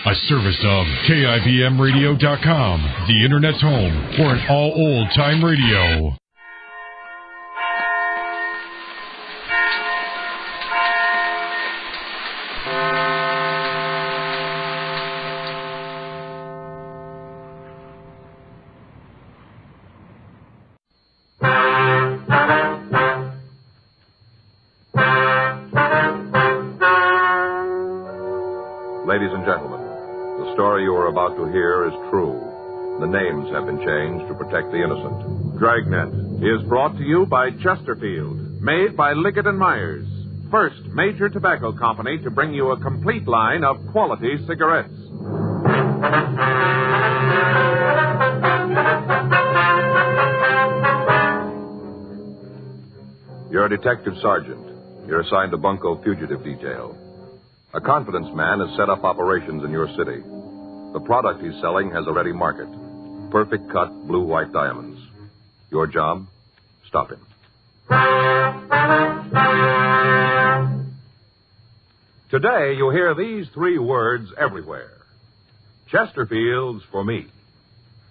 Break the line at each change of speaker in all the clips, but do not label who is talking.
A service of KIBMradio.com, the Internet's home for an all old-time radio.
Ladies and gentlemen, the story you are about to hear is true. The names have been changed to protect the innocent.
Dragnet is brought to you by Chesterfield, made by Liggett & Myers, first major tobacco company to bring you a complete line of quality cigarettes.
You're a detective sergeant. You're assigned to Bunko Fugitive Detail. A confidence man has set up operations in your city. The product he's selling has a ready market. Perfect cut blue-white diamonds. Your job? Stop him. Today, you hear these three words everywhere. Chesterfield's for me.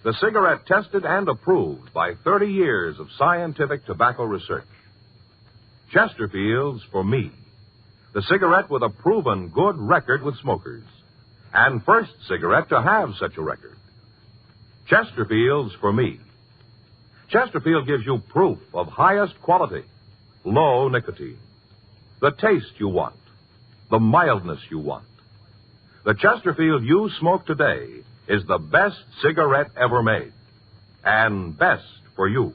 The cigarette tested and approved by 30 years of scientific tobacco research. Chesterfield's for me. The cigarette with a proven good record with smokers. And first cigarette to have such a record. Chesterfield's for me. Chesterfield gives you proof of highest quality, low nicotine. The taste you want, the mildness you want. The Chesterfield you smoke today is the best cigarette ever made. And best for you.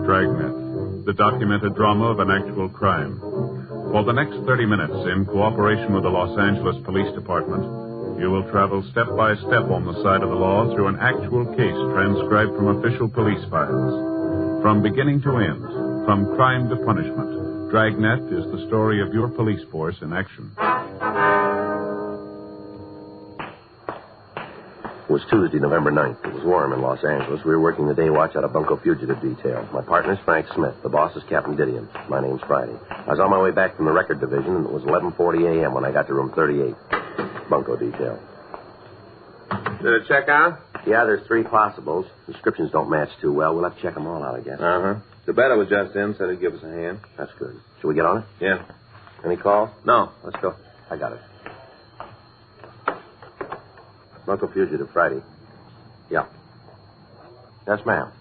Dragnet, the documented drama of an actual crime. For the next 30 minutes, in cooperation with the Los Angeles Police Department, you will travel step by step on the side of the law through an actual case transcribed from official police files. From beginning to end, from crime to punishment, Dragnet is the story of your police force in action.
It was Tuesday, November 9th. It was warm in Los Angeles. We were working the day watch out of Bunko Fugitive Detail. My partner's Frank Smith. The boss is Captain Didion. My name's Friday. I was on my way back from the record division, and it was 11:40 a.m. when I got to room 38. Bunko Detail.
Did it check out?
Yeah, there's 3 possibles. Descriptions don't match too well. We'll have to check them all out, I guess.
Uh-huh. The Veda was just in, said he'd give us a hand.
That's good. Should we get on it?
Yeah.
Any calls?
No, let's go.
I got it. Bunko Fugitive, Friday. Yeah. Yes, ma'am.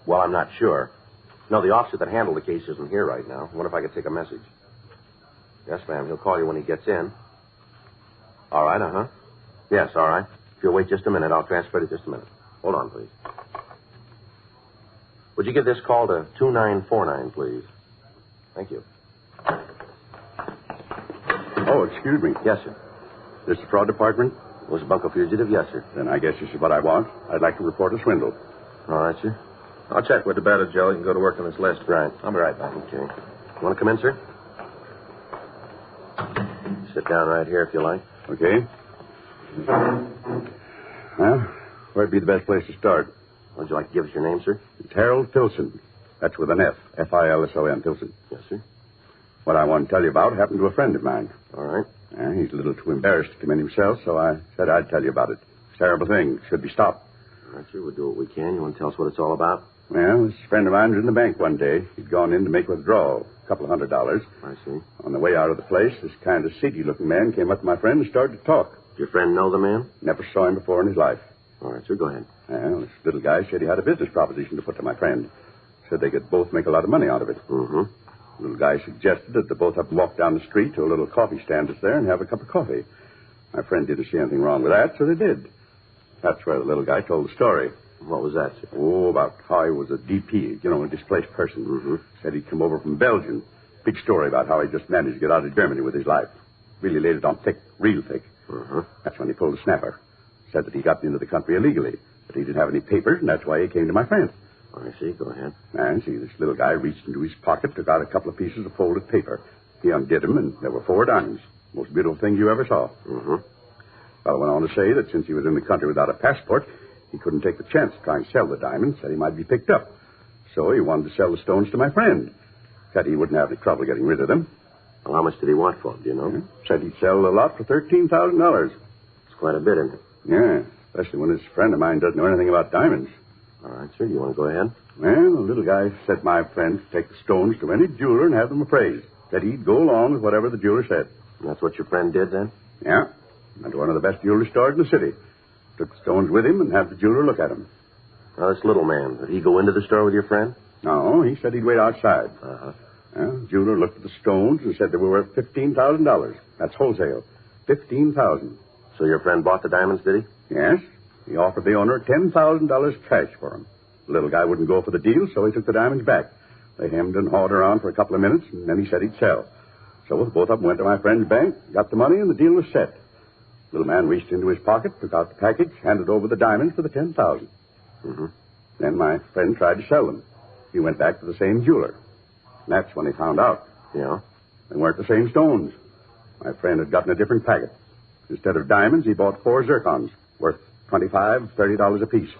Well, I'm not sure. No, the officer that handled the case isn't here right now. I wonder if I could take a message. Yes, ma'am. He'll call you when he gets in. All right, uh-huh. Yes, all right. If you'll wait just a minute, I'll transfer it just a minute. Hold on, please. Would you give this call to 2949, please? Thank you.
Oh, excuse me.
Yes, sir.
This the fraud department?
Was Bunko Fugitive? Yes, sir.
Then I guess this is what I want. I'd like to report a swindle.
All right, sir.
I'll check with the Veda, Joe. You can go to work on this list.
Right.
I'll be right back.
Okay. You want to come in, sir? Sit down right here if you like.
Okay. Well, where'd be the best place to start?
Would you like to give us your name, sir?
It's Harold Filson. That's with an F. F-I-L-S-O-N, Filson.
Yes, sir.
What I want to tell you about happened to a friend of mine.
All right.
He's a little too embarrassed to come in himself, so I said I'd tell you about it. It's a terrible thing. Should be stopped.
All right, sir. We'll do what we can. You want to tell us what it's all about?
Well, this friend of mine was in the bank one day. He'd gone in to make a withdrawal, a couple of $100.
I see.
On the way out of the place, this kind of seedy-looking man came up to my friend and started to talk.
Did your friend know the man?
Never saw him before in his life.
All right, sir. Go ahead.
Well, this little guy said he had a business proposition to put to my friend. Said they could both make a lot of money out of it.
Mm-hmm.
The little guy suggested that the both of them walk down the street to a little coffee stand that's there and have a cup of coffee. My friend didn't see anything wrong with that, so they did. That's where the little guy told the story.
What was that, sir?
Oh, about how he was a DP, a displaced person.
Mm-hmm.
Said he'd come over from Belgium. Big story about how he just managed to get out of Germany with his life. Really laid it on thick, real thick.
Mm-hmm.
That's when he pulled the snapper. Said that he got into the country illegally, but he didn't have any papers, and that's why he came to my friend.
I see. Go ahead.
And see, this little guy reached into his pocket, took out a couple of pieces of folded paper. He undid them, and there were 4 diamonds. Most beautiful thing you ever saw.
Mm-hmm.
Fellow went on to say that since he was in the country without a passport, he couldn't take the chance to try and sell the diamonds, said he might be picked up. So he wanted to sell the stones to my friend. Said he wouldn't have any trouble getting rid of them.
Well, how much did he want for them, do you know?
Said he'd sell the lot for $13,000.
It's quite a bit, isn't it?
Yeah, especially when this friend of mine doesn't know anything about diamonds.
All right, sir. You want to go ahead?
Well, the little guy said my friend to take the stones to any jeweler and have them appraised. Said he'd go along with whatever the jeweler said.
And that's what your friend did, then?
Yeah. Went to one of the best jewelry stores in the city. Took the stones with him and had the jeweler look at them.
Now, this little man, did he go into the store with your friend?
No, he said he'd wait outside.
Uh-huh.
Well, the jeweler looked at the stones and said they were worth $15,000. That's wholesale. $15,000.
So your friend bought the diamonds, did he?
Yes. He offered the owner $10,000 cash for them. The little guy wouldn't go for the deal, so he took the diamonds back. They hemmed and hawed around for a couple of minutes, and then he said he'd sell. So both of them went to my friend's bank, got the money, and the deal was set. The little man reached into his pocket, took out the package, handed over the diamonds for the $10,000.
Mm-hmm.
Then my friend tried to sell them. He went back to the same jeweler. And that's when he found out.
Yeah?
They weren't the same stones. My friend had gotten a different packet. Instead of diamonds, he bought 4 zircons, worth $25, $30 apiece.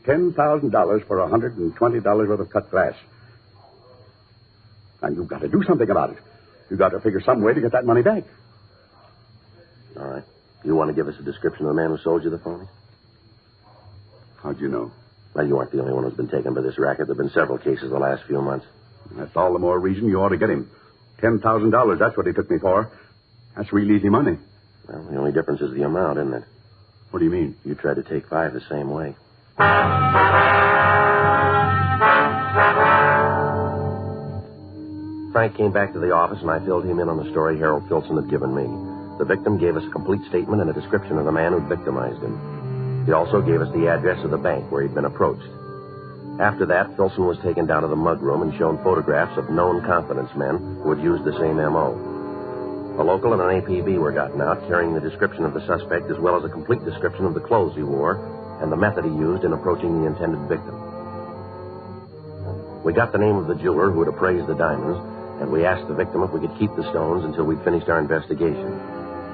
$10,000 for $120 worth of cut glass. Now, you've got to do something about it. You've got to figure some way to get that money back.
All right. You want to give us a description of the man who sold you the phonies?
How'd you know?
Well, you aren't the only one who's been taken by this racket. There have been several cases the last few months.
That's all the more reason you ought to get him. $10,000, that's what he took me for. That's real easy money.
Well, the only difference is the amount, isn't it?
What do you mean?
You tried to take 5 the same way. Frank came back to the office, and I filled him in on the story Harold Filson had given me. The victim gave us a complete statement and a description of the man who'd victimized him. He also gave us the address of the bank where he'd been approached. After that, Filson was taken down to the mudroom and shown photographs of known confidence men who had used the same M.O. A local and an APB were gotten out, carrying the description of the suspect as well as a complete description of the clothes he wore and the method he used in approaching the intended victim. We got the name of the jeweler who had appraised the diamonds, and we asked the victim if we could keep the stones until we'd finished our investigation.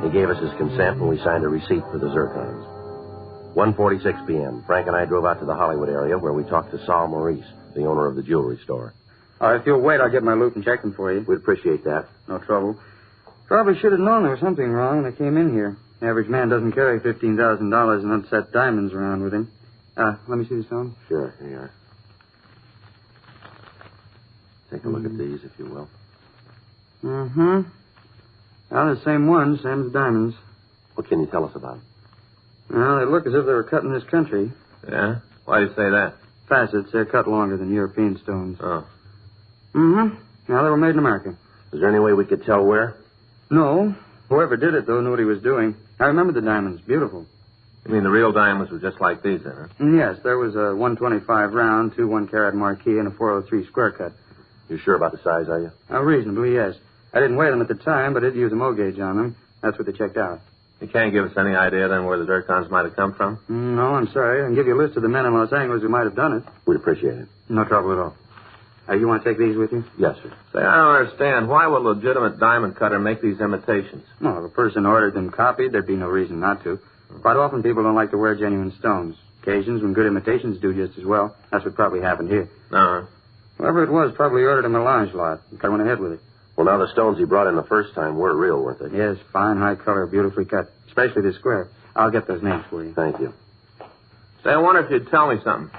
He gave us his consent, and we signed a receipt for the zircons. 1:46 p.m. Frank and I drove out to the Hollywood area where we talked to Saul Maurice, the owner of the jewelry store.
If you'll wait, I'll get my loot and check them for you.
We'd appreciate that.
No trouble. Probably should have known there was something wrong when I came in here. The average man doesn't carry $15,000 in unset diamonds around with him. Let me see the stones.
Sure, here you are. Take a look at these, if you will.
Mm-hmm. Well, the same ones, same as diamonds.
What can you tell us about them?
Well, they look as if they were cut in this country.
Yeah? Why do you say that?
Facets, they're cut longer than European stones.
Oh.
Mm-hmm. Now, they were made in America.
Is there any way we could tell where?
No. Whoever did it, though, knew what he was doing. I remember the diamonds. Beautiful.
You mean the real diamonds were just like these, then, huh?
Yes, there was a 125 round, 2 1-carat marquee, and a 403 square cut.
You sure about the size, are you?
Reasonably, yes. I didn't weigh them at the time, but I did use a mow gauge on them. That's what they checked out.
You can't give us any idea, then, where the zircons might have come from?
No, I'm sorry. I can give you a list of the men in Los Angeles who might have done it.
We'd appreciate it.
No trouble at all. You want to take these with you?
Yes, sir.
Say, I don't understand. Why would a legitimate diamond cutter make these imitations?
Well, if a person ordered them copied, there'd be no reason not to. Quite often people don't like to wear genuine stones. Occasions when good imitations do just as well. That's what probably happened here.
No.
Whoever it was probably ordered a melange lot. I went ahead with it.
Well, now the stones he brought in the first time were real, weren't they?
Yes, fine, high color, beautifully cut. Especially the square. I'll get those names for you.
Thank you.
Say, I wonder if you'd tell me something.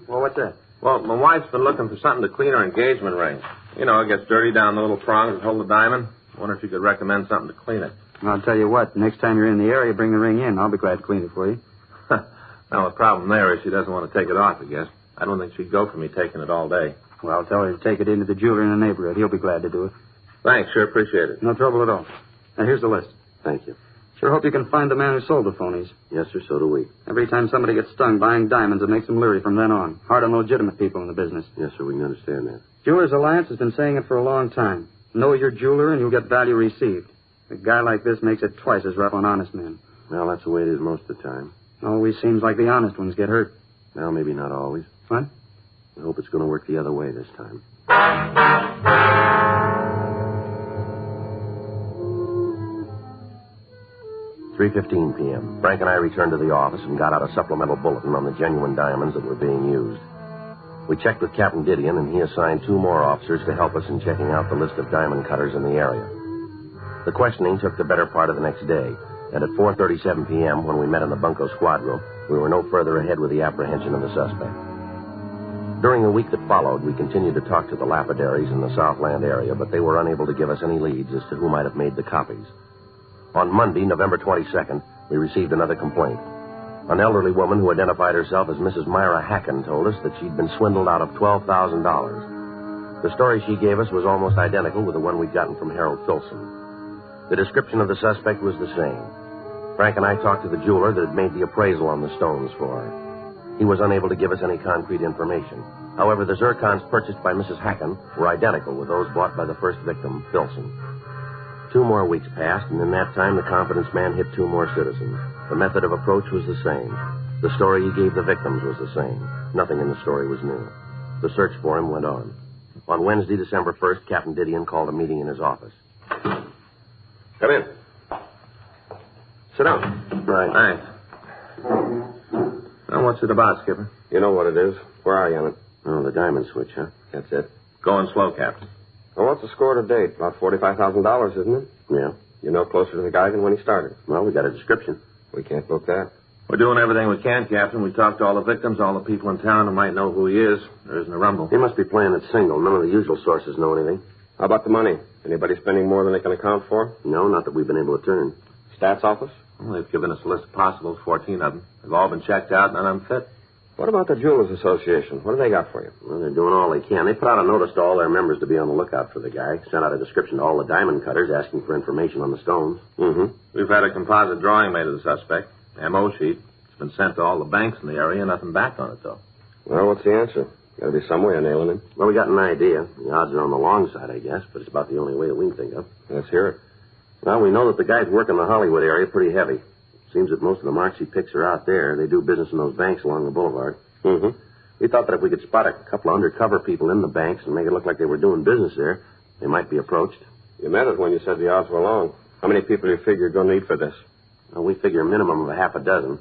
Well, what's that?
Well, my wife's been looking for something to clean her engagement ring. You know, it gets dirty down the little prongs that hold the diamond. I wonder if you could recommend something to clean it.
I'll tell you what, next time you're in the area, bring the ring in. I'll be glad to clean it for you.
Well, the problem there is she doesn't want to take it off, I guess. I don't think she'd go for me taking it all day.
Well, I'll tell her to take it into the jeweler in the neighborhood. He'll be glad to do it.
Thanks, sure appreciate it.
No trouble at all. Now, here's the list.
Thank you.
Sure hope you can find the man who sold the phonies.
Yes, sir, so do we.
Every time somebody gets stung buying diamonds, it makes them leery from then on. Hard on the legitimate people in the business.
Yes, sir, we can understand that.
Jewelers Alliance has been saying it for a long time. Know your jeweler and you'll get value received. A guy like this makes it twice as rough on honest men.
Well, that's the way it is most of the time.
Always seems like the honest ones get hurt.
Well, maybe not always.
What?
I hope it's going to work the other way this time. 3:15 p.m. Frank and I returned to the office and got out a supplemental bulletin on the genuine diamonds that were being used. We checked with Captain Didion, and he assigned 2 more officers to help us in checking out the list of diamond cutters in the area. The questioning took the better part of the next day, and at 4:37 p.m., when we met in the bunco squad room, we were no further ahead with the apprehension of the suspect. During the week that followed, we continued to talk to the lapidaries in the Southland area, but they were unable to give us any leads as to who might have made the copies. On Monday, November 22nd, we received another complaint. An elderly woman who identified herself as Mrs. Myra Hacken told us that she'd been swindled out of $12,000. The story she gave us was almost identical with the one we'd gotten from Harold Filson. The description of the suspect was the same. Frank and I talked to the jeweler that had made the appraisal on the stones for her. He was unable to give us any concrete information. However, the zircons purchased by Mrs. Hacken were identical with those bought by the first victim, Filson. 2 more weeks passed, and in that time, the confidence man hit 2 more citizens. The method of approach was the same. The story he gave the victims was the same. Nothing in the story was new. The search for him went on. On Wednesday, December 1st, Captain Didion called a meeting in his office.
Come in. Sit down.
Right.
Thanks. Now, what's it about, Skipper?
You know what it is. Where are you on it?
Oh, the diamond switch, huh?
That's it.
Going slow, Captain.
Well, what's the score to date? About $45,000, isn't it?
Yeah.
You're no closer to the guy than when he started.
Well, we got a description.
We can't book that.
We're doing everything we can, Captain. We talked to all the victims, all the people in town who might know who he is. There isn't a rumble.
He must be playing it single. None of the usual sources know anything.
How about the money? Anybody spending more than they can account for?
No, not that we've been able to turn.
Stats office?
Well, they've given us a list of possibles, 14 of them. They've all been checked out, none of them fit.
What about the Jewelers Association? What do they got for you?
Well, they're doing all they can. They put out a notice to all their members to be on the lookout for the guy. Sent out a description to all the diamond cutters asking for information on the stones.
Mm-hmm.
We've had a composite drawing made of the suspect. M.O. sheet. It's been sent to all the banks in the area. Nothing back on it, though.
Well, what's the answer? Got to be some way of nailing him.
Well, we got an idea. The odds are on the long side, I guess, but it's about the only way that we can think of.
Let's hear it.
Well, we know that the guys work in the Hollywood area pretty heavy. Seems that most of the marks he picks are out there. They do business in those banks along the boulevard.
Mm-hmm.
We thought that if we could spot a couple of undercover people in the banks and make it look like they were doing business there, they might be approached.
You meant it when you said the odds were long. How many people do you figure you're going to need for this?
Well, we figure a minimum of a half a dozen.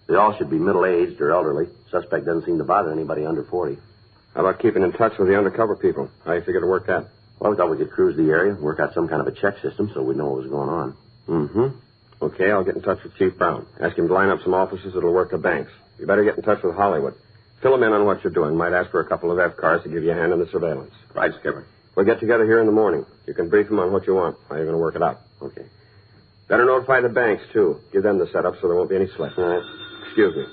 They all should be middle-aged or elderly. Suspect doesn't seem to bother anybody under 40.
How about keeping in touch with the undercover people? How do you figure to work that?
Well, we thought we could cruise the area, work out some kind of a check system so we'd know what was going on.
Mm-hmm. Okay, I'll get in touch with Chief Brown. Ask him to line up some officers that'll work the banks. You better get in touch with Hollywood. Fill him in on what you're doing. Might ask for a couple of F-cars to give you a hand in the surveillance.
Right, Skipper.
We'll get together here in the morning. You can brief him on what you want, how you're going to work it out.
Okay.
Better notify the banks, too. Give them the setup so there won't be any slip.
All right.
Excuse me.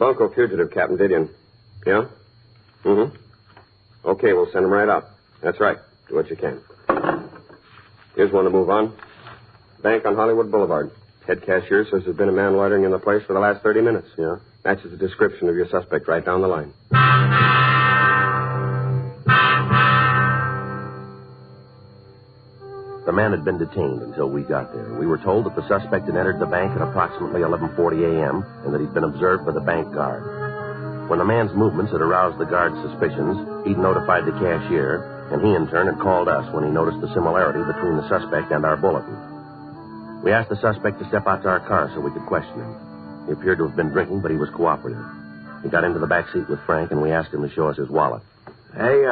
Bunco fugitive, Captain Didion. Yeah? Mm-hmm. Okay, we'll send him right up. That's right. Do what you can. Here's one to move on. Bank on Hollywood Boulevard. Head cashier says there's been a man loitering in the place for the last 30 minutes.
Yeah?
Matches the description of your suspect right down the line.
The man had been detained until we got there. We were told that the suspect had entered the bank at approximately 11:40 a.m. and that he'd been observed by the bank guard. When the man's movements had aroused the guard's suspicions, he'd notified the cashier, and he in turn had called us when he noticed the similarity between the suspect and our bulletin. We asked the suspect to step out to our car so we could question him. He appeared to have been drinking, but he was cooperative. He got into the back seat with Frank, and we asked him to show us his wallet.
Hey,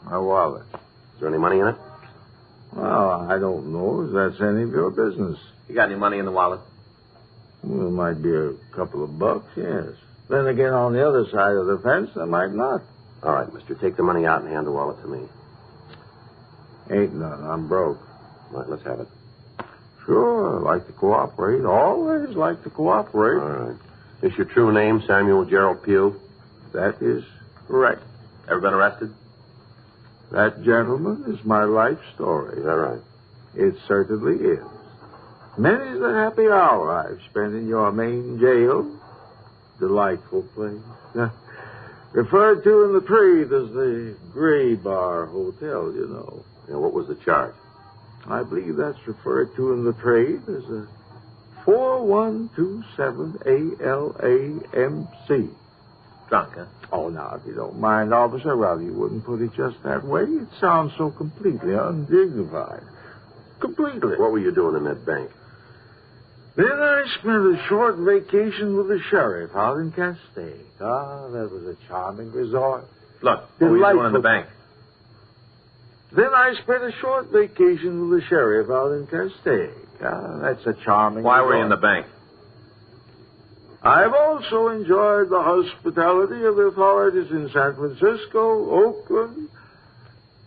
my wallet.
Is there any money in it?
Well, I don't know if that's any of your business.
You got any money in the wallet?
Well, it might be a couple of bucks, yes. Then again, on the other side of the fence, there might not.
All right, mister. Take the money out and hand the wallet to me.
Ain't none. I'm broke.
All right, let's have it.
Sure, I like to cooperate. Always like to cooperate.
All right. Is your true name Samuel Gerald Pugh?
That is correct.
Ever been arrested?
That, gentleman, is my life story.
Is that right?
It certainly is. Many's the happy hour I've spent in your main jail. Delightful place. Referred to in the trade as the Gray Bar Hotel, you know.
Yeah, what was the charge?
I believe that's referred to in the trade as a 4127 ALAMC.
Drunk, huh?
Oh, now, if you don't mind, officer, rather you wouldn't put it just that way. It sounds so completely undignified. Completely.
What were you doing in that bank?
Then I spent a short vacation with the sheriff out in Castaic. That was a charming resort.
Look, what were you doing in the bank?
Then I spent a short vacation with the sheriff out in Castaic. That's a charming
Why
resort.
were you in the bank?
I've also enjoyed the hospitality of the authorities in San Francisco, Oakland,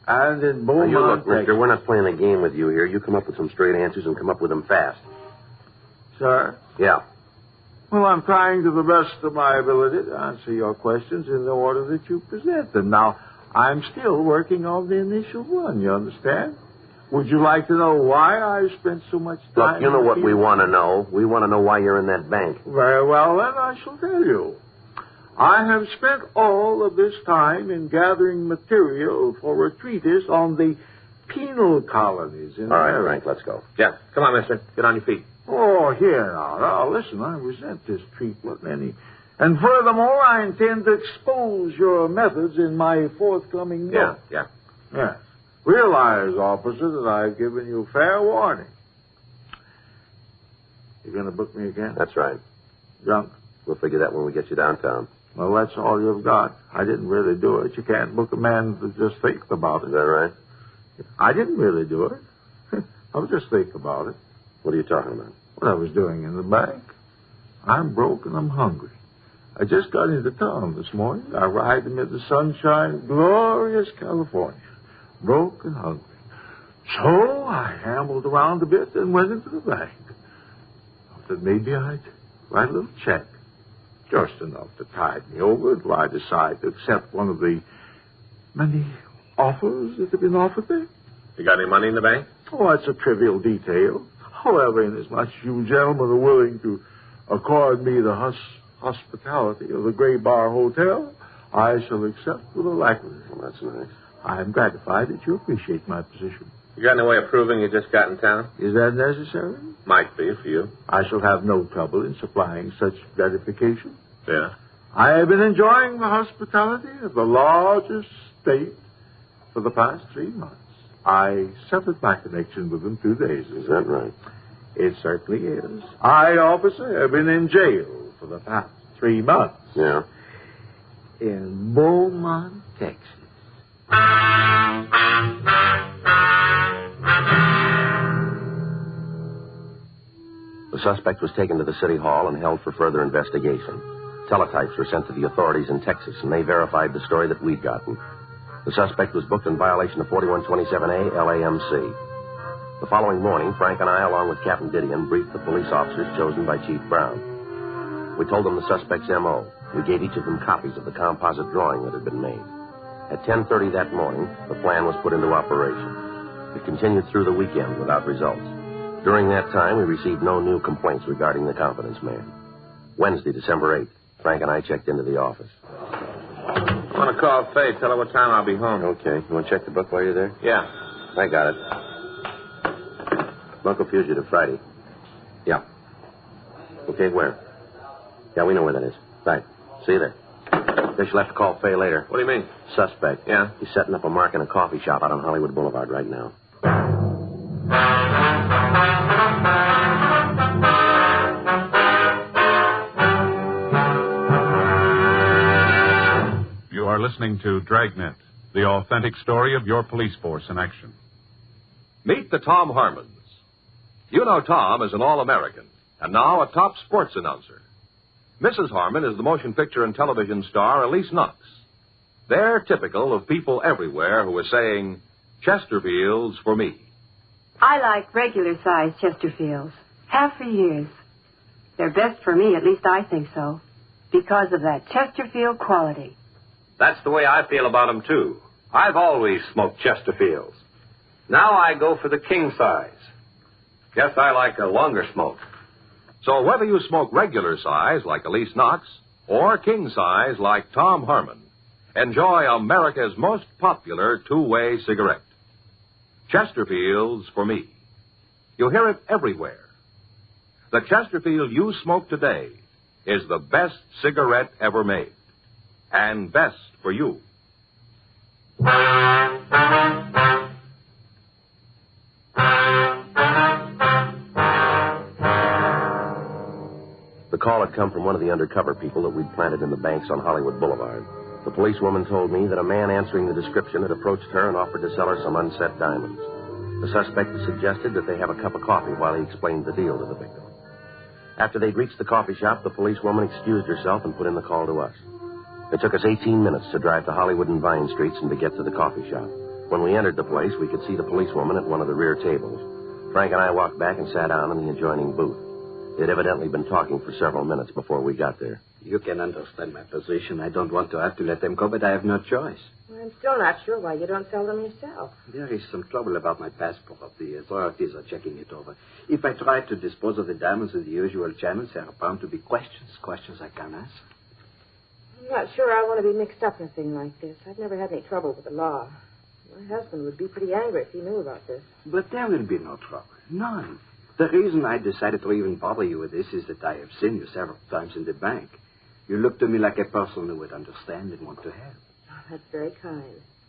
and in Beaumont,
Now, you look,
Texas.
mister, we're not playing a game with you here. You come up with some straight answers and come up with them fast.
Sir?
Yeah.
Well, I'm trying to the best of my ability to answer your questions in the order that you present them. Now, I'm still working on the initial one, you understand? Would you like to know why I spent so much time...
Look, you know what we want to know. We want to know why you're in that bank.
Very well, then I shall tell you. I have spent all of this time in gathering material for a treatise on the penal colonies in
All right,
America.
Frank, let's go.
Yeah. Come on, mister. Get on your feet.
Oh, here now, listen, I resent this treatment, and furthermore, I intend to expose your methods in my forthcoming note.
Yeah.
Yes. Realize, officer, that I've given you fair warning. You going to book me again?
That's right.
Drunk?
We'll figure that when we get you downtown.
Well, that's all you've got. I didn't really do it. You can't book a man to just think about it.
Is that right?
I didn't really do it. I was just thinking about it.
What are you talking about?
What I was doing in the bank. I'm broke and I'm hungry. I just got into town this morning. I arrived amid the sunshine of glorious California. Broke and hungry. So I ambled around a bit and went into the bank. I thought maybe I'd write a little check. Just enough to tide me over until I decide to accept one of the many offers that have been offered me.
You got any money in the bank?
Oh, that's a trivial detail. However, inasmuch as you gentlemen are willing to accord me the hospitality of the Gray Bar Hotel, I shall accept with alacrity.
Well, that's nice.
I am gratified that you appreciate my position.
You got any way of proving you just got in town?
Is that necessary?
Might be for you.
I shall have no trouble in supplying such gratification.
Yeah.
I have been enjoying the hospitality of the largest state for the past 3 months. I severed my connection with them 2 days ago.
Is that right?
It certainly is. I, officer, have been in jail for the past 3 months.
Yeah.
In Beaumont, Texas.
The suspect was taken to the city hall and held for further investigation. Teletypes were sent to the authorities in Texas, and they verified the story that we'd gotten. The suspect was booked in violation of 4127A LAMC. The following morning, Frank and I, along with Captain Didion, briefed the police officers chosen by Chief Brown. We told them the suspect's M.O. We gave each of them copies of the composite drawing that had been made. At 10:30 that morning, the plan was put into operation. It continued through the weekend without results. During that time, we received no new complaints regarding the confidence man. Wednesday, December 8th, Frank and I checked into the office.
I want to call Faye. Tell her what time I'll be home.
Okay. You want to check the book while you're there?
Yeah.
I got it. Bunko Fugitive, Friday. Yeah. Okay, where? Yeah, we know where that is. Right. See you there. Guess you'll have to call Faye later.
What do you mean?
Suspect.
Yeah?
He's setting up a mark in a coffee shop out on Hollywood Boulevard right now.
You are listening to Dragnet, the authentic story of your police force in action.
Meet the Tom Harmons. You know Tom is an All-American, and now a top sports announcer. Mrs. Harmon is the motion picture and television star Elise Knox. They're typical of people everywhere who are saying, Chesterfields for me.
I like regular-sized Chesterfields. Have for years. They're best for me, at least I think so, because of that Chesterfield quality.
That's the way I feel about them, too. I've always smoked Chesterfields. Now I go for the king size. Guess I like a longer smoke.
So whether you smoke regular size like Elise Knox or king size like Tom Harmon, enjoy America's most popular two-way cigarette. Chesterfields for me. You'll hear it everywhere. The Chesterfield you smoke today is the best cigarette ever made. And best for you.
call had come from one of the undercover people that we'd planted in the banks on Hollywood Boulevard. The policewoman told me that a man answering the description had approached her and offered to sell her some unset diamonds. The suspect suggested that they have a cup of coffee while he explained the deal to the victim. After they'd reached the coffee shop, the policewoman excused herself and put in the call to us. It took us 18 minutes to drive to Hollywood and Vine Streets and to get to the coffee shop. When we entered the place, we could see the policewoman at one of the rear tables. Frank and I walked back and sat down in the adjoining booth. They'd evidently been talking for several minutes before we got there.
You can understand my position. I don't want to have to let them go, but I have no choice.
Well, I'm still not sure why you don't sell them yourself.
There is some trouble about my passport. The authorities are checking it over. If I try to dispose of the diamonds in the usual channels, there are bound to be questions I can't answer.
I'm not sure I want to be mixed up in a thing like this. I've never had any trouble with the law. My husband would be pretty angry if he knew about this.
But there will be no trouble. None. The reason I decided to even bother you with this is that I have seen you several times in the bank. You look to me like a person who would understand and want to help.
Oh, that's very kind.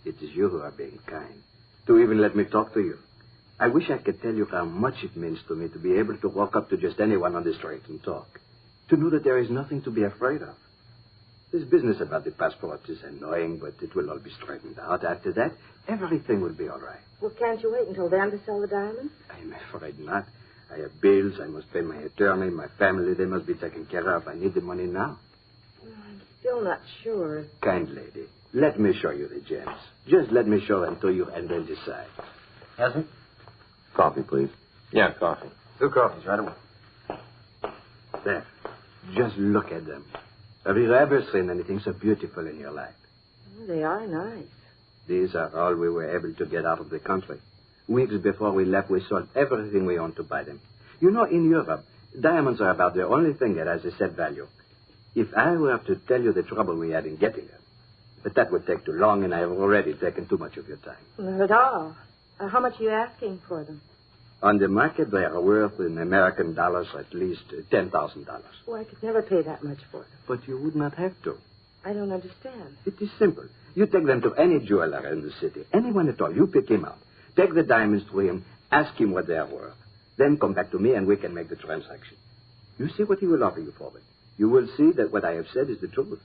It is you who are being kind, to even let me talk to you. I wish I could tell you how much it means to me to be able to walk up to just anyone on the street and talk. To know that there is nothing to be afraid of. This business about the passport is annoying, but it will all be straightened out. After that, everything will be all right.
Well, can't you wait until then to sell the diamonds?
I'm afraid not. I have bills. I must pay my attorney, my family. They must be taken care of. I need the money now.
Well, I'm still not sure.
Kind lady, let me show you the gems. Just let me show them to you and then decide.
Hasn't?
Coffee, please.
Yeah, coffee. 2 coffees, right away.
There. Just look at them. Have you ever seen anything so beautiful in your life?
Well, they are nice.
These are all we were able to get out of the country. Weeks before we left, we sold everything we owned to buy them. You know, in Europe, diamonds are about the only thing that has a set value. If I were to tell you the trouble we had in getting them, but that would take too long, and I have already taken too much of your time.
Not at all. How much are you asking for them?
On the market, they are worth in American dollars at least $10,000.
Well, I could never pay that much for them.
But you would not have to.
I don't understand.
It is simple. You take them to any jeweler in the city, anyone at all. You pick him up. Take the diamonds to him, ask him what they are worth. Then come back to me and we can make the transaction. You see what he will offer you for them. You will see that what I have said is the truth.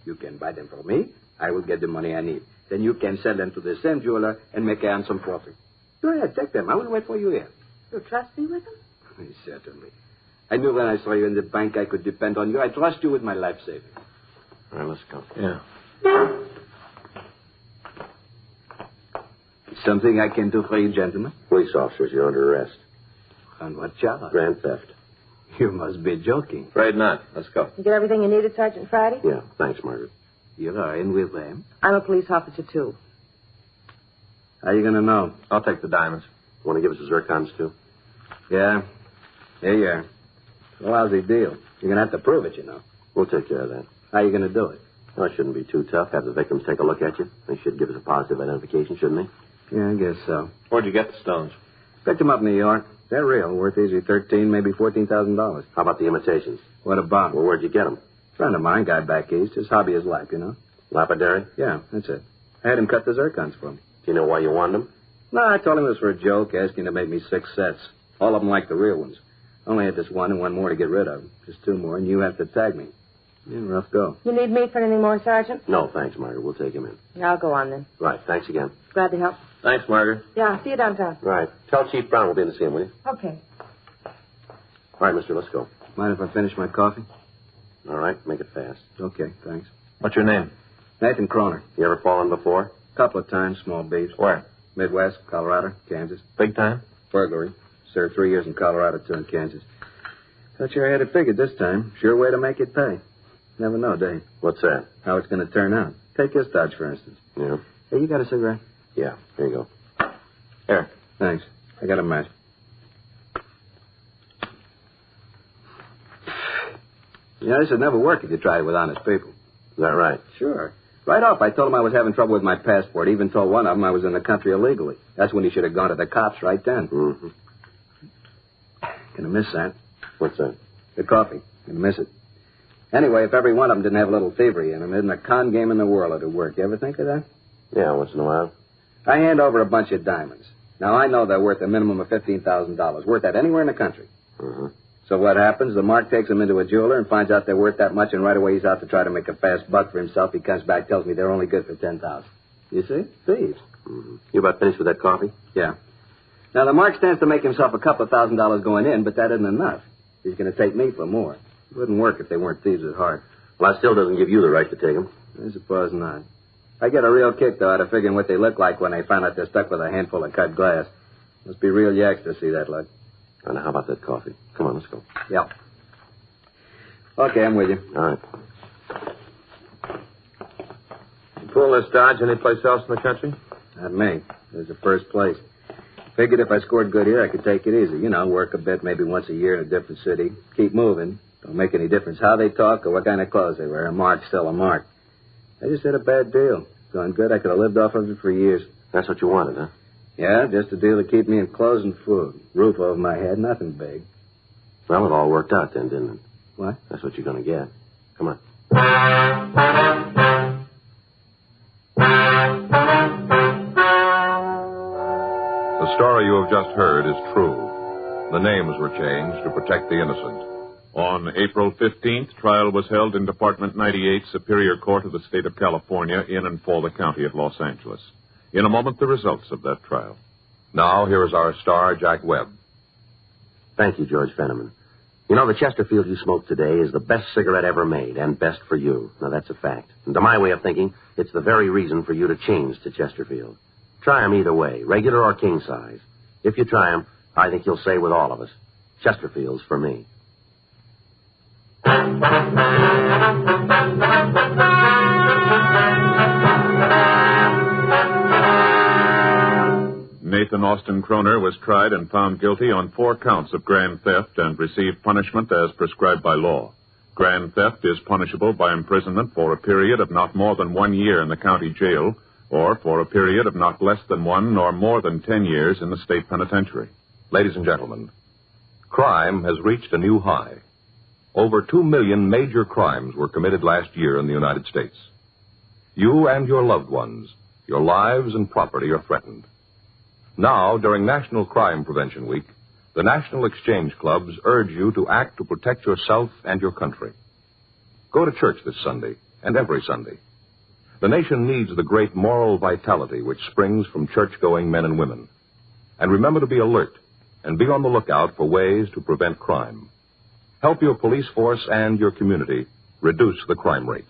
You can buy them from me. I will get the money I need. Then you can sell them to the same jeweler and make a handsome profit. Go ahead, take them. I will wait for you here.
You trust me with them?
Certainly. I knew when I saw you in the bank I could depend on you. I trust you with my life savings.
All right, let's go.
Yeah.
Something I can do for you, gentlemen?
Police officers, you're under arrest.
On what charge?
Grand theft.
You must be joking.
Afraid not. Let's go.
You get everything you needed, Sergeant Friday?
Yeah, thanks, Margaret.
You are in with them?
I'm a police officer, too.
How are you going to know?
I'll take the diamonds.
Want to give us the zircons, too?
Yeah. Here you are. It's a lousy deal. You're going to have to prove it, you know.
We'll take care of that.
How are you going to do it?
Well, it shouldn't be too tough. Have the victims take a look at you. They should give us a positive identification, shouldn't they?
Yeah, I guess so.
Where'd you get the stones?
Picked them up in New York. They're real. Worth easy $13,000, maybe $14,000.
How about the imitations?
What about?
Well, where'd you get them?
Friend of mine, guy back east. His hobby is life, you know.
Lapidary?
Yeah, that's it. I had him cut the zircons for him.
Do you know why you wanted them?
No, I told him it was for a joke, asking to make me 6 sets. All of them like the real ones. Only had this one and one more to get rid of. Just 2 more, and you have to tag me. Yeah, rough go.
You need me for anything more, Sergeant?
No, thanks, Margaret. We'll take him in.
I'll go on, then.
Right, thanks again.
Glad to help.
Thanks, Margaret.
Yeah, see you downtown.
Right. Tell Chief Brown we'll be in to see him, will you?
Okay.
All right, mister, let's go.
Mind if I finish my coffee?
All right, make it fast.
Okay, thanks.
What's your name?
Nathan Croner.
You ever fallen before?
Couple of times, small beefs.
Where?
Midwest, Colorado, Kansas.
Big time?
Burglary. Served 3 years in Colorado, 2 in Kansas. Thought you had it figured this time. Sure way to make it pay. Never know, do you?
What's that?
How it's going to turn out. Take this dodge, for instance.
Yeah.
Hey, you got a cigarette?
Yeah, here you go.
Here.
Thanks. I got a match. You know, this would never work if you tried it with honest people.
Is that right?
Sure. Right off, I told him I was having trouble with my passport. Even told one of them I was in the country illegally. That's when he should have gone to the cops right then.
Mm-hmm.
Gonna miss that.
What's that?
The coffee. Gonna miss it. Anyway, if every one of them didn't have a little thievery in them, isn't a con game in the world it'd work. You ever think of that?
Yeah, once in a while.
I hand over a bunch of diamonds. Now, I know they're worth a minimum of $15,000. Worth that anywhere in the country.
Mm-hmm.
So what happens? The Mark takes them into a jeweler and finds out they're worth that much, and right away he's out to try to make a fast buck for himself. He comes back, tells me they're only good for $10,000. You see? Thieves.
Mm-hmm. You about finished with that coffee?
Yeah. Now, the Mark stands to make himself a couple of $1,000 going in, but that isn't enough. He's going to take me for more. It wouldn't work if they weren't thieves at heart.
Well, that still doesn't give you the right to take them.
I suppose not. I get a real kick, though, out of figuring what they look like when they find out they're stuck with a handful of cut glass. Must be real yaks to see that luck.
Now, how about that coffee? Come on, let's go.
Yeah. Okay, I'm with you.
All right.
You pull this Dodge anyplace else in the country?
Not me. This is the first place. Figured if I scored good here, I could take it easy. You know, work a bit, maybe once a year in a different city. Keep moving. Don't make any difference how they talk or what kind of clothes they wear. A mark's still a mark. I just had a bad deal. Going good, I could have lived off of it for years.
That's what you wanted, huh?
Yeah, just a deal to keep me in clothes and food. Roof over my head, nothing big.
Well, it all worked out then, didn't it?
What?
That's what you're going to get. Come on.
The story you have just heard is true. The names were changed to protect the innocent.
On April 15th, trial was held in Department 98, Superior Court of the State of California, in and for the County of Los Angeles. In a moment, the results of that trial.
Now, here is our star, Jack Webb.
Thank you, George Fenneman. You know, the Chesterfield you smoked today is the best cigarette ever made, and best for you. Now, that's a fact. And to my way of thinking, it's the very reason for you to change to Chesterfield. Try 'em either way, regular or king size. If you try 'em, I think you'll say with all of us, Chesterfield's for me.
Nathan Austin Kroner was tried and found guilty on 4 counts of grand theft and received punishment as prescribed by law. Grand theft is punishable by imprisonment for a period of not more than 1 year in the county jail, or for a period of not less than 1 nor more than 10 years in the state penitentiary.
Ladies and gentlemen, crime has reached a new high. Over 2 million major crimes were committed last year in the United States. You and your loved ones, your lives and property are threatened. Now, during National Crime Prevention Week, the National Exchange Clubs urge you to act to protect yourself and your country. Go to church this Sunday and every Sunday. The nation needs the great moral vitality which springs from church-going men and women. And remember to be alert and be on the lookout for ways to prevent crime. Help your police force and your community reduce the crime rate.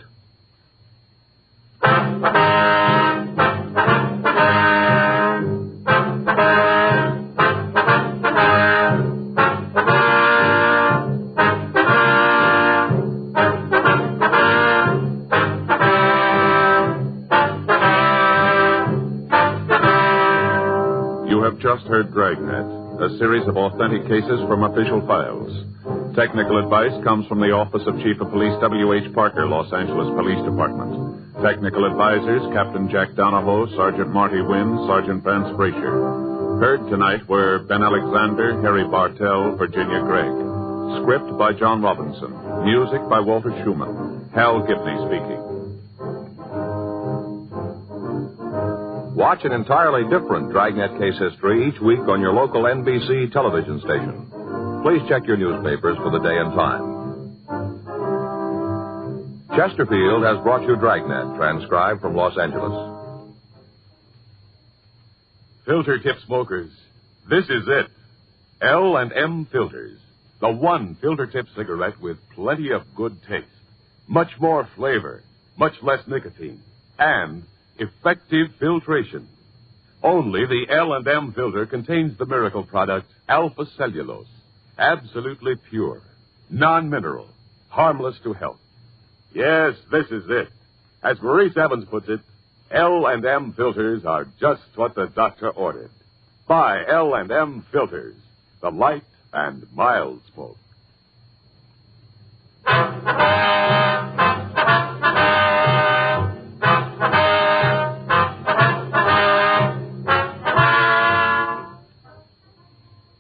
You have just heard Dragnet, a series of authentic cases from official files. Technical advice comes from the Office of Chief of Police W.H. Parker, Los Angeles Police Department. Technical advisors, Captain Jack Donahoe, Sergeant Marty Wynn, Sergeant Vance Frazier. Heard tonight were Ben Alexander, Harry Bartell, Virginia Gregg. Script by John Robinson. Music by Walter Schumann. Hal Gibney speaking.
Watch an entirely different Dragnet case history each week on your local NBC television station. Please check your newspapers for the day and time. Chesterfield has brought you Dragnet, transcribed from Los Angeles.
Filter tip smokers, this is it. L&M Filters, the one filter tip cigarette with plenty of good taste, much more flavor, much less nicotine, and effective filtration. Only the L&M filter contains the miracle product alpha cellulose, absolutely pure, non-mineral, harmless to health. Yes, this is it. As Maurice Evans puts it, L&M filters are just what the doctor ordered. Buy L&M filters, the light and mild smoke.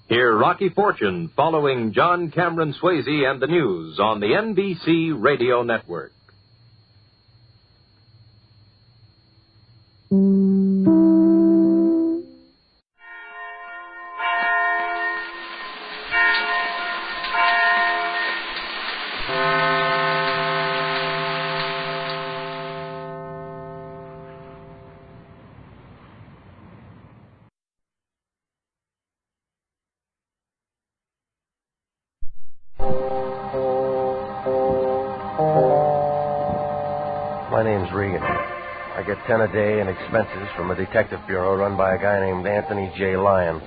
Hear Rocky Fortune following John Cameron Swayze and the news on the NBC Radio Network.
name's Regan. I get 10 a day in expenses from a detective bureau run by a guy named Anthony J. Lyon.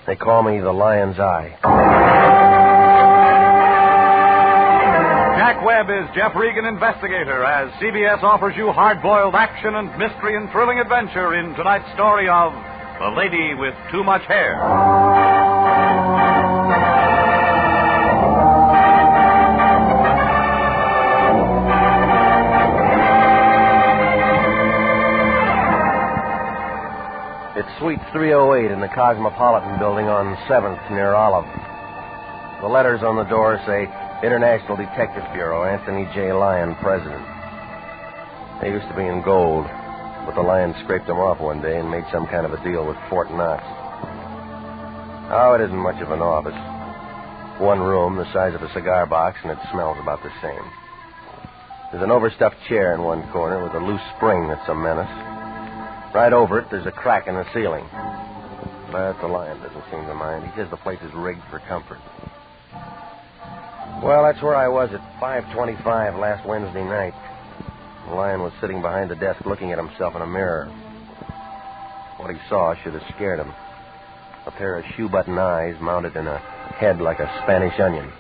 They call me the Lion's Eye.
Jack Webb is Jeff Regan, Investigator, as CBS offers you hard-boiled action and mystery and thrilling adventure in tonight's story of The Lady with Too Much Hair.
It's Suite 308 in the Cosmopolitan Building on 7th near Olive. The letters on the door say International Detective Bureau, Anthony J. Lyon, President. They used to be in gold, but the Lion scraped them off one day and made some kind of a deal with Fort Knox. Oh, it isn't much of an office. One room, the size of a cigar box, and it smells about the same. There's an overstuffed chair in one corner with a loose spring that's a menace. Right over it, there's a crack in the ceiling. But the Lion doesn't seem to mind. He says the place is rigged for comfort. Well, that's where I was at 5:25 last Wednesday night. The Lion was sitting behind the desk looking at himself in a mirror. What he saw should have scared him. A pair of shoe-button eyes mounted in a head like a Spanish onion.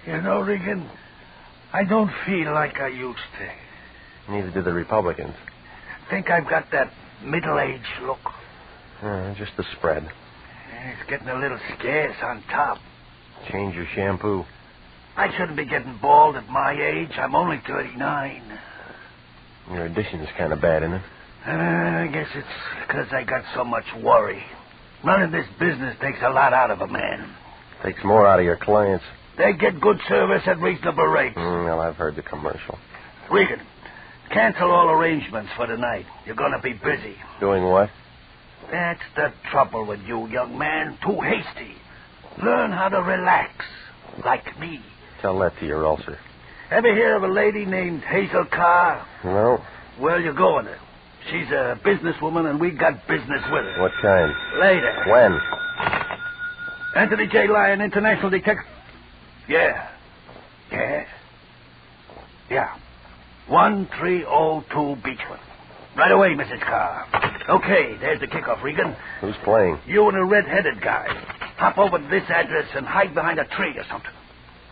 You know, Regan, I don't feel like I used to.
Neither do the Republicans.
Think I've got that middle-aged look.
Just the spread.
It's getting a little scarce on top.
Change your shampoo.
I shouldn't be getting bald at my age. I'm only 39.
Your addition's kind of bad, isn't it?
I guess it's because I got so much worry. Running this business takes a lot out of a man.
Takes more out of your clients.
They get good service at reasonable rates.
Well, I've heard the commercial.
Regan, cancel all arrangements for tonight. You're going to be busy.
Doing what?
That's the trouble with you, young man. Too hasty. Learn how to relax, like me.
Tell that to your ulcer.
Ever hear of a lady named Hazel Carr?
No.
Well, you're going to. She's a businesswoman, and we got business with her.
What kind?
Later.
When?
Anthony J. Lyon, International Detective. Yeah. 1302 Beechwood. Right away, Mrs. Carr. Okay, there's the kickoff, Regan.
Who's playing?
You and a red-headed guy. Hop over to this address and hide behind a tree or something.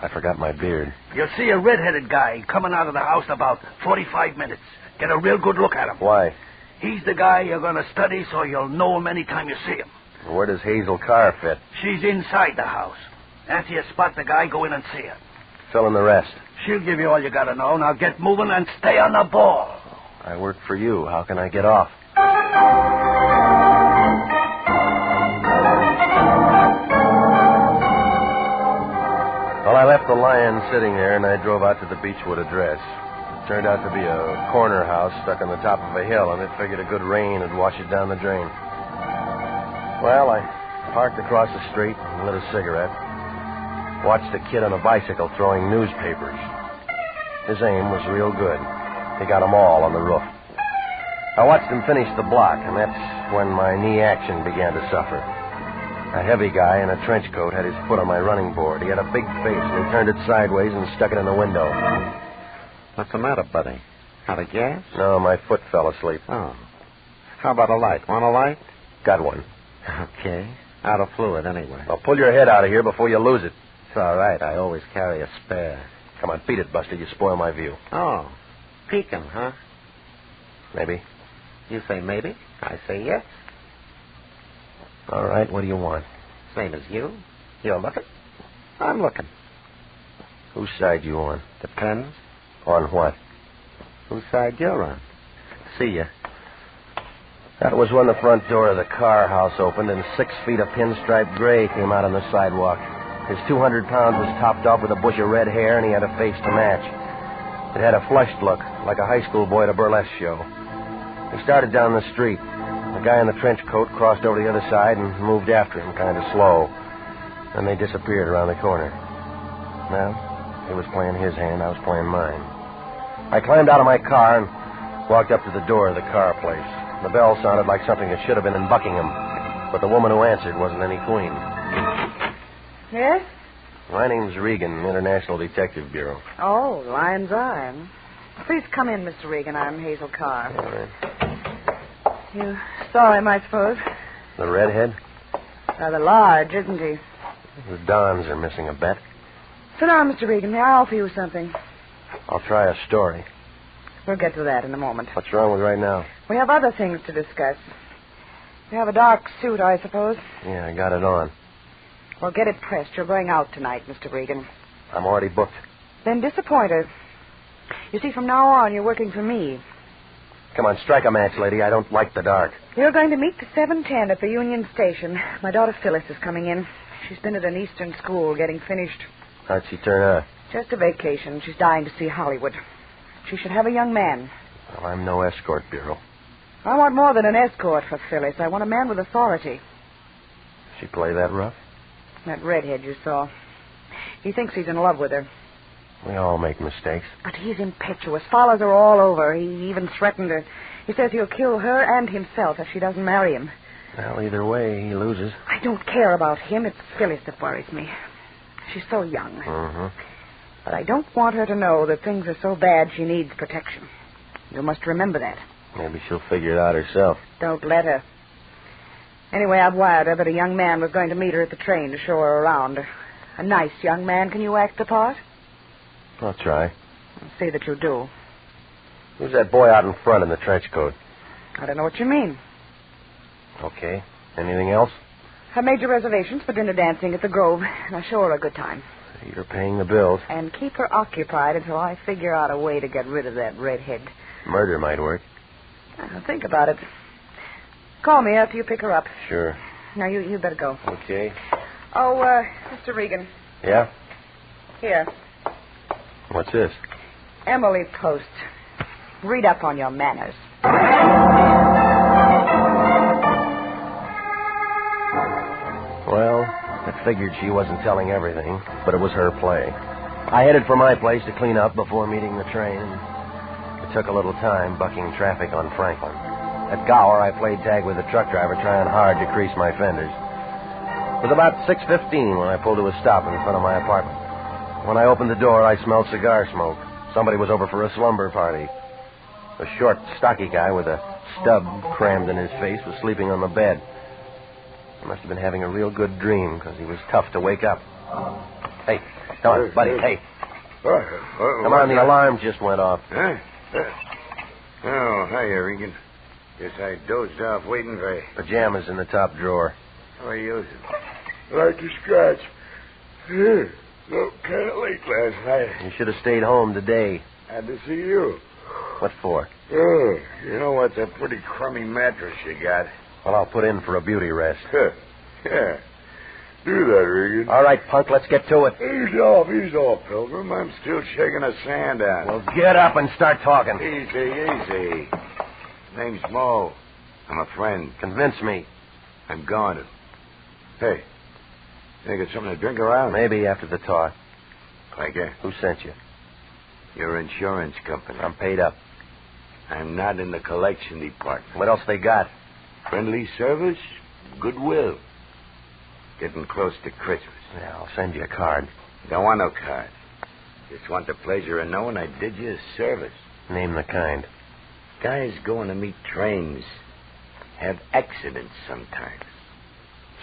I forgot my beard.
You'll see a red-headed guy coming out of the house in about 45 minutes. Get a real good look at him.
Why?
He's the guy you're going to study so you'll know him anytime you see him.
Where does Hazel Carr fit?
She's inside the house. After you spot the guy, go in and see her.
Fill in the rest.
She'll give you all you got to know. Now get moving and stay on the ball.
I work for you. How can I get off? Well, I left the Lion sitting there, and I drove out to the Beechwood address. It turned out to be a corner house stuck on the top of a hill, and it figured a good rain would wash it down the drain. Well, I parked across the street and lit a cigarette. Watched a kid on a bicycle throwing newspapers. His aim was real good. He got them all on the roof. I watched him finish the block, and that's when my knee action began to suffer. A heavy guy in a trench coat had his foot on my running board. He had a big face, and he turned it sideways and stuck it in the window.
What's the matter, buddy? Out of gas?
No, my foot fell asleep.
Oh. How about a light? Want a light?
Got one.
Okay. Out of fluid, anyway.
Well, pull your head out of here before you lose it.
It's all right. I always carry a spare.
Come on, beat it, Buster. You spoil my view.
Oh. Peeking, huh?
Maybe.
You say maybe. I say yes.
All right, what do you want?
Same as you. You're looking. I'm looking.
Whose side you on?
Depends.
On what?
Whose side you're on.
See ya. That was when the front door of the Carr house opened and 6 feet of pinstripe gray came out on the sidewalk. His 200 pounds was topped off with a bush of red hair, and he had a face to match. It had a flushed look, like a high school boy at a burlesque show. He started down the street. The guy in the trench coat crossed over to the other side and moved after him, kind of slow. Then they disappeared around the corner. Well, he was playing his hand, I was playing mine. I climbed out of my car and walked up to the door of the Carr place. The bell sounded like something that should have been in Buckingham, but the woman who answered wasn't any queen.
Yes?
My name's Regan, International Detective Bureau.
Oh, Lion's Eye. Please come in, Mr. Regan. I'm Hazel Carr.
All right.
You saw him, I suppose.
The redhead?
Rather large, isn't he?
The Dons are missing a bet.
Sit down, Mr. Regan. May I offer you something?
I'll try a story.
We'll get to that in a moment.
What's wrong with right now?
We have other things to discuss. You have a dark suit, I suppose.
Yeah, I got it on.
Well, get it pressed. You're going out tonight, Mr. Regan.
I'm already booked.
Then disappoint her. You see, from now on, you're working for me.
Come on, strike a match, lady. I don't like the dark.
You're going to meet the 7:10 at the Union Station. My daughter Phyllis is coming in. She's been at an Eastern school getting finished.
How'd she turn out?
Just a vacation. She's dying to see Hollywood. She should have a young man.
Well, I'm no escort bureau.
I want more than an escort for Phyllis. I want a man with authority.
She play that rough?
That redhead you saw. He thinks he's in love with her.
We all make mistakes.
But he's impetuous. Follows her all over. He even threatened her. He says he'll kill her and himself if she doesn't marry him.
Well, either way, he loses.
I don't care about him. It's Phyllis that worries me. She's so young.
Mm-hmm.
But I don't want her to know that things are so bad she needs protection. You must remember that.
Maybe she'll figure it out herself.
Don't let her. Anyway, I've wired her that a young man was going to meet her at the train to show her around. A nice young man. Can you act the part?
I'll try.
I'll see that you do.
Who's that boy out in front in the trench coat?
I don't know what you mean.
Okay. Anything else?
I made your reservations for dinner dancing at the Grove, and I'll show her a good time.
You're paying the bills.
And keep her occupied until I figure out a way to get rid of that redhead.
Murder might work.
Think about it. Call me after you pick her up.
Sure.
Now, you better go.
Okay.
Oh, Mr. Regan.
Yeah?
Here.
What's this?
Emily Post. Read up on your manners.
Well, I figured she wasn't telling everything, but it was her play. I headed for my place to clean up before meeting the train. It took a little time bucking traffic on Franklin. At Gower, I played tag with the truck driver, trying hard to crease my fenders. It was about 6:15 when I pulled to a stop in front of my apartment. When I opened the door, I smelled cigar smoke. Somebody was over for a slumber party. A short, stocky guy with a stub crammed in his face was sleeping on the bed. He must have been having a real good dream, because he was tough to wake up. Hey, come on, buddy, hey. Come on, the alarm just went off.
Huh? Oh, hi, Regan. Guess I dozed off waiting for you.
Pajamas in the top drawer.
How are you? Like to scratch. Look, kind of late last night.
You should have stayed home today.
Had to see you.
What for?
Oh, you know what's a pretty crummy mattress you got.
Well, I'll put in for a beauty rest.
Yeah. Do that, Regan.
All right, punk, let's get to it.
Ease off, Pilgrim. I'm still shaking the sand out.
Well, get up and start talking.
Easy. Name's Mo. I'm a friend.
Convince me.
I'm going to. Hey, think of something to drink around?
Maybe after the talk.
Clanker.
Who sent you?
Your insurance company.
I'm paid up.
I'm not in the collection department.
What else they got?
Friendly service, goodwill. Getting close to Christmas.
Yeah, I'll send you a card.
Don't want no card. Just want the pleasure of knowing I did you a service.
Name the kind.
Guys going to meet trains have accidents sometimes.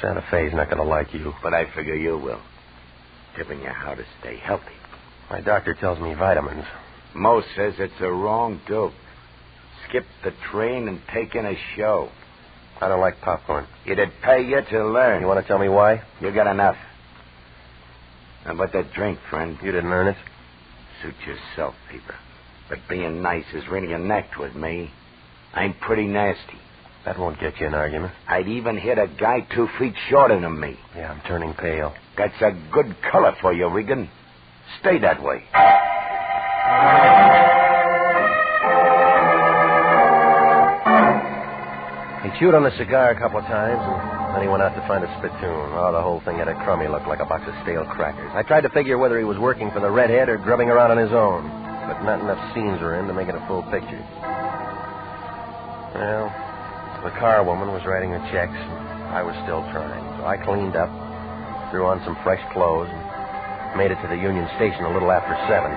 Santa Fe's not going to like you.
But I figure you will. Tipping you how to stay healthy.
My doctor tells me vitamins.
Mo says it's a wrong dope. Skip the train and take in a show.
I don't like popcorn.
It'd pay you to learn.
You want to tell me why?
You got enough. How about that drink, friend?
You didn't earn it.
Suit yourself, Peter. But being nice is really an act with me. I'm pretty nasty.
That won't get you an argument.
I'd even hit a guy 2 feet shorter than me.
Yeah, I'm turning pale.
That's a good color for you, Regan. Stay that way.
He chewed on the cigar a couple of times, and then he went out to find a spittoon. Oh, the whole thing had a crummy look, like a box of stale crackers. I tried to figure whether he was working for the redhead or grubbing around on his own, but not enough scenes were in to make it a full picture. Well, the car woman was writing the checks, and I was still trying. So I cleaned up, threw on some fresh clothes, and made it to the Union Station a little after 7.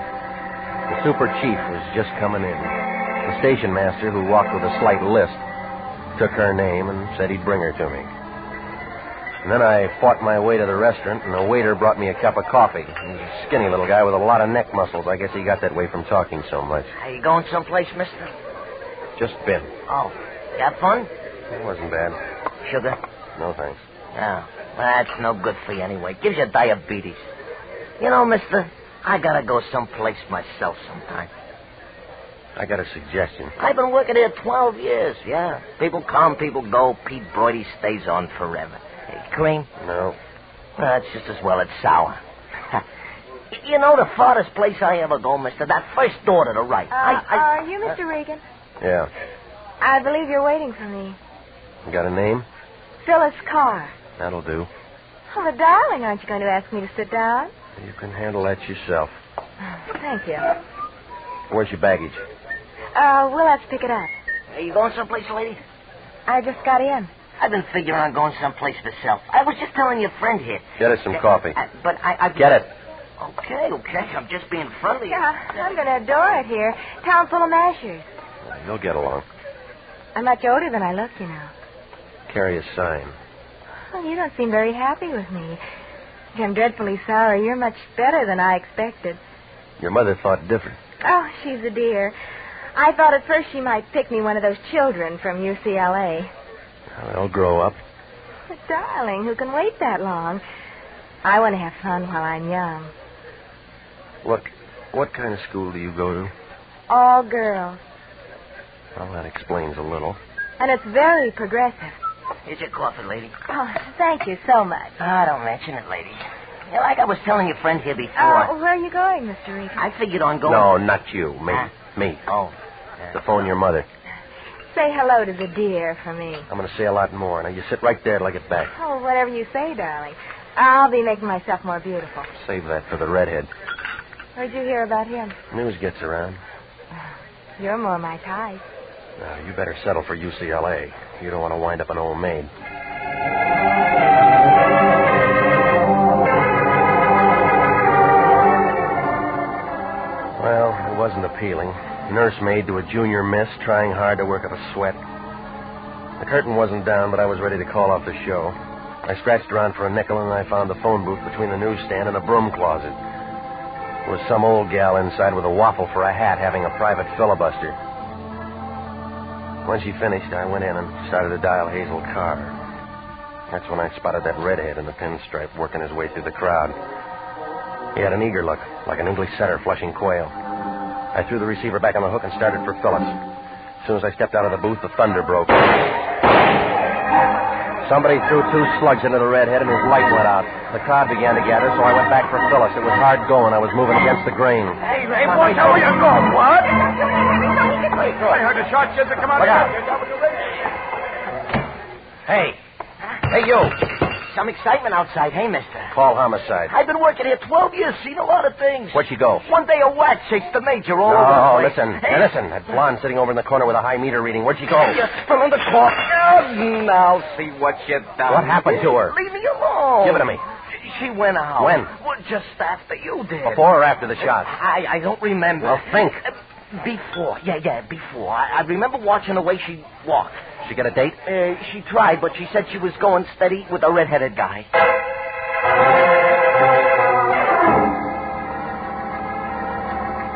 The super chief was just coming in. The station master, who walked with a slight lisp, took her name and said he'd bring her to me. And then I fought my way to the restaurant, and the waiter brought me a cup of coffee. He was a skinny little guy with a lot of neck muscles. I guess he got that way from talking so much.
Are you going someplace, mister?
Just been.
Oh, you have fun?
It wasn't bad.
Sugar?
No, thanks.
Oh, well, that's no good for you anyway. Gives you diabetes. You know, mister, I gotta go someplace myself sometime.
I got a suggestion.
I've been working here 12 years, yeah. People come, people go. Pete Brody stays on forever. Hey, cream?
No.
Well, it's just as well it's sour. You know the farthest place I ever go, mister? That first door to the right.
Are you Mr. Regan?
Yeah.
I believe you're waiting for me.
You got a name?
Phyllis Carr.
That'll do.
Oh, but darling, aren't you going to ask me to sit down?
You can handle that yourself.
Thank you.
Where's your baggage?
We'll have to pick it up.
Are you going someplace, lady?
I just got in.
I've been figuring on going someplace myself. I was just telling your friend here.
Get us some coffee.
But I...
Get it.
Okay. I'm just being friendly.
Yeah, I'm going to adore it here. Town full of mashers.
You'll get along.
I'm much older than I look, you know.
Carry a sign.
Well, you don't seem very happy with me. I'm dreadfully sorry. You're much better than I expected.
Your mother thought different.
Oh, she's a dear. I thought at first she might pick me one of those children from UCLA.
They'll grow up.
But, darling, who can wait that long? I want to have fun while I'm young.
Look, what kind of school do you go to?
All girls.
Well, that explains a little.
And it's very progressive.
Here's your coffee, lady.
Oh, thank you so much.
Don't mention it, lady. Yeah, like I was telling your friend here before.
Where are you going, Mr. Regan?
I figured on going...
No, not you. Me. Me.
Oh.
To phone your mother.
Say hello to the dear for me.
I'm going to say a lot more. Now, you sit right there till I get back.
Oh, whatever you say, darling. I'll be making myself more beautiful.
Save that for the redhead.
Where'd you hear about him?
News gets around.
You're more my type.
Now, you better settle for UCLA. You don't want to wind up an old maid. Well, it wasn't appealing. Nursemaid to a junior miss, trying hard to work up a sweat. The curtain wasn't down, but I was ready to call off the show. I scratched around for a nickel, and I found the phone booth between the newsstand and a broom closet. There was some old gal inside with a waffle for a hat having a private filibuster. When she finished, I went in and started to dial Hazel Carr. That's when I spotted that redhead in the pinstripe working his way through the crowd. He had an eager look, like an English setter flushing quail. I threw the receiver back on the hook and started for Phyllis. As soon as I stepped out of the booth, the thunder broke. Somebody threw 2 slugs into the redhead and his light went out. The crowd began to gather, so I went back for Phyllis. It was hard going. I was moving against the grain.
Hey, boy, where you going? What?
I heard a shot just to come out.
Look out. Hey. Hey, you.
Some excitement outside, hey, mister?
Call homicide.
I've been working here 12 years, seen a lot of things.
Where'd you go?
One day a whack chased the major all over
Oh,
the place.
listen.
Hey.
Now, listen. That blonde sitting over in the corner with a high meter reading. Where'd she go?
You're spilling the cork.
Now see what you've done.
What happened to her?
Leave me alone.
Give it to me.
She went out.
When?
Well, just after you did.
Before or after the shot?
I don't remember.
Well, think.
Before. Yeah, before. I remember watching the way she walked.
She got a date?
She tried, but she said she was going steady with a red-headed guy.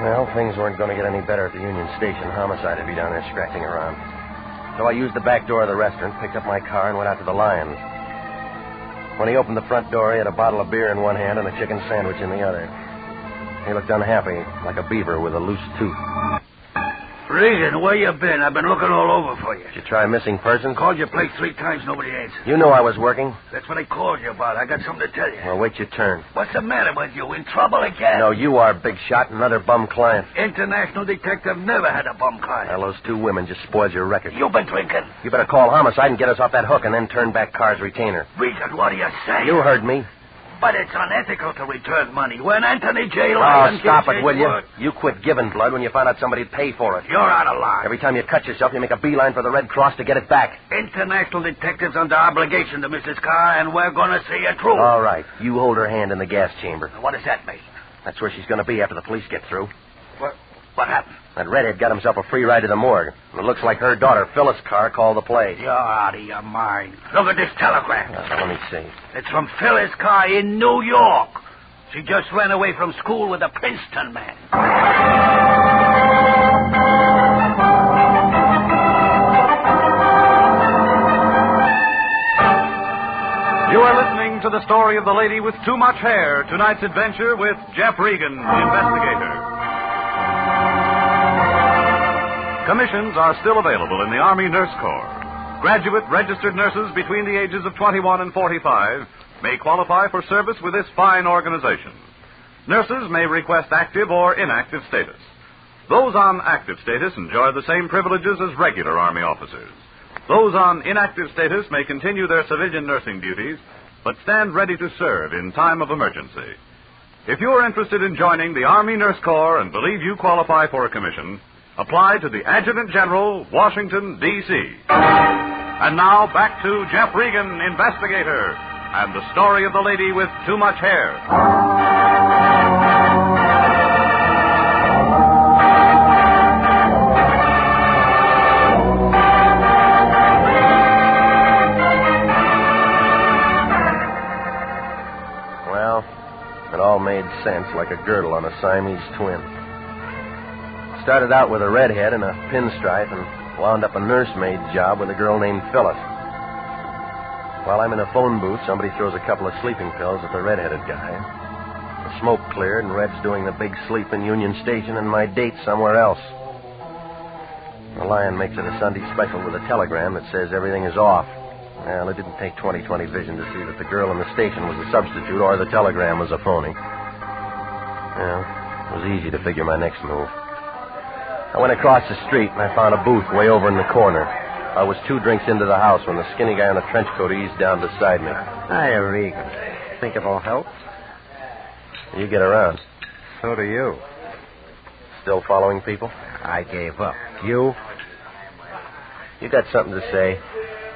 Well, things weren't going to get any better at the Union Station. Homicide would be down there scratching around. So I used the back door of the restaurant, picked up my car, and went out to the Lions. When he opened the front door, he had a bottle of beer in one hand and a chicken sandwich in the other. He looked unhappy, like a beaver with a loose tooth.
Regan, where you been? I've been looking all over for you.
Did you try missing persons?
Called your place 3 times, nobody answered.
You knew I was working.
That's what I called you about. I got something to tell you.
Well, wait your turn.
What's the matter with you? In trouble again?
No, you are, big shot. Another bum client.
International detective never had a bum client.
Well, those 2 women just spoiled your record.
You've been drinking.
You better call homicide and get us off that hook and then turn back Carr's retainer.
Regan, what do you say?
You heard me.
But it's unethical to return money. When Anthony J.
Oh,
Lyons
stop
gets
it, will you?
work.
You quit giving blood when you found out somebody'd pay for it.
You're out of line.
Every time you cut yourself, you make a beeline for the Red Cross to get it back.
International detectives under obligation to Mrs. Carr, and we're going to see it through.
All right. You hold her hand in the gas chamber.
What does that mean?
That's where she's going to be after the police get through.
What happened?
That redhead got himself a free ride to the morgue. It looks like her daughter, Phyllis' car, called the place.
You're out of your mind. Look at this telegram.
Let me see.
It's from Phyllis' car in New York. She just ran away from school with a Princeton man.
You are listening to the story of the lady with too much hair. Tonight's adventure with Jeff Regan, Investigator. Commissions are still available in the Army Nurse Corps. Graduate registered nurses between the ages of 21 and 45 may qualify for service with this fine organization. Nurses may request active or inactive status. Those on active status enjoy the same privileges as regular Army officers. Those on inactive status may continue their civilian nursing duties, but stand ready to serve in time of emergency. If you are interested in joining the Army Nurse Corps and believe you qualify for a commission, apply to the Adjutant General, Washington, D.C. And now, back to Jeff Regan, Investigator, and the story of the lady with too much hair.
Well, it all made sense like a girdle on a Siamese twin. Started out with a redhead and a pinstripe and wound up a nursemaid job with a girl named Phyllis. While I'm in a phone booth, somebody throws a couple of sleeping pills at the redheaded guy. The smoke cleared and Red's doing the big sleep in Union Station and my date somewhere else. The Lion makes it a Sunday special with a telegram that says everything is off. Well, it didn't take 20/20 vision to see that the girl in the station was a substitute or the telegram was a phony. Well, it was easy to figure my next move. I went across the street and I found a booth way over in the corner. I was 2 drinks into the house when the skinny guy in the trench coat eased down beside me.
Hi, Regan. Think it'll help?
You get around.
So do you.
Still following people?
I gave up. You?
You got something to say?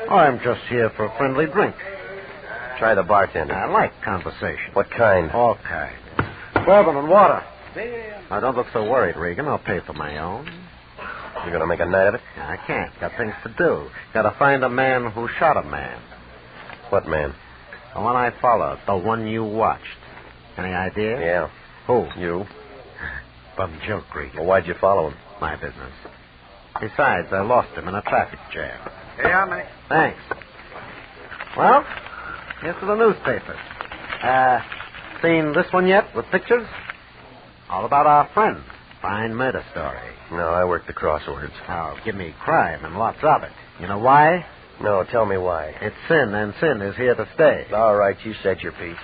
Oh, I'm just here for a friendly drink.
Try the bartender.
I like conversation.
What kind?
All kinds. Bourbon and water. Now, don't look so worried, Regan. I'll pay for my own.
You gonna make a night of it?
I can't. Got things to do. Gotta find a man who shot a man.
What man?
The one I followed. The one you watched. Any idea?
Yeah.
Who?
You.
Bum joke, Regan.
Well, why'd you follow him?
My business. Besides, I lost him in a traffic jam.
Here, mate.
Thanks. Well, here's to the newspapers. Seen this one yet with pictures? All about our friend. Fine murder story.
No, I work the crosswords.
Oh, give me crime and lots of it. You know why?
No, tell me why.
It's sin, and sin is here to stay.
All right, you said your piece.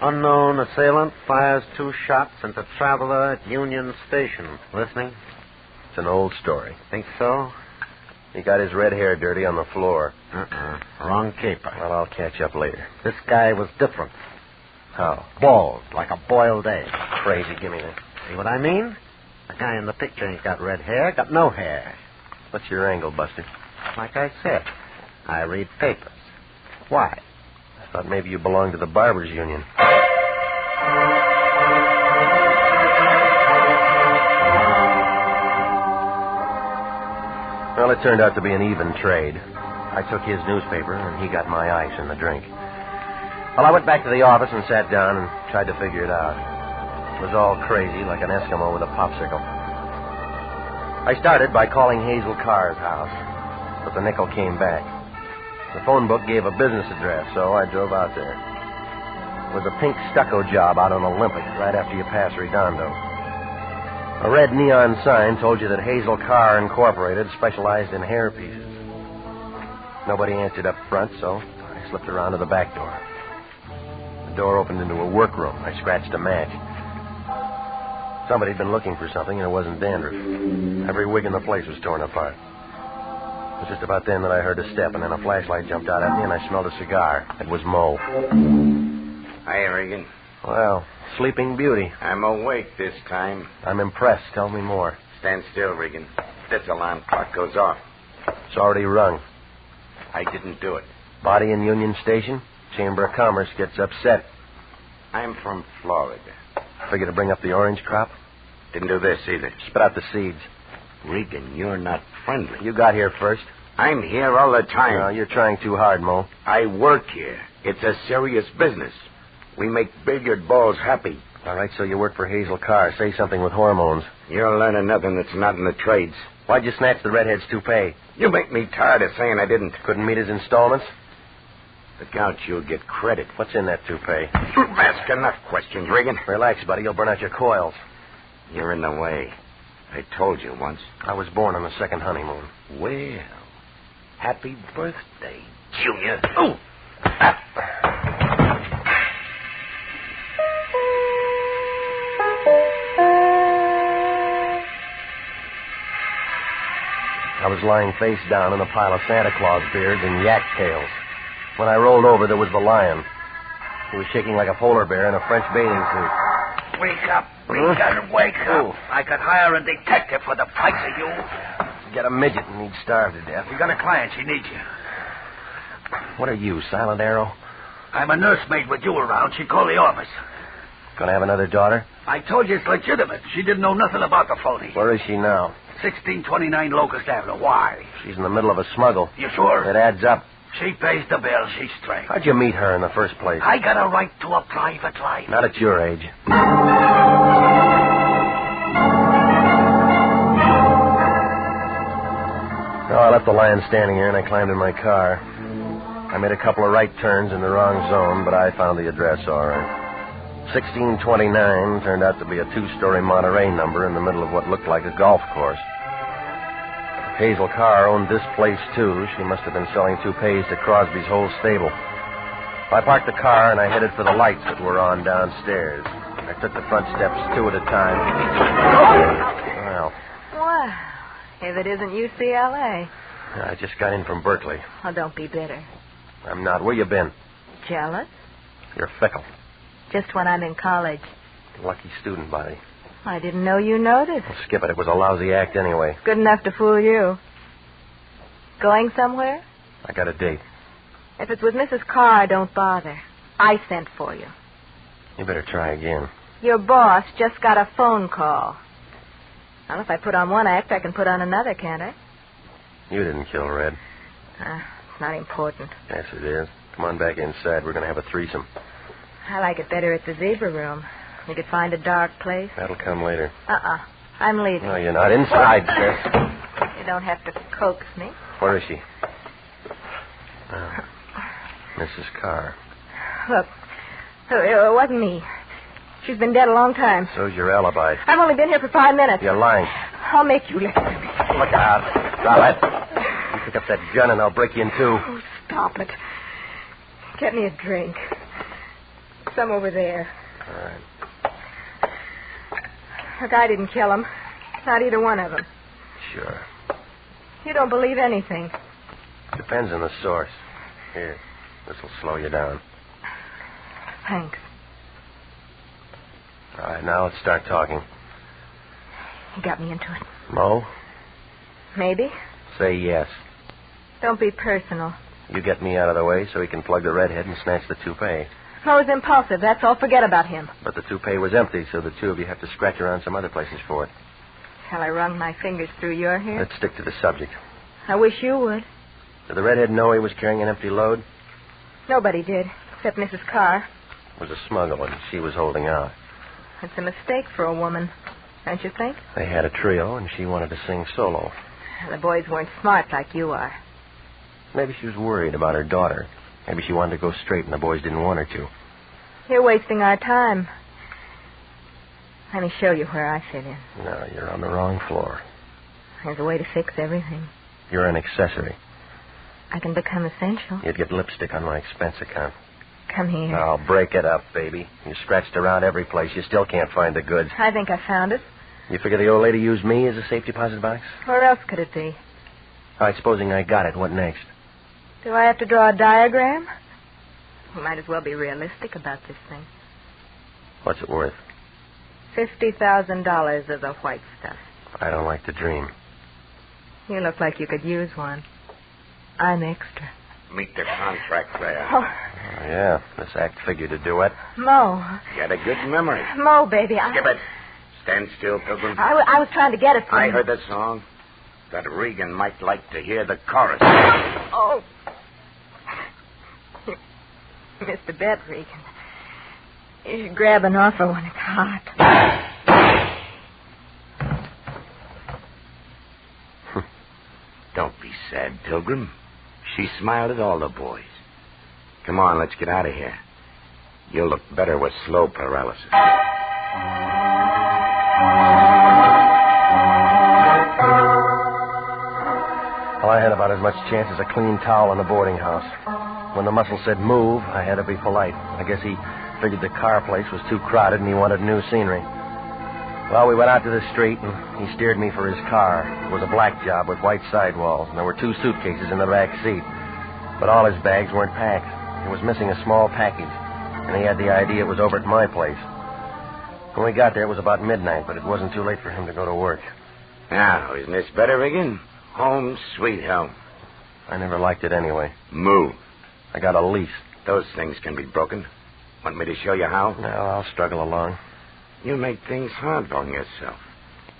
Unknown assailant fires 2 shots into traveler at Union Station. Listening?
It's an old story.
Think so?
He got his red hair dirty on the floor.
Wrong caper.
Well, I'll catch up later.
This guy was different.
How?
Bald, like a boiled egg.
Crazy, give me that.
See what I mean? The guy in the picture ain't got red hair, got no hair.
What's your angle, Buster?
Like I said, I read papers. Why?
I thought maybe you belonged to the Barbers Union. Well, it turned out to be an even trade. I took his newspaper, and he got my ice and the drink. Well, I went back to the office and sat down and tried to figure it out. It was all crazy, like an Eskimo with a popsicle. I started by calling Hazel Carr's house, but the nickel came back. The phone book gave a business address, so I drove out there. It was a pink stucco job out on Olympic, right after you pass Redondo. A red neon sign told you that Hazel Carr Incorporated specialized in hair pieces. Nobody answered up front, so I slipped around to the back door. The door opened into a workroom. I scratched a match. Somebody had been looking for something, and it wasn't dandruff. Every wig in the place was torn apart. It was just about then that I heard a step, and then a flashlight jumped out at me, and I smelled a cigar. It was Mo.
Hi, Regan.
Well, sleeping beauty.
I'm awake this time.
I'm impressed. Tell me more.
Stand still, Regan. This alarm clock goes off.
It's already rung.
I didn't do it.
Body in Union Station? Chamber of Commerce gets upset.
I'm from Florida.
Figure to bring up the orange crop?
Didn't do this either.
Spit out the seeds.
Regan, you're not friendly.
You got here first.
I'm here all the time.
No, you're trying too hard, Mo.
I work here. It's a serious business. We make billiard balls happy.
All right, so you work for Hazel Carr. Say something with hormones.
You're learning nothing that's not in the trades.
Why'd you snatch the redhead's toupee?
You make me tired of saying I didn't.
Couldn't meet his installments?
Look out, you'll get credit.
What's in that toupee?
Ask enough questions, Regan.
Relax, buddy. You'll burn out your coils.
You're in the way. I told you once.
I was born on the second honeymoon.
Well, happy birthday, Junior.
Oh! I was lying face down in a pile of Santa Claus beards and yak tails. When I rolled over, there was the lion. He was shaking like a polar bear in a French bathing suit.
Wake up, Regan, wake up. I could hire a detective for the price of you.
Get a midget and he'd starve to death.
We got a client. She needs you.
What are you, Silent Arrow?
I'm a nursemaid with you around. She called the office.
Gonna have another daughter?
I told you it's legitimate. She didn't know nothing about the phony.
Where is she now?
1629 Locust Avenue. Why?
She's in the middle of a smuggle.
You sure?
It adds up.
She pays the bill. She's straight.
How'd you meet her in the first place?
I got a right to a private life.
Not at your age. No, I left the lion standing here and I climbed in my car. I made a couple of right turns in the wrong zone, but I found the address all right. 1629 turned out to be a two-story Monterey number in the middle of what looked like a golf course. Hazel Carr owned this place, too. She must have been selling toupees to Crosby's whole stable. I parked the car and I headed for the lights that were on downstairs. I took the front steps two at a time. Well.
Wow. If it isn't UCLA.
I just got in from Berkeley.
Oh, don't be bitter.
I'm not. Where you been?
Jealous?
You're fickle.
Just when I'm in college.
Lucky student, buddy.
I didn't know you noticed.
Well, skip it. It was a lousy act anyway.
Good enough to fool you. Going somewhere?
I got a date.
If it's with Mrs. Carr, don't bother. I sent for you.
You better try again.
Your boss just got a phone call. Well, if I put on one act, I can put on another, can't I?
You didn't kill Red.
It's not important.
Yes, it is. Come on back inside. We're going to have a threesome.
I like it better at the zebra room. We could find a dark place.
That'll come later.
I'm leaving.
No, you're not. Inside, sis.
You don't have to coax me.
Where is she? Mrs. Carr.
Look, it wasn't me. She's been dead a long time.
So's your alibi.
I've only been here for 5 minutes.
You're lying.
I'll make you listen to me.
Look out. Drop it. You pick up that gun and I'll break you in two.
Oh, stop it. Get me a drink. Some over there.
All right.
Look, I didn't kill him. Not either one of them.
Sure.
You don't believe anything.
Depends on the source. Here, this will slow you down.
Thanks.
All right, now let's start talking.
You got me into it.
Mo?
Maybe.
Say yes.
Don't be personal.
You get me out of the way so he can plug the redhead and snatch the toupee.
Mo's impulsive. That's all. Forget about him.
But the toupee was empty, so the two of you have to scratch around some other places for it.
Shall I run my fingers through your hair?
Let's stick to the subject.
I wish you would.
Did the redhead know he was carrying an empty load?
Nobody did, except Mrs. Carr.
It was a smuggle, and she was holding out.
It's a mistake for a woman, don't you think?
They had a trio, and she wanted to sing solo.
The boys weren't smart like you are.
Maybe she was worried about her daughter. Maybe she wanted to go straight, and the boys didn't want her to.
You're wasting our time. Let me show you where I fit in.
No, you're on the wrong floor.
There's a way to fix everything.
You're an accessory.
I can become essential.
You'd get lipstick on my expense account.
Come here.
I'll break it up, baby. You scratched around every place. You still can't find the goods.
I think I found it.
You figure the old lady used me as a safe deposit box?
Where else could it be?
All right, supposing I got it, what next?
Do I have to draw a diagram? You might as well be realistic about this thing.
What's it worth?
$50,000 of the white stuff.
I don't like to dream.
You look like you could use one. I'm extra.
Meet the contract there.
Oh,
yeah, this act figured to do it.
Mo.
Got a good memory.
Mo, baby,
Skip it. Stand still, Pilgrim.
I was trying to get it from
I
you.
heard that song. That Regan might like to hear the chorus.
Oh. Mr. Bet, Regan. You should grab an offer when it's hot.
Don't be sad, Pilgrim. She smiled at all the boys. Come on, let's get out of here. You'll look better with slow paralysis.
Well, I had about as much chance as a clean towel in the boarding house. When the muscle said move, I had to be polite. I guess he figured the car place was too crowded and he wanted new scenery. Well, we went out to the street, and he steered me for his car. It was a black job with white sidewalls, and there were 2 suitcases in the back seat. But all his bags weren't packed. He was missing a small package, and he had the idea it was over at my place. When we got there, it was about midnight, but it wasn't too late for him to go to work.
Now, isn't this better, Regan? Home sweet home.
I never liked it anyway.
Move.
I got a lease.
Those things can be broken. Want me to show you how?
No, I'll struggle along.
You make things hard on yourself.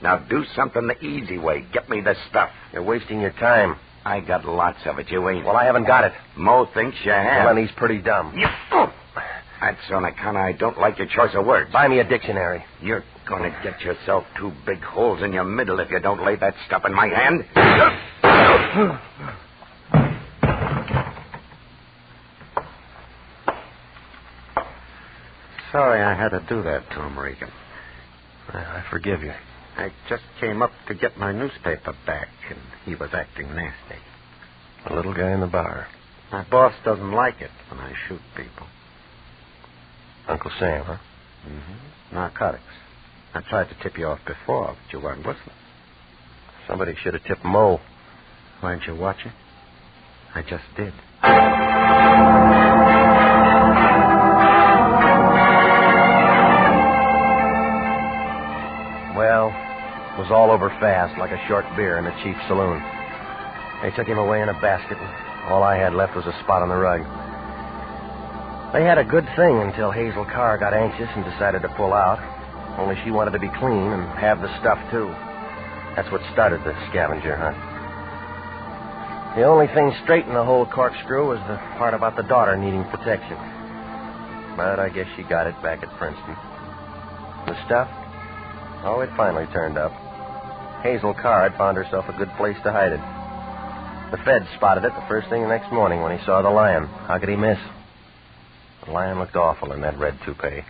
Now do something the easy way. Get me the stuff.
You're wasting your time.
I got lots of it. You ain't.
Well, I haven't got it.
Mo thinks you have.
Well, then he's pretty dumb.
That's on account I don't like your choice of words.
Buy me a dictionary.
You're going to get yourself 2 big holes in your middle if you don't lay that stuff in my hand.
Sorry I had to do that to him, Regan.
I forgive you.
I just came up to get my newspaper back, and he was acting nasty.
The little guy in the bar.
My boss doesn't like it when I shoot people.
Uncle Sam, huh?
Mm-hmm. Narcotics. I tried to tip you off before, but you weren't listening.
Somebody should have tipped Mo.
Weren't you watching? I just did.
Well, it was all over fast, like a short beer in a cheap saloon. They took him away in a basket, and all I had left was a spot on the rug. They had a good thing until Hazel Carr got anxious and decided to pull out. Only she wanted to be clean and have the stuff, too. That's what started the scavenger hunt. The only thing straight in the whole corkscrew was the part about the daughter needing protection. But I guess she got it back at Princeton. The stuff? Oh, it finally turned up. Hazel Carr had found herself a good place to hide it. The Fed spotted it the first thing the next morning when he saw the lion. How could he miss? The lion looked awful in that red toupee.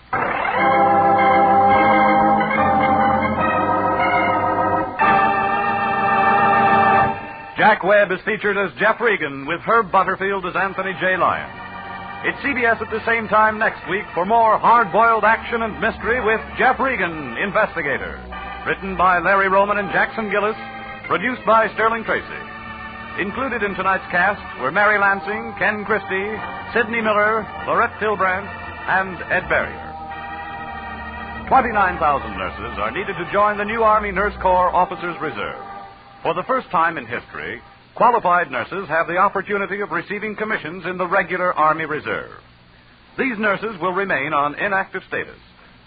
Jack Webb is featured as Jeff Regan with Herb Butterfield as Anthony J. Lyon. It's CBS at the same time next week for more hard-boiled action and mystery with Jeff Regan, Investigator. Written by Larry Roman and Jackson Gillis. Produced by Sterling Tracy. Included in tonight's cast were Mary Lansing, Ken Christie, Sidney Miller, Lorette Tilbrandt, and Ed Barrier. 29,000 nurses are needed to join the new Army Nurse Corps Officers Reserve. For the first time in history, qualified nurses have the opportunity of receiving commissions in the regular Army Reserve. These nurses will remain on inactive status,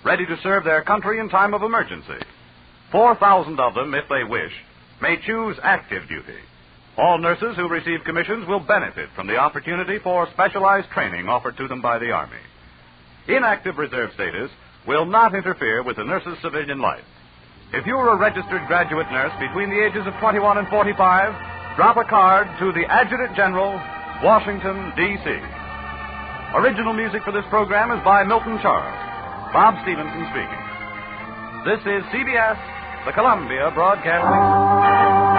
ready to serve their country in time of emergency. 4,000 of them, if they wish, may choose active duty. All nurses who receive commissions will benefit from the opportunity for specialized training offered to them by the Army. Inactive reserve status will not interfere with the nurse's civilian life. If you're a registered graduate nurse between the ages of 21 and 45, drop a card to the Adjutant General, Washington, D.C. Original music for this program is by Milton Charles. Bob Stevenson speaking. This is CBS, the Columbia Broadcasting.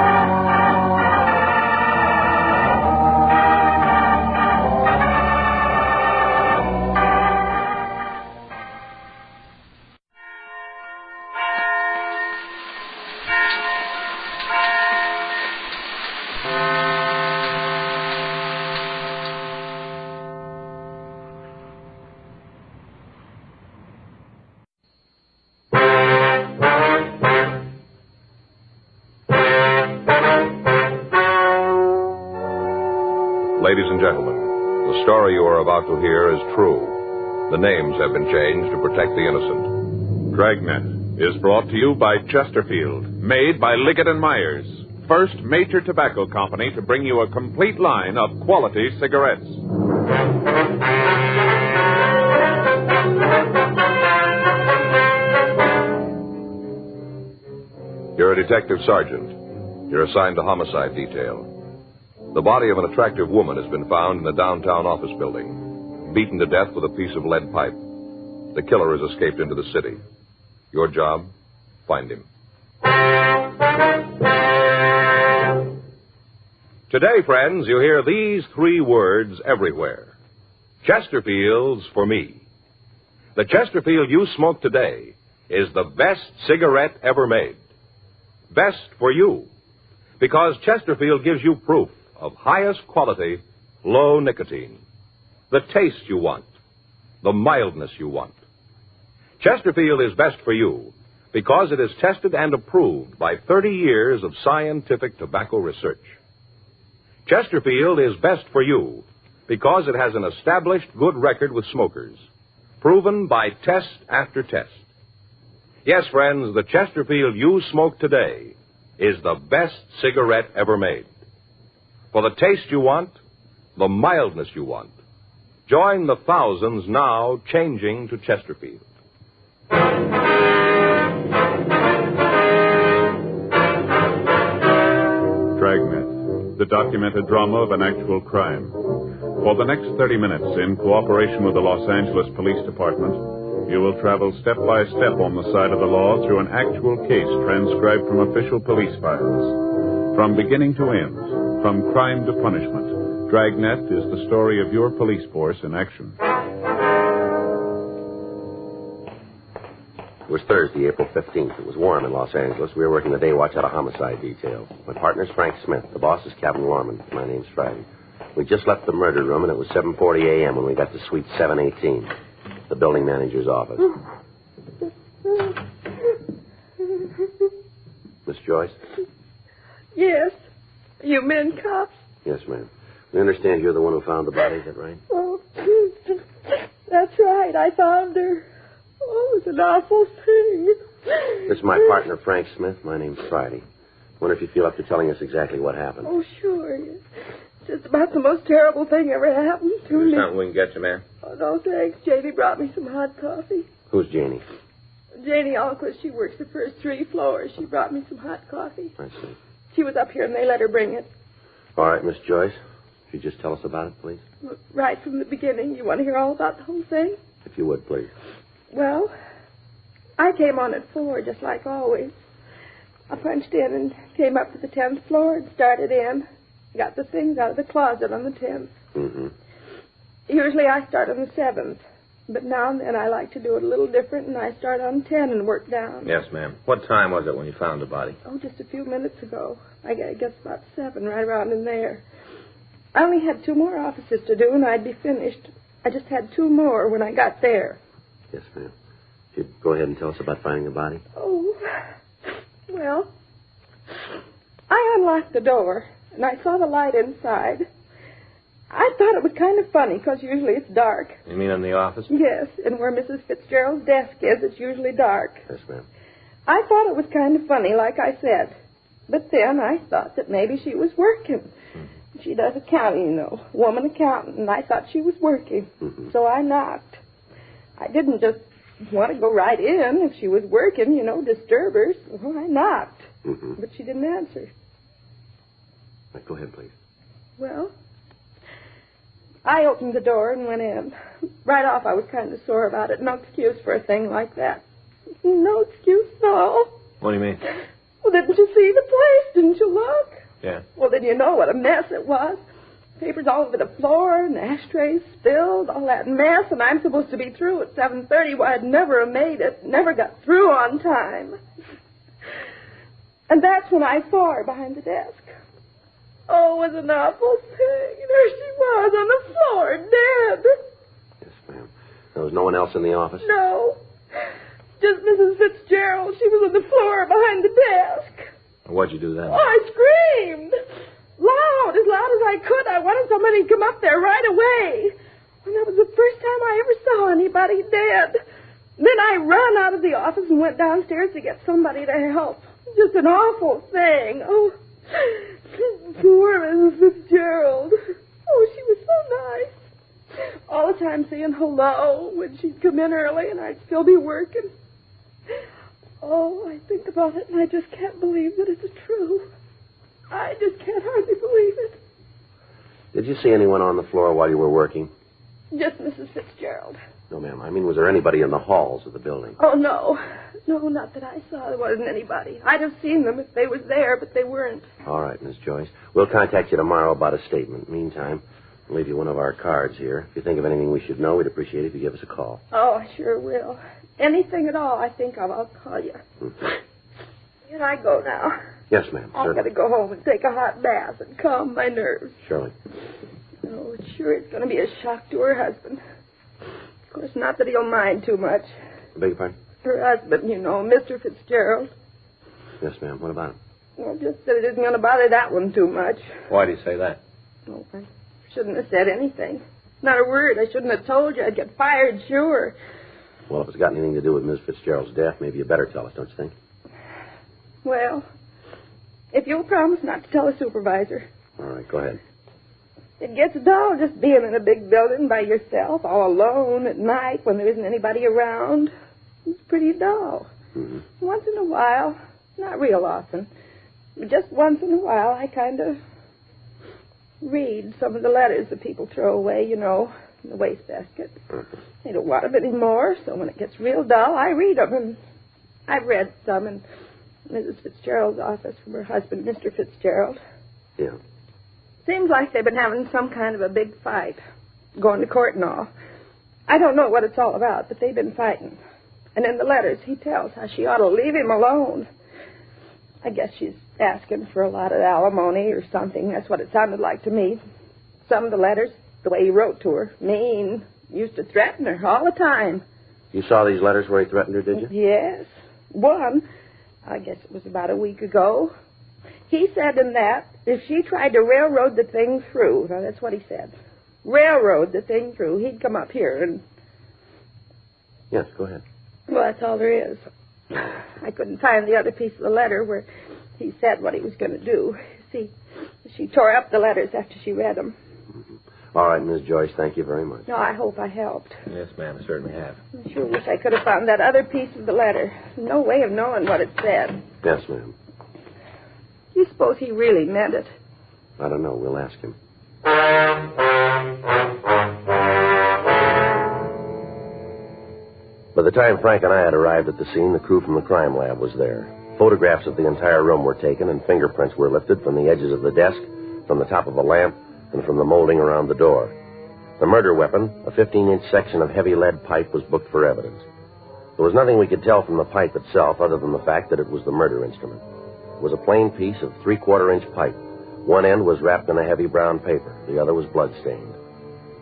Ladies and gentlemen, the story you are about to hear is true. The names have been changed to protect the innocent.
Dragnet, is brought to you by Chesterfield, made by Liggett & Myers, first major tobacco company to bring you a complete line of quality cigarettes.
You're a detective sergeant. You're assigned to homicide detail. The body of an attractive woman has been found in the downtown office building, beaten to death with a piece of lead pipe. The killer has escaped into the city. Your job, find him. Today, friends, you hear these three words everywhere. Chesterfield's for me. The Chesterfield you smoke today is the best cigarette ever made. Best for you, because Chesterfield gives you proof of highest quality, low nicotine. The taste you want, the mildness you want. Chesterfield is best for you because it is tested and approved by 30 years of scientific tobacco research. Chesterfield is best for you because it has an established good record with smokers, proven by test after test. Yes, friends, the Chesterfield you smoke today is the best cigarette ever made. For the taste you want, the mildness you want, join the thousands now changing to Chesterfield.
Dragnet, the documented drama of an actual crime. For the next 30 minutes, in cooperation with the Los Angeles Police Department, you will travel step by step on the side of the law through an actual case transcribed from official police files. From beginning to end, from crime to punishment, Dragnet is the story of your police force in action.
It was Thursday, April 15th. It was warm in Los Angeles. We were working the day watch out of homicide detail. My partner's Frank Smith. The boss is Captain Lorman. My name's Friday. We just left the murder room, and it was 7:40 a.m. when we got to suite 718, the building manager's office. Miss Joyce?
Yes. You men cops?
Yes, ma'am. We understand you're the one who found the body, is that right?
Oh, that's right. I found her. Oh, it was an awful thing.
This is my partner, Frank Smith. My name's Friday. Wonder if you feel up to telling us exactly what happened.
Oh, sure. It's just about the most terrible thing ever happened to me.
Something we can get you, man.
Oh, no, thanks. Janie brought me some hot coffee.
Who's Janie?
Janie Alquist. She works the first 3 floors. She brought me some hot coffee.
I see.
She was up here, and they let her bring it.
All right, Miss Joyce. Could you just tell us about it, please?
Right from the beginning. You want to hear all about the whole thing?
If you would, please.
Well, I came on at 4, just like always. I punched in and came up to the 10th floor and started in. Got the things out of the closet on the 10th.
Mm-hmm.
Usually I start on the 7th. But now and then I like to do it a little different, and I start on 10 and work down.
Yes, ma'am. What time was it when you found the body?
Oh, just a few minutes ago. I guess about 7, right around in there. I only had 2 more offices to do, and I'd be finished. I just had 2 more when I got there.
Yes, ma'am. You'd go ahead and tell us about finding the body?
Oh, well, I unlocked the door, and I saw the light inside. I thought it was kind of funny, because usually it's dark.
You mean in the office?
Yes, and where Mrs. Fitzgerald's desk is, it's usually dark.
Yes, ma'am.
I thought it was kind of funny, like I said. But then I thought that maybe she was working. Mm-hmm. She does accounting, you know, woman accountant, and I thought she was working. Mm-hmm. So I knocked. I didn't just want to go right in if she was working, you know, disturb her. So I knocked. Mm-hmm. But she didn't answer.
Right, go ahead, please.
Well, I opened the door and went in. Right off, I was kind of sore about it. No excuse for a thing like that. No excuse at all.
What do you mean?
Well, didn't you see the place? Didn't you look?
Yeah.
Well, then you know what a mess it was. Papers all over the floor, and ashtrays spilled, all that mess, and I'm supposed to be through at 7:30. Well, I'd never have made it. Never got through on time. And that's when I saw her behind the desk. Oh, it was an awful thing. There she was on the floor, dead.
Yes, ma'am. There was no one else in the office?
No. Just Mrs. Fitzgerald. She was on the floor behind the desk.
What'd you do then?
Oh, I screamed. Loud as I could. I wanted somebody to come up there right away. And that was the first time I ever saw anybody dead. Then I ran out of the office and went downstairs to get somebody to help. Just an awful thing. Oh, poor Mrs. Fitzgerald. Oh, she was so nice. All the time saying hello when she'd come in early and I'd still be working. Oh, I think about it and I just can't believe that it's true. I just can't hardly believe it.
Did you see anyone on the floor while you were working?
Just Mrs. Fitzgerald.
No, ma'am. I mean, was there anybody in the halls of the building?
Oh, no. No, not that I saw. There wasn't anybody. I'd have seen them if they was there, but they weren't.
All right, Miss Joyce. We'll contact you tomorrow about a statement. Meantime, I'll leave you one of our cards here. If you think of anything we should know, we'd appreciate it if you give us a call.
Oh, I sure will. Anything at all, I think I'll call you. Can I go now?
Yes, ma'am.
I've got to go home and take a hot bath and calm my nerves.
Surely.
Oh, sure, it's going to be a shock to her husband. Of course, not that he'll mind too much.
Beg your pardon?
Her husband, you know, Mr. Fitzgerald.
Yes, ma'am. What about him?
Well, just that it isn't going to bother that one too much.
Why do you say that?
Oh, I shouldn't have said anything. Not a word. I shouldn't have told you. I'd get fired, sure.
Well, if it's got anything to do with Miss Fitzgerald's death, maybe you better tell us, don't you think?
Well, if you'll promise not to tell the supervisor.
All right, go ahead.
It gets dull just being in a big building by yourself, all alone at night when there isn't anybody around. It's pretty dull.
Mm-hmm.
Once in a while, not real often, but just once in a while, I kind of read some of the letters that people throw away, you know, in the wastebasket.
Mm-hmm.
They don't want them anymore, so when it gets real dull, I read them. And I've read some in Mrs. Fitzgerald's office from her husband, Mr. Fitzgerald.
Yeah.
Seems like they've been having some kind of a big fight, going to court and all. I don't know what it's all about, but they've been fighting. And in the letters, he tells how she ought to leave him alone. I guess she's asking for a lot of alimony or something. That's what it sounded like to me. Some of the letters, the way he wrote to her, mean, used to threaten her all the time.
You saw these letters where he threatened her, did you?
Yes. One, I guess it was about a week ago. He said in that if she tried to railroad the thing through, now that's what he said, railroad the thing through, he'd come up here and...
Yes, go ahead.
Well, that's all there is. I couldn't find the other piece of the letter where he said what he was going to do. See, she tore up the letters after she read them.
Mm-hmm. All right, Miss Joyce, thank you very much.
No, I hope I helped.
Yes, ma'am, I certainly have.
I sure wish I could have found that other piece of the letter. No way of knowing what it said.
Yes, ma'am.
You suppose he really meant it?
I don't know. We'll ask him. By the time Frank and I had arrived at the scene, the crew from the crime lab was there. Photographs of the entire room were taken, and fingerprints were lifted from the edges of the desk, from the top of a lamp, and from the molding around the door. The murder weapon, a 15-inch section of heavy lead pipe, was booked for evidence. There was nothing we could tell from the pipe itself other than the fact that it was the murder instrument. It was a plain piece of 3/4-inch pipe. One end was wrapped in a heavy brown paper. The other was blood-stained.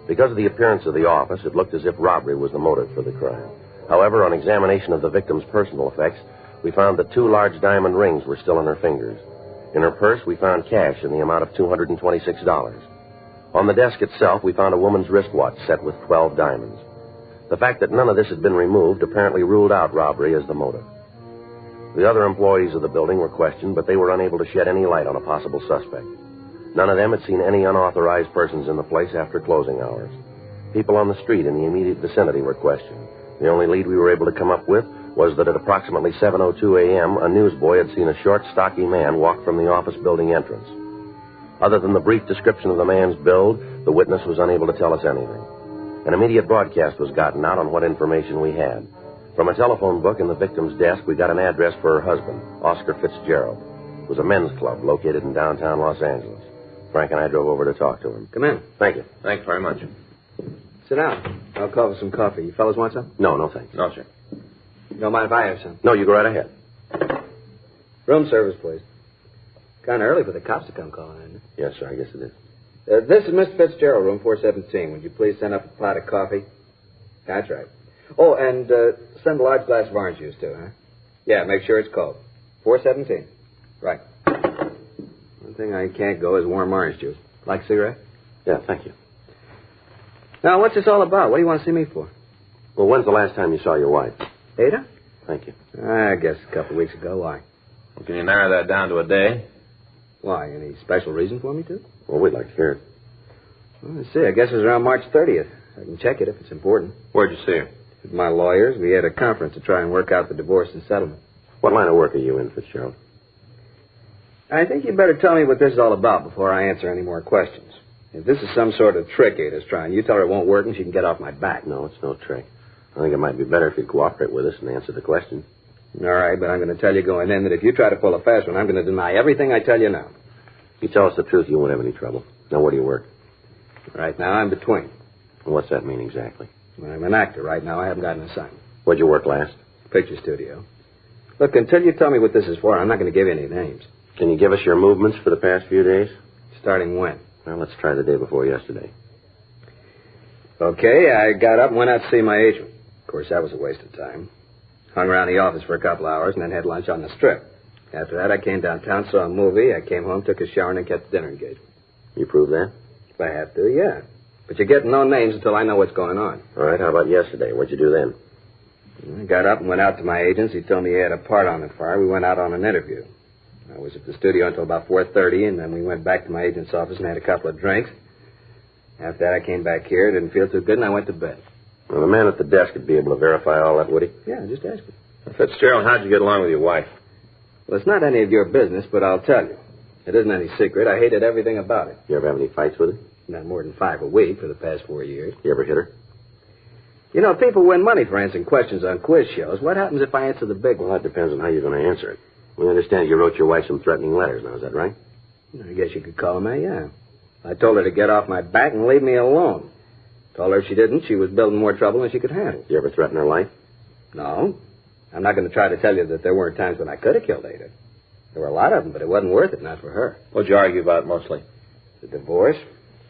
Because of the appearance of the office, it looked as if robbery was the motive for the crime. However, on examination of the victim's personal effects, we found that 2 large diamond rings were still on her fingers. In her purse, we found cash in the amount of $226. On the desk itself, we found a woman's wristwatch set with 12 diamonds. The fact that none of this had been removed apparently ruled out robbery as the motive. The other employees of the building were questioned, but they were unable to shed any light on a possible suspect. None of them had seen any unauthorized persons in the place after closing hours. People on the street in the immediate vicinity were questioned. The only lead we were able to come up with was that at approximately 7:02 a.m., a newsboy had seen a short, stocky man walk from the office building entrance. Other than the brief description of the man's build, the witness was unable to tell us anything. An immediate broadcast was gotten out on what information we had. From a telephone book in the victim's desk, we got an address for her husband, Oscar Fitzgerald. It was a men's club located in downtown Los Angeles. Frank and I drove over to talk to him.
Come in.
Thank you.
Thanks very much.
Sit down. I'll call for some coffee. You fellas want some?
No, no thanks.
No, sir.
You don't mind if I have some?
No, you go right ahead.
Room service, please. Kind of early for the cops to come calling, isn't it?
Yes, sir, I guess it is.
This is Mr. Fitzgerald, room 417. Would you please send up a pot of coffee? That's right. Oh, and send a large glass of orange juice, too, huh? Yeah, make sure it's cold. 417. Right. One thing I can't go is warm orange juice. Like a cigarette?
Yeah, thank you.
Now, what's this all about? What do you want to see me for?
Well, when's the last time you saw your wife?
Ada?
Thank you.
I guess a couple of weeks ago. Why?
Well, can you narrow that down to a day?
Why? Any special reason for me to?
Well, we'd like to hear it.
Well, let's see. I guess it was around March 30th. I can check it if it's important.
Where'd you see her?
With my lawyers. We had a conference to try and work out the divorce and settlement.
What line of work are you in, Fitzgerald?
I think you'd better tell me what this is all about before I answer any more questions. If this is some sort of trick Ada's trying, you tell her it won't work and she can get off my back.
No, it's no trick. I think it might be better if you cooperate with us and answer the question.
All right, but I'm going to tell you going in that if you try to pull a fast one, I'm going to deny everything I tell you now.
If you tell us the truth, you won't have any trouble. Now, where do you work?
Right now, I'm between.
And what's that mean exactly?
Well, I'm an actor right now. I haven't got an assignment.
Where'd you work last?
Picture studio. Look, until you tell me what this is for, I'm not going to give you any names.
Can you give us your movements for the past few days?
Starting when?
Well, let's try the day before yesterday.
Okay, I got up and went out to see my agent. Of course, that was a waste of time. Hung around the office for a couple hours and then had lunch on the strip. After that, I came downtown, saw a movie. I came home, took a shower, and then kept the dinner engagement.
You prove that?
If I have to, yeah. But you're getting no names until I know what's going on.
All right, how about yesterday? What'd you do then?
I got up and went out to my agent's. He told me he had a part on the fire. We went out on an interview. I was at the studio until about 4:30, and then we went back to my agent's office and had a couple of drinks. After that, I came back here, didn't feel too good, and I went to bed.
Well, the man at the desk would be able to verify all that, would he?
Yeah, just ask him.
Fitzgerald, how'd you get along with your wife?
Well, it's not any of your business, but I'll tell you. It isn't any secret. I hated everything about it.
You ever have any fights with her?
Not more than 5 a week for the past 4 years.
You ever hit her?
You know, people win money for answering questions on quiz shows. What happens if I answer the big one?
Well, that depends on how you're going to answer it. We understand you wrote your wife some threatening letters now, is that right?
I guess you could call them that, yeah. I told her to get off my back and leave me alone. Told her if she didn't, she was building more trouble than she could handle.
You ever threaten her life?
No. I'm not going to try to tell you that there weren't times when I could have killed Ada. There were a lot of them, but it wasn't worth it, not for her.
What'd you argue about mostly?
The divorce.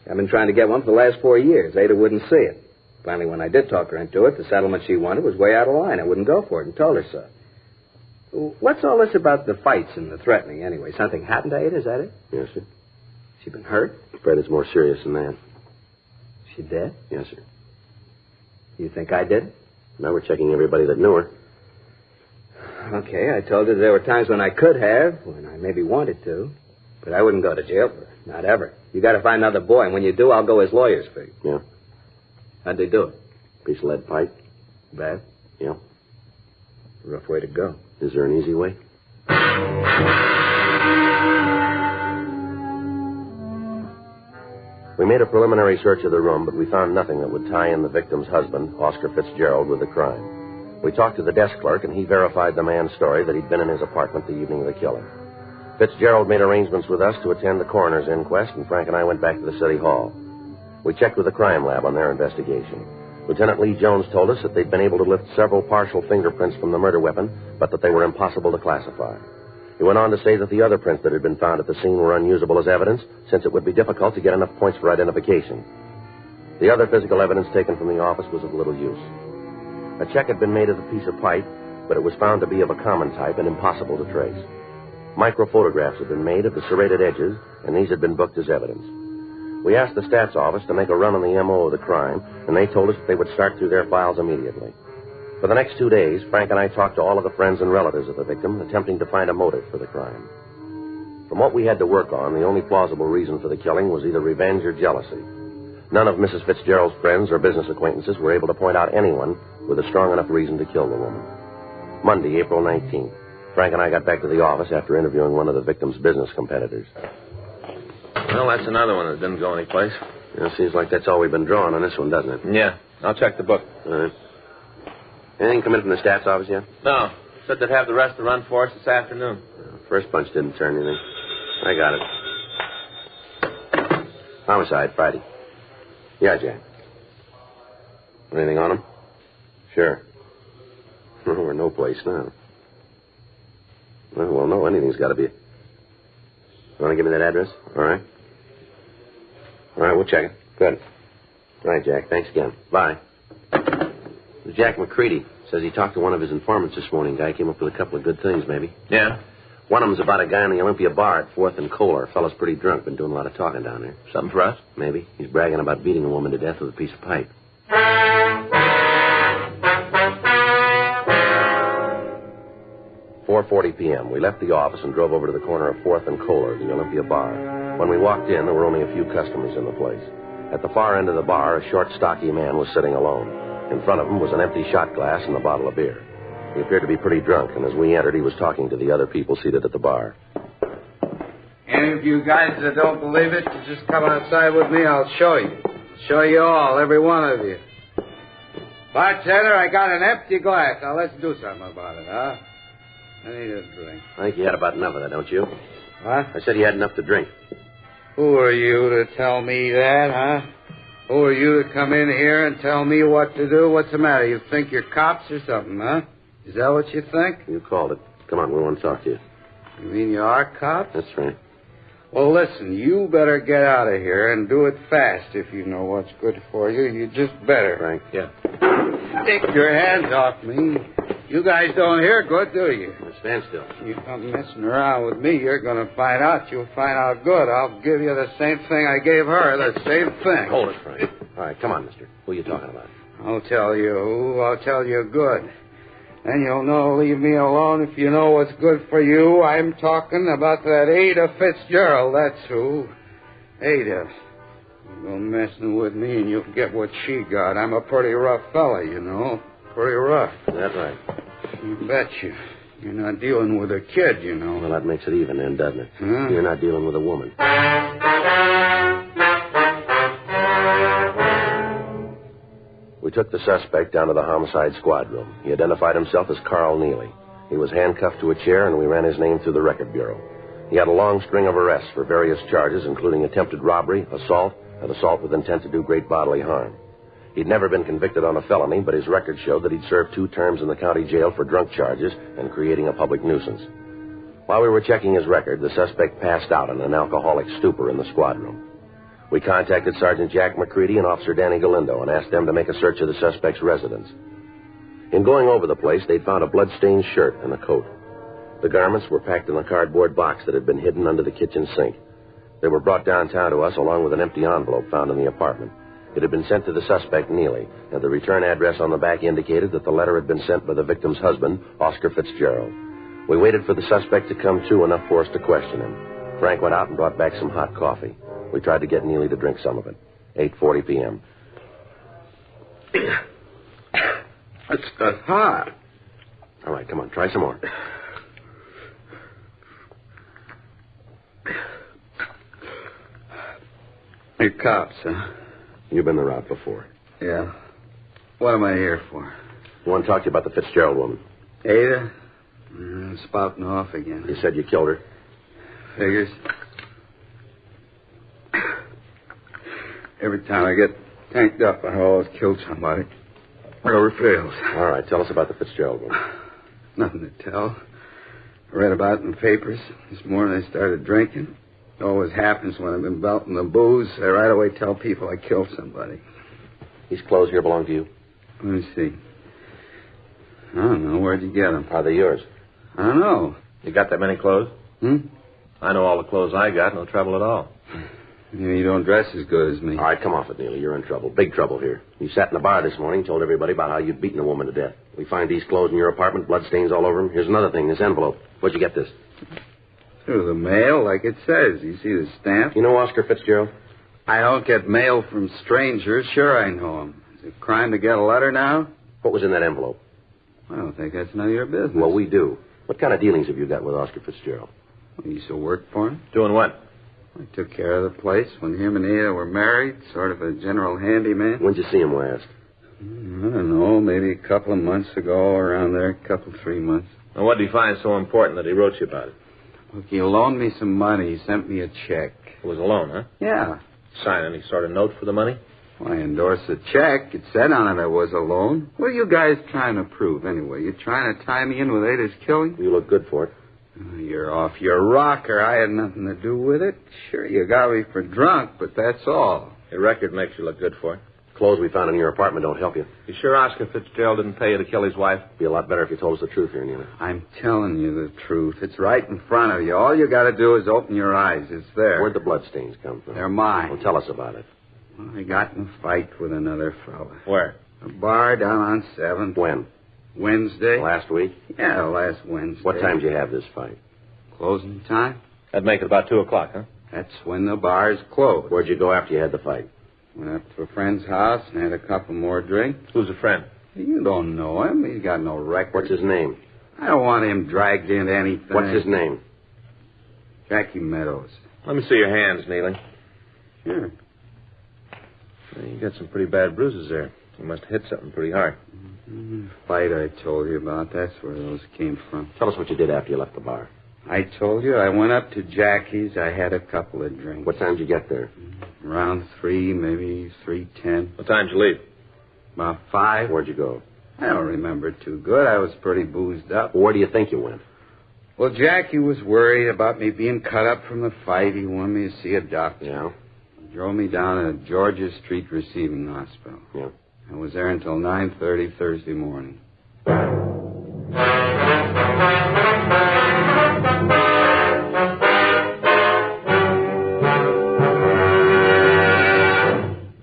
I've been trying to get one for the last 4 years. Ada wouldn't see it. Finally, when I did talk her into it, the settlement she wanted was way out of line. I wouldn't go for it and told her so. What's all this about the fights and the threatening, anyway? Something happened to Ada, is that it?
Yes, sir.
She been hurt?
I'm afraid it's more serious than that.
She dead?
Yes, sir.
You think I did?
Now we're checking everybody that knew her.
Okay, I told her there were times when I could have, when I maybe wanted to. But I wouldn't go to jail for her. Not ever. You got to find another boy, and when you do, I'll go his lawyer's fee.
Yeah.
How'd they do it?
Piece of lead pipe.
Bad?
Yeah.
Rough way to go.
Is there an easy way? We made a preliminary search of the room, but we found nothing that would tie in the victim's husband, Oscar Fitzgerald, with the crime. We talked to the desk clerk, and he verified the man's story that he'd been in his apartment the evening of the killing. Fitzgerald made arrangements with us to attend the coroner's inquest, and Frank and I went back to the city hall. We checked with the crime lab on their investigation. Lieutenant Lee Jones told us that they'd been able to lift several partial fingerprints from the murder weapon, but that they were impossible to classify. He went on to say that the other prints that had been found at the scene were unusable as evidence, since it would be difficult to get enough points for identification. The other physical evidence taken from the office was of little use. A check had been made of the piece of pipe, but it was found to be of a common type and impossible to trace. Microphotographs had been made of the serrated edges, and these had been booked as evidence. We asked the stats office to make a run on the M.O. of the crime, and they told us that they would start through their files immediately. For the next 2 days, Frank and I talked to all of the friends and relatives of the victim, attempting to find a motive for the crime. From what we had to work on, the only plausible reason for the killing was either revenge or jealousy. None of Mrs. Fitzgerald's friends or business acquaintances were able to point out anyone with a strong enough reason to kill the woman. Monday, April 19th, Frank and I got back to the office after interviewing one of the victim's business competitors.
Well, that's another one that didn't go anyplace.
It seems like that's all we've been drawing on this one, doesn't it?
Yeah. I'll check the book.
All right. Anything come in from the stats office yet?
No. Said they'd have the rest to run for us this afternoon.
First bunch didn't turn anything. I got it. Homicide, Friday. Yeah, Jack. Anything on him? Sure. We're no place now. Well, no, anything's got to be. You want to give me that address? All right. All right, we'll check it. Good. All right, Jack. Thanks again. Bye. Jack McCready says he talked to one of his informants this morning. Guy came up with a couple of good things, maybe.
Yeah?
One of them's about a guy in the Olympia bar at 4th and Kohler. Fellow's pretty drunk. Been doing a lot of talking down there.
Something for us?
Maybe. He's bragging about beating a woman to death with a piece of pipe. 4:40 p.m., we left the office and drove over to the corner of 4th and Kohler, the Olympia Bar. When we walked in, there were only a few customers in the place. At the far end of the bar, a short, stocky man was sitting alone. In front of him was an empty shot glass and a bottle of beer. He appeared to be pretty drunk, and as we entered, he was talking to the other people seated at the bar.
Any of you guys that don't believe it, you just come outside with me. I'll show you. Show you all, every one of you. Bartender, I got an empty glass. Now, let's do something about it, huh? I need a drink.
I think you had about enough of that, don't you?
What?
I said you had enough to drink.
Who are you to tell me that, huh? Who are you to come in here and tell me what to do? What's the matter? You think you're cops or something, huh? Is that what you think?
You called it. Come on, we want to talk to you.
You mean you are cops?
That's right.
Well, listen, you better get out of here and do it fast if you know what's good for you. You just better.
Frank, yeah.
Take your hands off me. You guys don't hear good, do you?
Stand still.
You come messing around with me, you're going to find out. You'll find out good. I'll give you the same thing I gave her, the same thing.
Hold it, Frank. All right, come on, mister. Who are you talking about?
I'll tell you who. I'll tell you good. And you'll know, leave me alone if you know what's good for you. I'm talking about that Ada Fitzgerald, that's who. Ada. You go messing with me and you'll get what she got. I'm a pretty rough fella, you know. Pretty rough.
That's right.
You betcha. You're not dealing with a kid, you know.
Well, that makes it even then, doesn't it?
Huh?
You're not dealing with a woman. We took the suspect down to the homicide squad room. He identified himself as Carl Neely. He was handcuffed to a chair, and we ran his name through the record bureau. He had a long string of arrests for various charges, including attempted robbery, assault, and assault with intent to do great bodily harm. He'd never been convicted on a felony, but his record showed that he'd served 2 terms in the county jail for drunk charges and creating a public nuisance. While we were checking his record, the suspect passed out in an alcoholic stupor in the squad room. We contacted Sergeant Jack McCready and Officer Danny Galindo and asked them to make a search of the suspect's residence. In going over the place, they'd found a blood-stained shirt and a coat. The garments were packed in a cardboard box that had been hidden under the kitchen sink. They were brought downtown to us along with an empty envelope found in the apartment. It had been sent to the suspect, Neely, and the return address on the back indicated that the letter had been sent by the victim's husband, Oscar Fitzgerald. We waited for the suspect to come to enough for us to question him. Frank went out and brought back some hot coffee. We tried to get Neely to drink some of it. 8:40 p.m.
That's hot.
All right, come on, try some more.
You're cops, huh?
You've been the route before.
Yeah. What am I here for?
I want to talk to you about the Fitzgerald woman.
Ada? Spouting off again.
You said you killed her.
Figures. Every time I get tanked up, I always kill somebody. Never fails.
All right, tell us about the Fitzgerald woman.
Nothing to tell. I read about it in the papers. This morning I started drinking. It always happens when I've been belting the booze. I right away tell people I killed somebody.
These clothes here belong to you?
Let me see. I don't know. Where'd you get them?
Are they yours?
I don't know.
You got that many clothes?
Hmm?
I know all the clothes I got. No trouble at all.
You don't dress as good as me.
All right, come off it, Neely. You're in trouble. Big trouble here. You sat in the bar this morning, told everybody about how you'd beaten a woman to death. We find these clothes in your apartment, bloodstains all over them. Here's another thing, this envelope. Where'd you get this?
Through the mail, like it says. You see the stamp?
You know Oscar Fitzgerald?
I don't get mail from strangers. Sure I know him. Is it a crime to get a letter now?
What was in that envelope?
I don't think that's none of your business.
Well, we do. What kind of dealings have you got with Oscar Fitzgerald?
You used to work for him?
Doing what?
I took care of the place when him and Ada were married, sort of a general handyman.
When'd you see him last?
I don't know, maybe a couple of months ago, around there, 3 months.
And what did he find so important that he wrote you about it?
Look, he loaned me some money. He sent me a check.
It was a loan, huh?
Yeah.
Sign any sort of note for the money?
Well, I endorsed the check. It said on it I was a loan. What are you guys trying to prove, anyway? You trying to tie me in with Ada's killing?
You look good for it.
You're off your rocker. I had nothing to do with it. Sure, you got me for drunk, but that's all.
Your record makes you look good for it.
Clothes we found in your apartment don't help you.
You sure Oscar Fitzgerald didn't pay you to kill his wife?
Be a lot better if you told us the truth here, Neely.
I'm telling you the truth. It's right in front of you. All you got to do is open your eyes. It's there.
Where'd the bloodstains come from?
They're mine.
Well, tell us about it.
Well, I got in a fight with another fella.
Where?
A bar down on 7th.
When?
Wednesday.
Last week?
Yeah, last Wednesday.
What time did you have this fight?
Closing time?
That'd make it about 2 o'clock, huh?
That's when the bars closed.
Where'd you go after you had the fight?
Went up to a friend's house and had a couple more drinks.
Who's a friend?
You don't know him. He's got no record.
What's his name?
I don't want him dragged into anything.
What's his name?
Jackie Meadows.
Let me see your hands, Neely.
Sure.
Well, you got some pretty bad bruises there. You must have hit something pretty hard.
Mm-hmm. Fight I told you about, that's where those came from.
Tell us what you did after you left the bar.
I told you I went up to Jackie's. I had a couple of drinks.
What time did you get there?
Around 3, maybe 3:10.
What time did you leave?
About 5.
Where'd you go?
I don't remember too good. I was pretty boozed up.
Where do you think you went?
Well, Jackie was worried about me being cut up from the fight. He wanted me to see a doctor.
Yeah?
He drove me down to Georgia Street Receiving Hospital.
Yeah.
I was there until 9:30 Thursday morning.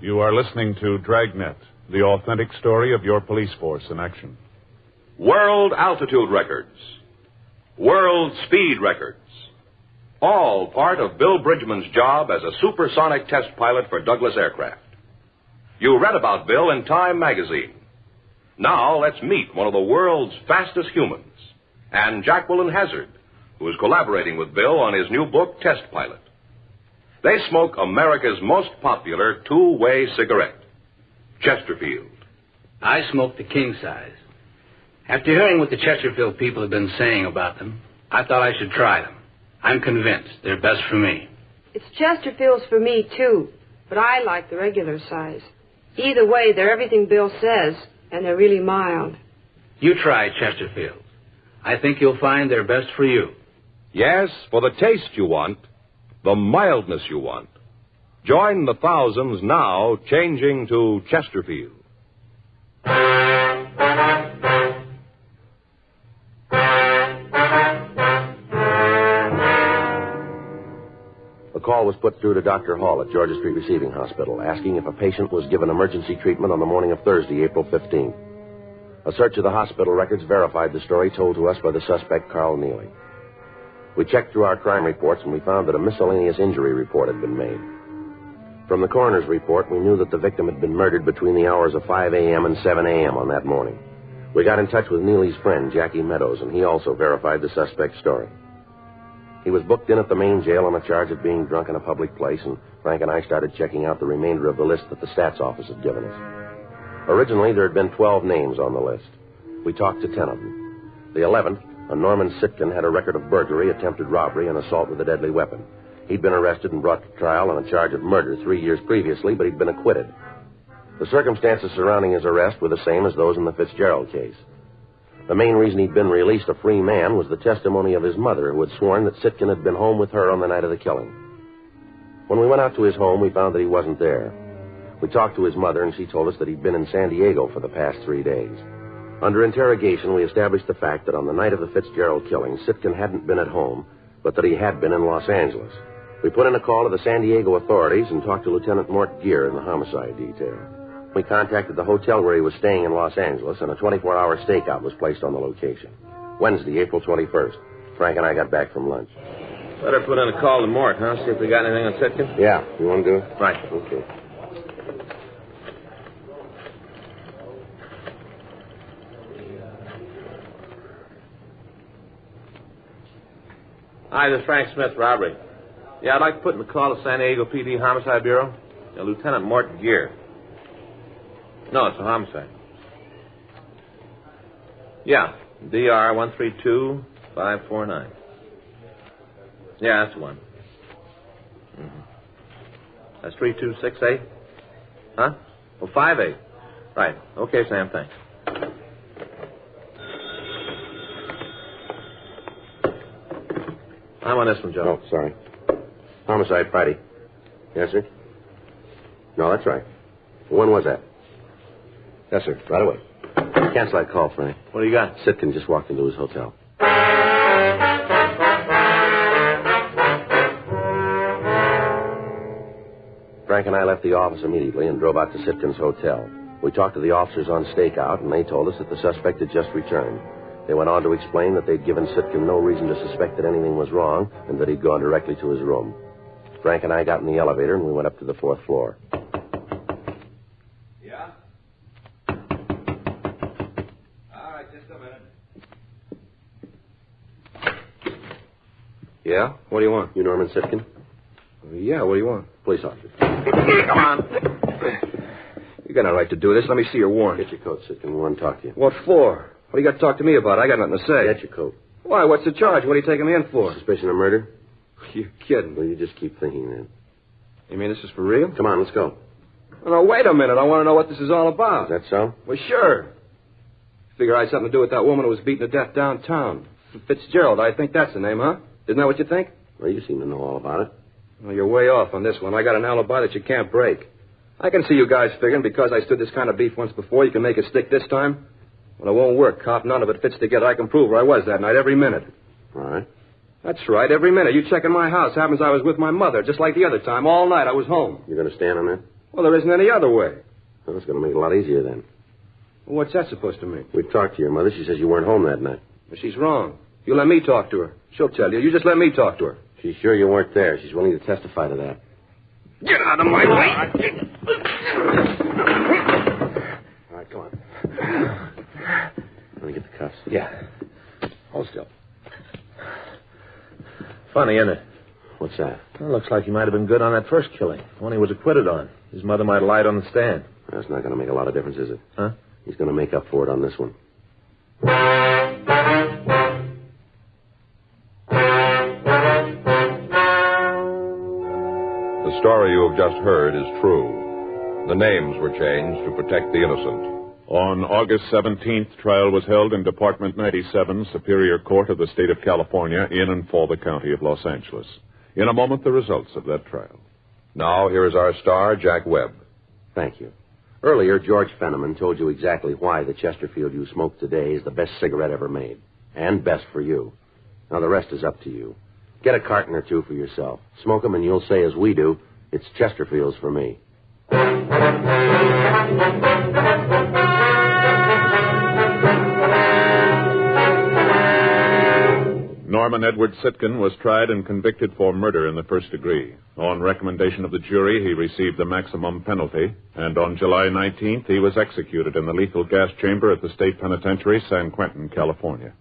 You are listening to Dragnet, the authentic story of your police force in action.
World altitude records. World speed records. All part of Bill Bridgman's job as a supersonic test pilot for Douglas Aircraft. You read about Bill in Time magazine. Now let's meet one of the world's fastest humans, and Jacqueline Hazard, who is collaborating with Bill on his new book, Test Pilot. They smoke America's most popular two-way cigarette, Chesterfield.
I smoke the king size. After hearing what the Chesterfield people have been saying about them, I thought I should try them. I'm convinced they're best for me.
It's Chesterfield's for me, too, but I like the regular size. Either way, they're everything Bill says, and they're really mild.
You try Chesterfield. I think you'll find they're best for you.
Yes, for the taste you want, the mildness you want. Join the thousands now changing to Chesterfield.
A call was put through to Dr. Hall at Georgia Street Receiving Hospital, asking if a patient was given emergency treatment on the morning of Thursday, April 15th. A search of the hospital records verified the story told to us by the suspect, Carl Neely. We checked through our crime reports, and we found that a miscellaneous injury report had been made. From the coroner's report, we knew that the victim had been murdered between the hours of 5 a.m. and 7 a.m. on that morning. We got in touch with Neely's friend, Jackie Meadows, and he also verified the suspect's story. He was booked in at the main jail on a charge of being drunk in a public place, and Frank and I started checking out the remainder of the list that the stats office had given us. Originally, there had been 12 names on the list. We talked to 10 of them. The 11th, a Norman Sitkin, had a record of burglary, attempted robbery, and assault with a deadly weapon. He'd been arrested and brought to trial on a charge of murder 3 years previously, but he'd been acquitted. The circumstances surrounding his arrest were the same as those in the Fitzgerald case. The main reason he'd been released a free man was the testimony of his mother, who had sworn that Sitkin had been home with her on the night of the killing. When we went out to his home, we found that he wasn't there. We talked to his mother, and she told us that he'd been in San Diego for the past 3 days. Under interrogation, we established the fact that on the night of the Fitzgerald killing, Sitkin hadn't been at home, but that he had been in Los Angeles. We put in a call to the San Diego authorities and talked to Lieutenant Mort Gear in the homicide detail. We contacted the hotel where he was staying in Los Angeles, and a 24-hour stakeout was placed on the location. Wednesday, April 21st. Frank and I got back from lunch.
Better put in a call to Mort, huh? See if we got anything on Sitkin?
Yeah. You want to do it?
Right.
Okay.
Hi, this is Frank Smith, robbery. Yeah, I'd like to put in the call to San Diego PD Homicide Bureau. Lieutenant Mort Gear. No, it's a homicide. Yeah, DR 132549. Yeah, that's the one. Mm-hmm. That's 3268? Huh? Oh, 58. Right. Okay, Sam, thanks. I'm on this one, Joe.
Oh, sorry. Homicide Friday. Yes, sir? No, that's right. When was that? Yes, sir. Right away. Cancel that call, Frank.
What do you got?
Sitkin just walked into his hotel. Frank and I left the office immediately and drove out to Sitkin's hotel.
We talked to the officers on stakeout, and they told us that the suspect had just returned. They went on to explain that they'd given Sitkin no reason to suspect that anything was wrong and that he'd gone directly to his room. Frank and I got in the elevator, and we went up to the 4th floor.
Yeah? All right, just a minute.
Yeah? What do you want? You Norman Sitkin?
Yeah, what do you want?
Police officer.
Come on. You got no right to do this. Let me see your warrant.
Get your coat, Sitkin. We want to talk to you.
What for? What do you got to talk to me about? I got nothing to say.
Get your coat.
Why? What's the charge? What are you taking me in for?
Suspicion of murder?
You kidding?
Well, you just keep thinking then.
You mean this is for real?
Come on, let's go.
Oh, no, wait a minute. I want to know what this is all about.
Is that so?
Well, sure. Figure I had something to do with that woman who was beaten to death downtown. Fitzgerald, I think that's the name, huh? Isn't that what you think?
Well, you seem to know all about it.
Well, you're way off on this one. I got an alibi that you can't break. I can see you guys figuring because I stood this kind of beef once before, you can make it stick this time. Well, it won't work, cop. None of it fits together. I can prove where I was that night every minute.
All right.
That's right, every minute. You check in my house. Happens I was with my mother, just like the other time. All night I was home.
You're going to stand on that?
Well, there isn't any other way.
Well, it's going to make it a lot easier then.
Well, what's that supposed to mean?
We talked to your mother. She says you weren't home that night.
Well, she's wrong. You let me talk to her. She'll tell you. You just let me talk to her.
She's sure you weren't there. She's willing to testify to that.
Get out of my way!
All right, come on. Let me get the cuffs.
Yeah.
Hold still.
Funny, isn't it?
What's that?
Well, looks like he might have been good on that first killing, the one he was acquitted on. His mother might have lied on the stand.
That's not going to make a lot of difference, is it?
Huh?
He's going to make up for it on this one.
The story you have just heard is true. The names were changed to protect the innocent.
On August 17th, trial was held in Department 97, Superior Court of the State of California, in and for the County of Los Angeles. In a moment, the results of that trial.
Now, here is our star, Jack Webb.
Thank you. Earlier, George Fenneman told you exactly why the Chesterfield you smoke today is the best cigarette ever made. And best for you. Now, the rest is up to you. Get a carton or two for yourself. Smoke them and you'll say, as we do, it's Chesterfields for me.
Norman Edward Sitkin was tried and convicted for murder in the first degree. On recommendation of the jury, he received the maximum penalty, and on July 19th, he was executed in the lethal gas chamber at the State Penitentiary, San Quentin, California.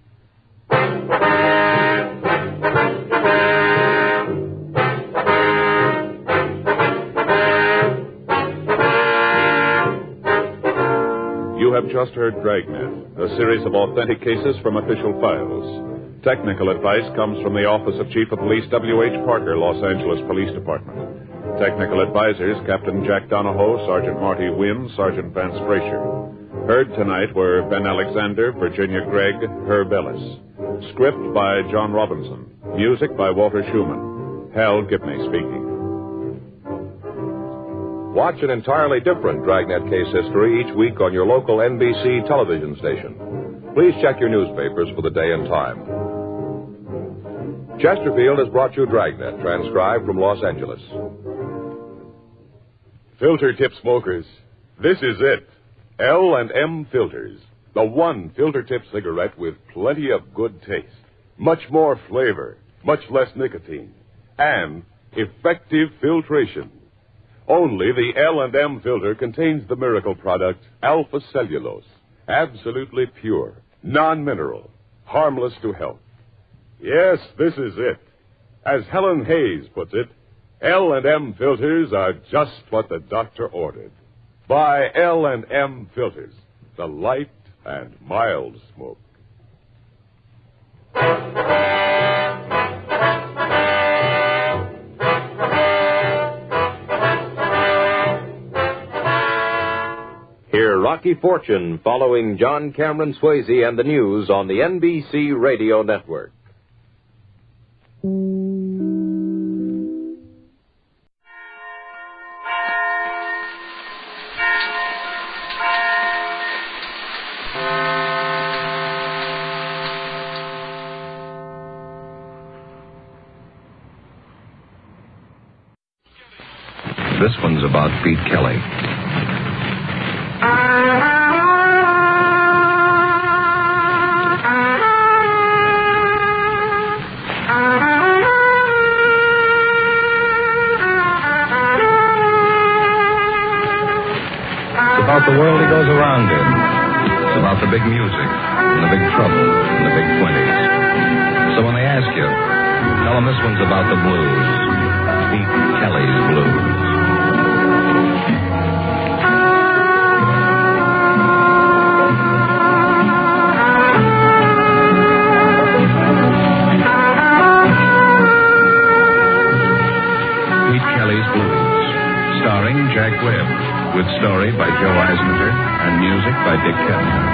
You have just heard Dragnet, a series of authentic cases from official files. Technical advice comes from the Office of Chief of Police W.H. Parker, Los Angeles Police Department. Technical advisors, Captain Jack Donahoe, Sergeant Marty Wynn, Sergeant Vance Frazier. Heard tonight were Ben Alexander, Virginia Gregg, Herb Ellis. Script by John Robinson. Music by Walter Schumann. Hal Gibney speaking.
Watch an entirely different Dragnet case history each week on your local NBC television station. Please check your newspapers for the day and time. Chesterfield has brought you Dragnet, transcribed from Los Angeles.
Filter tip smokers, this is it. L&M Filters, the one filter tip cigarette with plenty of good taste, much more flavor, much less nicotine, and effective filtration. Only the L&M filter contains the miracle product Alpha Cellulose, absolutely pure, non-mineral, harmless to health. Yes, this is it. As Helen Hayes puts it, L&M filters are just what the doctor ordered. Buy L&M filters, the light and mild smoke.
Hear Rocky Fortune following John Cameron Swayze and the news on the NBC Radio Network.
This one's about Pete Kelly. about the world he goes around in. It's about the big music, and the big trouble, and the big 20s. So when they ask you, tell them this one's about the blues. Pete Kelly's Blues. Starring Jack Webb, with story by Joe Eisner and music by Dick Kepner.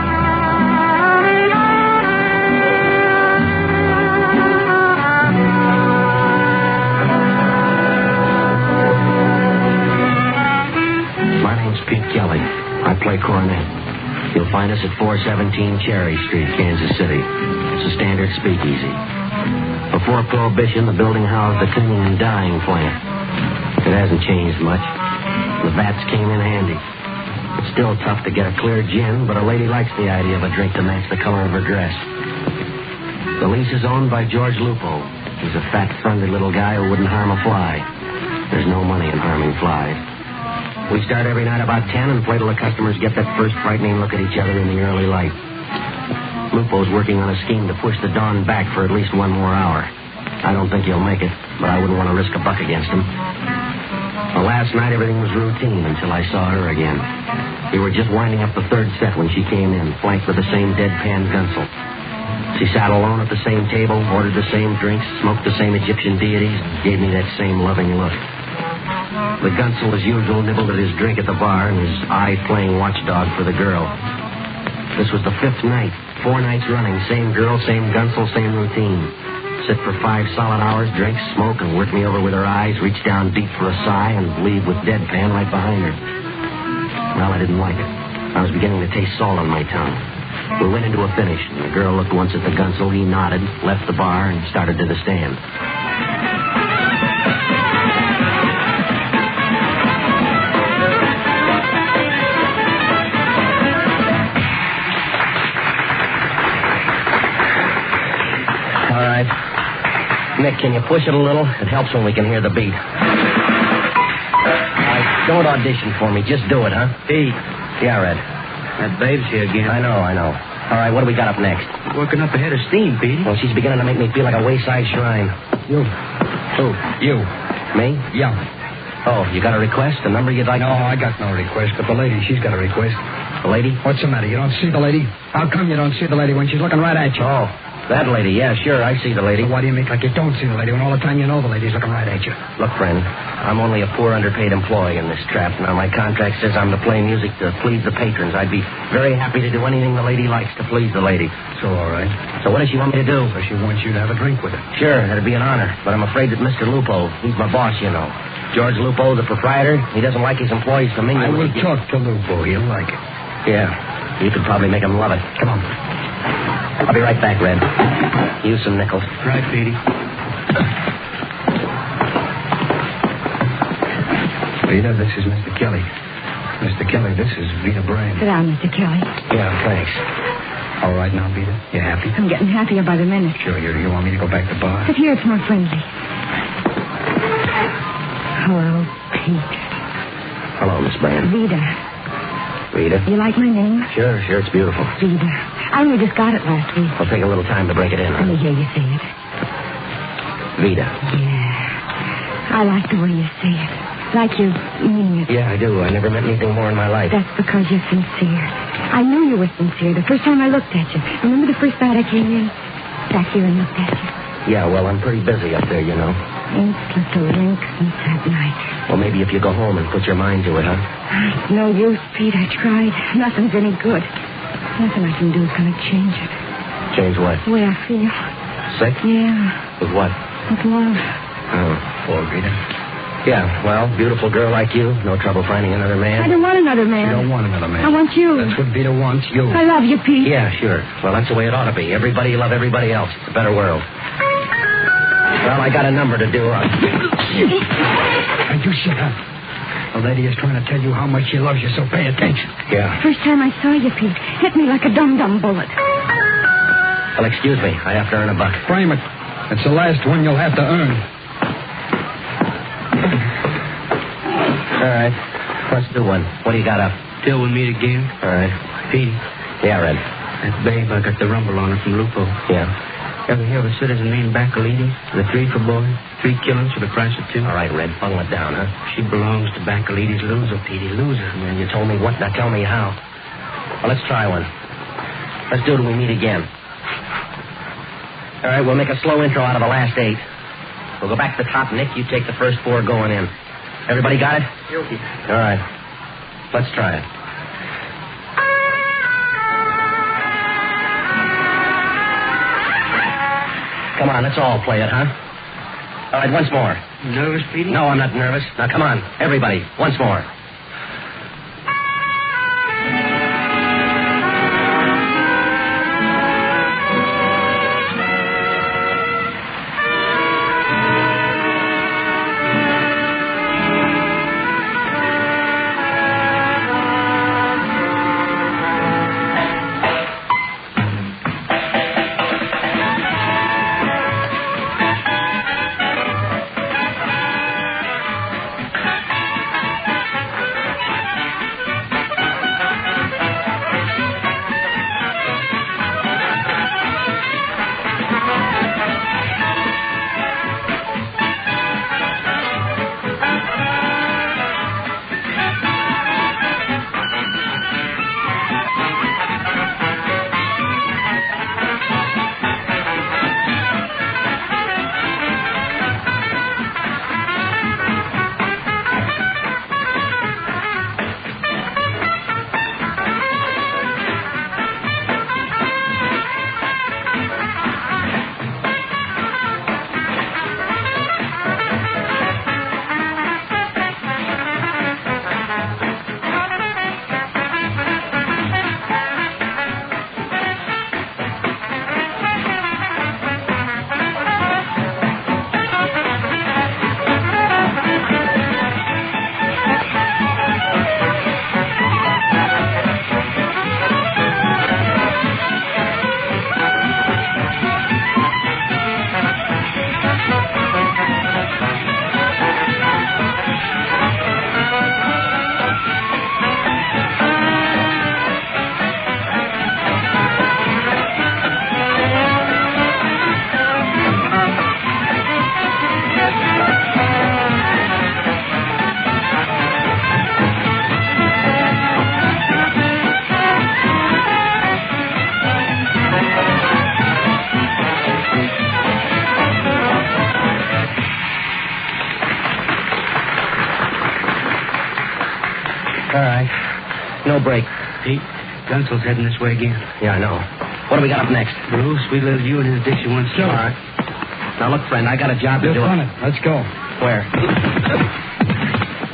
My name's Pete Kelly. I play cornet. You'll find us at 417 Cherry Street, Kansas City. It's a standard speakeasy. Before Prohibition, the building housed the cleaning and dyeing plant. It hasn't changed much. The vats came in handy. It's still tough to get a clear gin, but a lady likes the idea of a drink to match the color of her dress. The lease is owned by George Lupo. He's a fat, friendly little guy who wouldn't harm a fly. There's no money in harming flies. We start every night about 10 and play till the customers get that first frightening look at each other in the early light. Lupo's working on a scheme to push the dawn back for at least one more hour. I don't think he'll make it, but I wouldn't want to risk a buck against him. Well, last night, everything was routine until I saw her again. We were just winding up the third set when she came in, flanked with the same deadpan gunsel. She sat alone at the same table, ordered the same drinks, smoked the same Egyptian deities, gave me that same loving look. The gunsel, as usual, nibbled at his drink at the bar, and his eye playing watchdog for the girl. This was the fifth night, 4 nights running, same girl, same gunsel, same routine. Sit for 5 solid hours, drink, smoke, and work me over with her eyes, reach down deep for a sigh, and leave with deadpan right behind her. Well, I didn't like it. I was beginning to taste salt on my tongue. We went into a finish, and the girl looked once at the gunsel, he nodded, left the bar, and started to the stand. All right. Nick, can you push it a little? It helps when we can hear the beat. All right, don't audition for me. Just do it, huh?
Pete.
Yeah, Red.
That babe's here again.
I know. All right, what do we got up next?
Working up a head of steam, Pete.
Well, she's beginning to make me feel like a wayside shrine.
You.
Who?
You.
Me?
Yeah.
Oh, you got a request? A number you'd like
No,
to...
I got no request, but the lady, she's got a request.
The lady?
What's the matter? You don't see the lady? How come you don't see the lady when she's looking right at you?
Oh, that lady. Yeah, sure, I see the lady.
So why do you make like you don't see the lady when all the time you know the lady's looking right at you?
Look, friend, I'm only a poor underpaid employee in this trap. Now, my contract says I'm to play music to please the patrons. I'd be very happy to do anything the lady likes to please the lady.
So, all right.
So what does she want me to do?
So she wants you to have a drink with her.
Sure, that'd be an honor. But I'm afraid that Mr. Lupo, he's my boss, you know. George Lupo, the proprietor, he doesn't like his employees to mingle.
I will talk to Lupo. He'll like it.
Yeah, you could probably make him love it.
Come on.
I'll be right back, Red. Use some nickels.
Right, Petey. Veda, this is Mr. Kelly. Mr. Kelly, this is Veda Brandt.
Sit down, Mr. Kelly.
Yeah, thanks.
All right now, Veda? You happy?
I'm getting happier by the minute.
Sure, you want me to go back to the bar?
Sit here, it's more friendly. Hello, Pete.
Hello, Miss Brandt.
Veda.
Veda?
You like my name?
Sure, it's beautiful.
Veda. I only just got it last week.
I'll take a little time to break it in.
Let me hear you say it.
Veda.
Yeah. I like the way you say it. Like you mean it.
Yeah, I do. I never met anything more in my life.
That's because you're sincere. I knew you were sincere the first time I looked at you. Remember the first night I came in? Sat here and looked at you.
Yeah, well, I'm pretty busy up there, you know.
Ain't slept a wink since that night.
Well, maybe if you go home and put your mind to it, huh?
It's no use, Pete. I tried. Nothing's any good. Nothing I can do is going to change it.
Change what?
The way I feel.
Sick?
Yeah.
With what?
With love.
Oh, poor Veda. Yeah, well, beautiful girl like you. No trouble finding another man.
I don't want another man.
You don't want another man.
I want you.
That's what Veda wants, you.
I love you, Pete.
Yeah, sure. Well, that's the way it ought to be. Everybody love everybody else. It's a better world. Well, I got a number to do.
Now, you shut up. The lady is trying to tell you how much she loves you, so pay attention.
Yeah.
First time I saw you, Pete, hit me like a dum-dum bullet.
Well, excuse me. I have to earn $1.
Frame it. It's the last one you'll have to earn.
All right. Let's do one. What do you got up?
Till we meet again.
All right.
Petey.
Yeah, Red.
That babe, I got the rumble on her from Lupo.
Yeah.
Ever hear of a citizen named Bacalides? The 3 for boy, 3 killings for the price of 2?
All right, Red, funnel it down, huh?
She belongs to Bacalides. Loser, Petey, loser.
Yeah, you told me what, now tell me how. Well, let's try one. Let's do it till we meet again. All right, we'll make a slow intro out of the last 8. We'll go back to the top, Nick. You take the first 4 going in. Everybody got it?
Guilty.
All right. Let's try it. Come on, let's all play it, huh? All right, once more.
Nervous, Petey?
No, I'm not nervous. Now, come on, everybody, once more. No break.
Pete, Gunsel's heading this way again.
Yeah, I know. What do we got up next?
Brew, sweet little you and his Dixie once.
All right. Now, look, friend, I got a job to do.
On it. Let's go.
Where?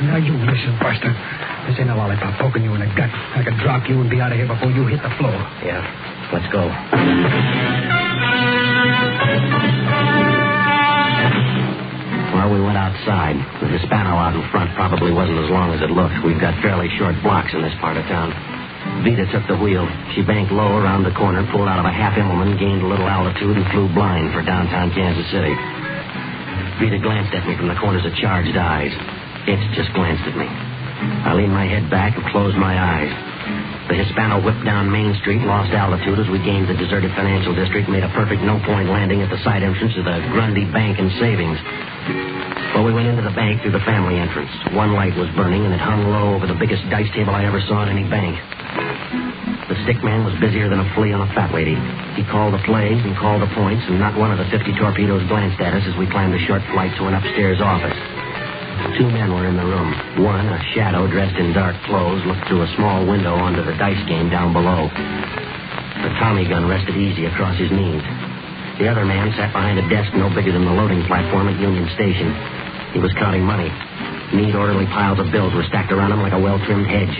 Now, you listen, Buster. This ain't a lollipop poking you in the gut. I could drop you and be out of here before you hit the floor.
Yeah. Let's go. Well, we went outside. The Hispano out in front probably wasn't as long as it looked. We've got fairly short blocks in this part of town. Veda took the wheel. She banked low around the corner, pulled out of a half-Immelman, gained a little altitude, and flew blind for downtown Kansas City. Veda glanced at me from the corners of charged eyes. Itch just glanced at me. I leaned my head back and closed my eyes. The Hispano whipped down Main Street, lost altitude as we gained the deserted financial district, made a perfect no-point landing at the side entrance of the Grundy Bank and Savings. Well, we went into the bank through the family entrance. One light was burning, and it hung low over the biggest dice table I ever saw in any bank. The stick man was busier than a flea on a fat lady. He called the plays and called the points, and not one of the 50 torpedoes glanced at us as we climbed a short flight to an upstairs office. 2 men were in the room. One, a shadow dressed in dark clothes, looked through a small window onto the dice game down below. The Tommy gun rested easy across his knees. The other man sat behind a desk no bigger than the loading platform at Union Station. He was counting money. Neat, orderly piles of bills were stacked around him like a well-trimmed hedge.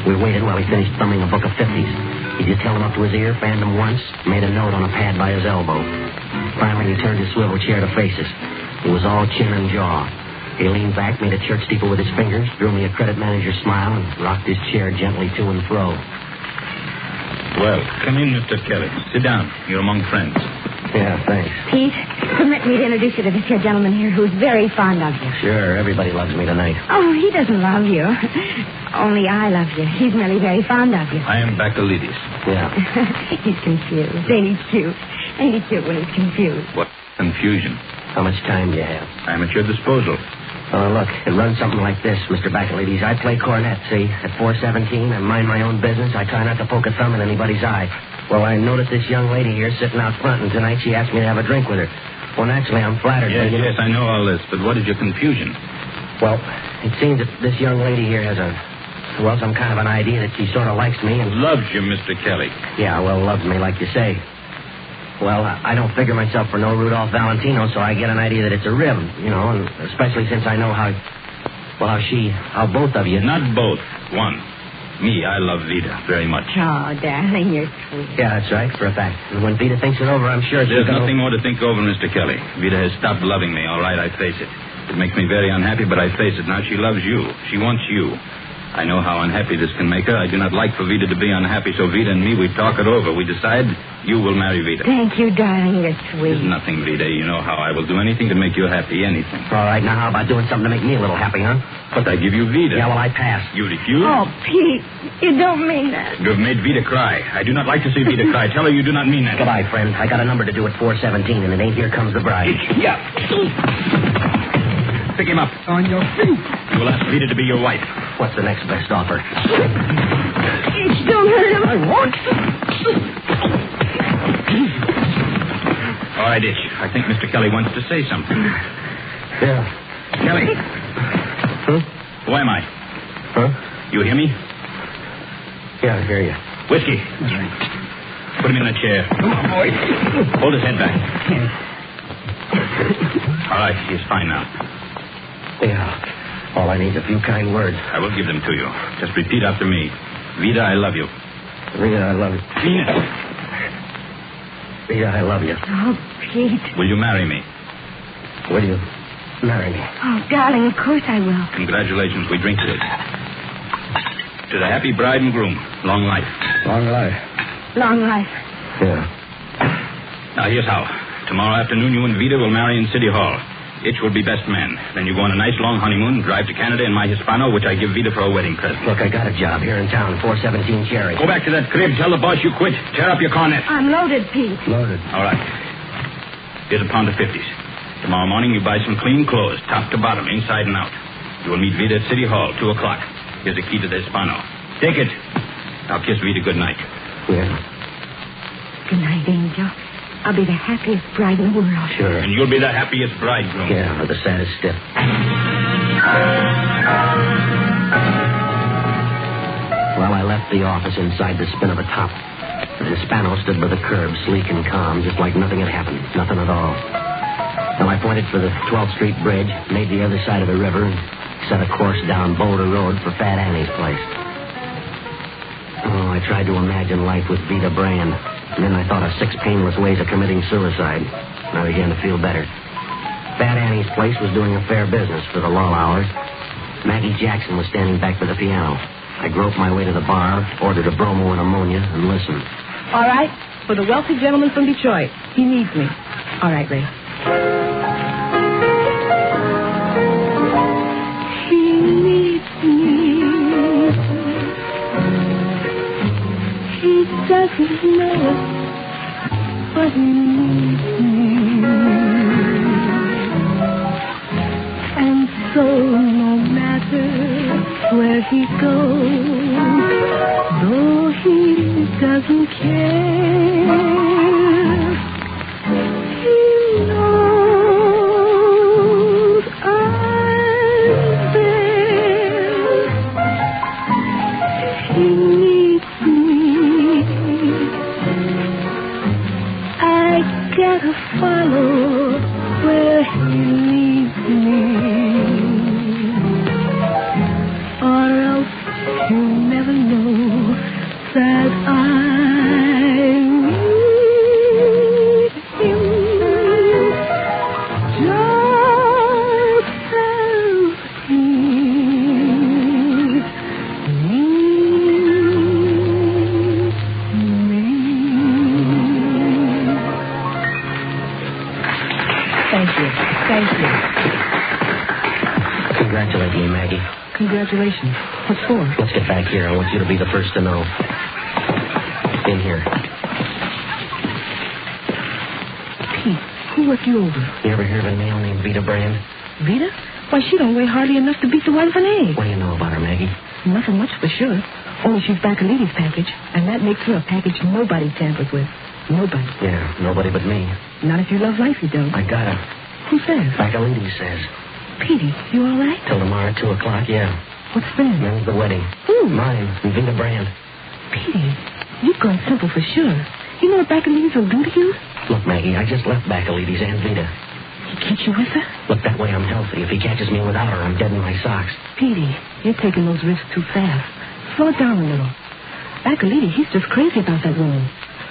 We waited while he finished thumbing a book of 50s. He just held them up to his ear, fanned them once, made a note on a pad by his elbow. Finally, he turned his swivel chair to face us. It was all chin and jaw. He leaned back, made a church steeple with his fingers, drew me a credit manager's smile, and rocked his chair gently to and fro.
Well, come in, Mr. Kelly. Sit down. You're among friends.
Yeah, thanks.
Pete, permit me to introduce you to this here gentleman here who's very fond of you.
Sure, everybody loves me tonight.
Oh, he doesn't love you. Only I love you. He's merely very fond of you.
I am Bacalidis.
Yeah.
He's confused. Ain't he cute? Ain't he cute when he's confused?
What confusion?
How much time do you have?
I'm at your disposal.
Look, it runs something like this, Mr. Bacalidis. I play cornet, see? At 417, I mind my own business. I try not to poke a thumb in anybody's eye. Well, I noticed this young lady here sitting out front, and tonight she asked me to have a drink with her. Well, naturally, I'm flattered.
Yes, yes, I know all this, but what is your confusion?
Well, it seems that this young lady here has some kind of an idea that she sort of likes me and...
Loves you, Mr. Kelly.
Yeah, well, loves me, like you say. Well, I don't figure myself for no Rudolph Valentino, so I get an idea that it's a rib, and especially since I know how both of you...
Not both. One. Me, I love Veda very much.
Oh, darling, you're sweet.
Yeah, that's right, for a fact. And when Veda thinks it over, I'm sure she's
There's nothing more to think over, Mr. Kelly. Veda has stopped loving me, all right, I face it. It makes me very unhappy, but I face it. Now she loves you. She wants you. I know how unhappy this can make her. I do not like for Veda to be unhappy, so Veda and me, we talk it over. We decide you will marry Veda.
Thank you, darling. You're sweet.
There's nothing, Veda. You know how I will do anything to make you happy, anything.
All right, now how about doing something to make me a little happy, huh?
But I give you Veda.
Yeah, well, I pass.
You refuse?
Oh, Pete, you don't mean that.
You have made Veda cry. I do not like to see Veda cry. Tell her you do not mean that.
Goodbye, friend. I got a number to do at 417, and it ain't Here Comes the Bride.
Yeah. Pick him up.
On your feet.
You will ask Veda to be your wife.
What's the next best offer?
Itch, don't hurt him.
I won't.
All right, Itch. I think Mr. Kelly wants to say something.
Yeah.
Kelly.
Huh?
Who am I?
Huh?
You hear me?
Yeah, I hear you.
Whiskey. Put him in the chair.
Come on, boy.
Hold his head back. All right, he's fine now.
Yeah. All I need is a few kind words.
I will give them to you. Just repeat after me. Veda, I love you.
Veda, I love you. Veda, I love you.
Oh, Pete.
Will you marry me?
Will you marry me?
Oh, darling, of course I will.
Congratulations. We drink to it. To the happy bride and groom. Long life.
Long life.
Long life.
Yeah.
Now, here's how. Tomorrow afternoon, you and Veda will marry in City Hall. Itch will be best man. Then you go on a nice long honeymoon, drive to Canada in my Hispano, which I give Veda for a wedding present.
Look, I got a job here in town, 417 Cherry.
Go back to that crib. Tell the boss you quit. Tear up your cornet.
I'm loaded, Pete.
Loaded.
All right. Here's a pound of 50s. Tomorrow morning, you buy some clean clothes, top to bottom, inside and out. You will meet Veda at City Hall, 2 o'clock. Here's the key to the Hispano. Take it. Now kiss Veda goodnight.
Yeah.
Good night, Angel. I'll be the happiest bride in the world.
Sure.
And you'll be the happiest bridegroom.
Yeah, or the saddest stiff. Well, I left the office inside the spin of a top. The Hispano stood by the curb, sleek and calm, just like nothing had happened. Nothing at all. Well, I pointed for the 12th Street Bridge, made the other side of the river, and set a course down Boulder Road for Fat Annie's place. Oh, I tried to imagine life with Veda Brandt. And then I thought of 6 painless ways of committing suicide. And I began to feel better. Fat Annie's place was doing a fair business for the lull hours. Maggie Jackson was standing back by the piano. I groped my way to the bar, ordered a bromo and ammonia, and listened.
All right, for the wealthy gentleman from Detroit. He needs me. All right, Ray.
He needs me. He doesn't know it, but he needs me. And so no matter where he goes, though he doesn't care, he knows I'm there. He needs me. I gotta follow where he leads me, or else he'll never know that I need him just as he needs me.
Thank you.
Congratulate me, Maggie.
Congratulations. What for?
Let's get back here. I want you to be the first to know. In here.
Pete, who worked you over?
You ever hear of a nail named Veda Brandt?
Veda? Why, she don't weigh hardly enough to beat the white of an egg.
What do you know about her, Maggie?
Nothing much for sure. Only she's Bacalides' package, and that makes her a package nobody tampers with. Nobody.
Yeah, nobody but me.
Not if you love life, you don't.
I got her.
Who says?
Bacalides says.
Petey, you all right?
Till tomorrow at 2 o'clock, yeah.
What's then?
Then's the wedding.
Who?
Mine and Veda Brandt.
Petey, you've gone simple for sure. You know what Bacalides will do to you?
Look, Maggie, I just left Bacalides and Veda.
He keeps you with her?
Look, that way I'm healthy. If he catches me without her, I'm dead in my socks.
Petey, you're taking those risks too fast. Slow it down a little. Bacalides, he's just crazy about that woman.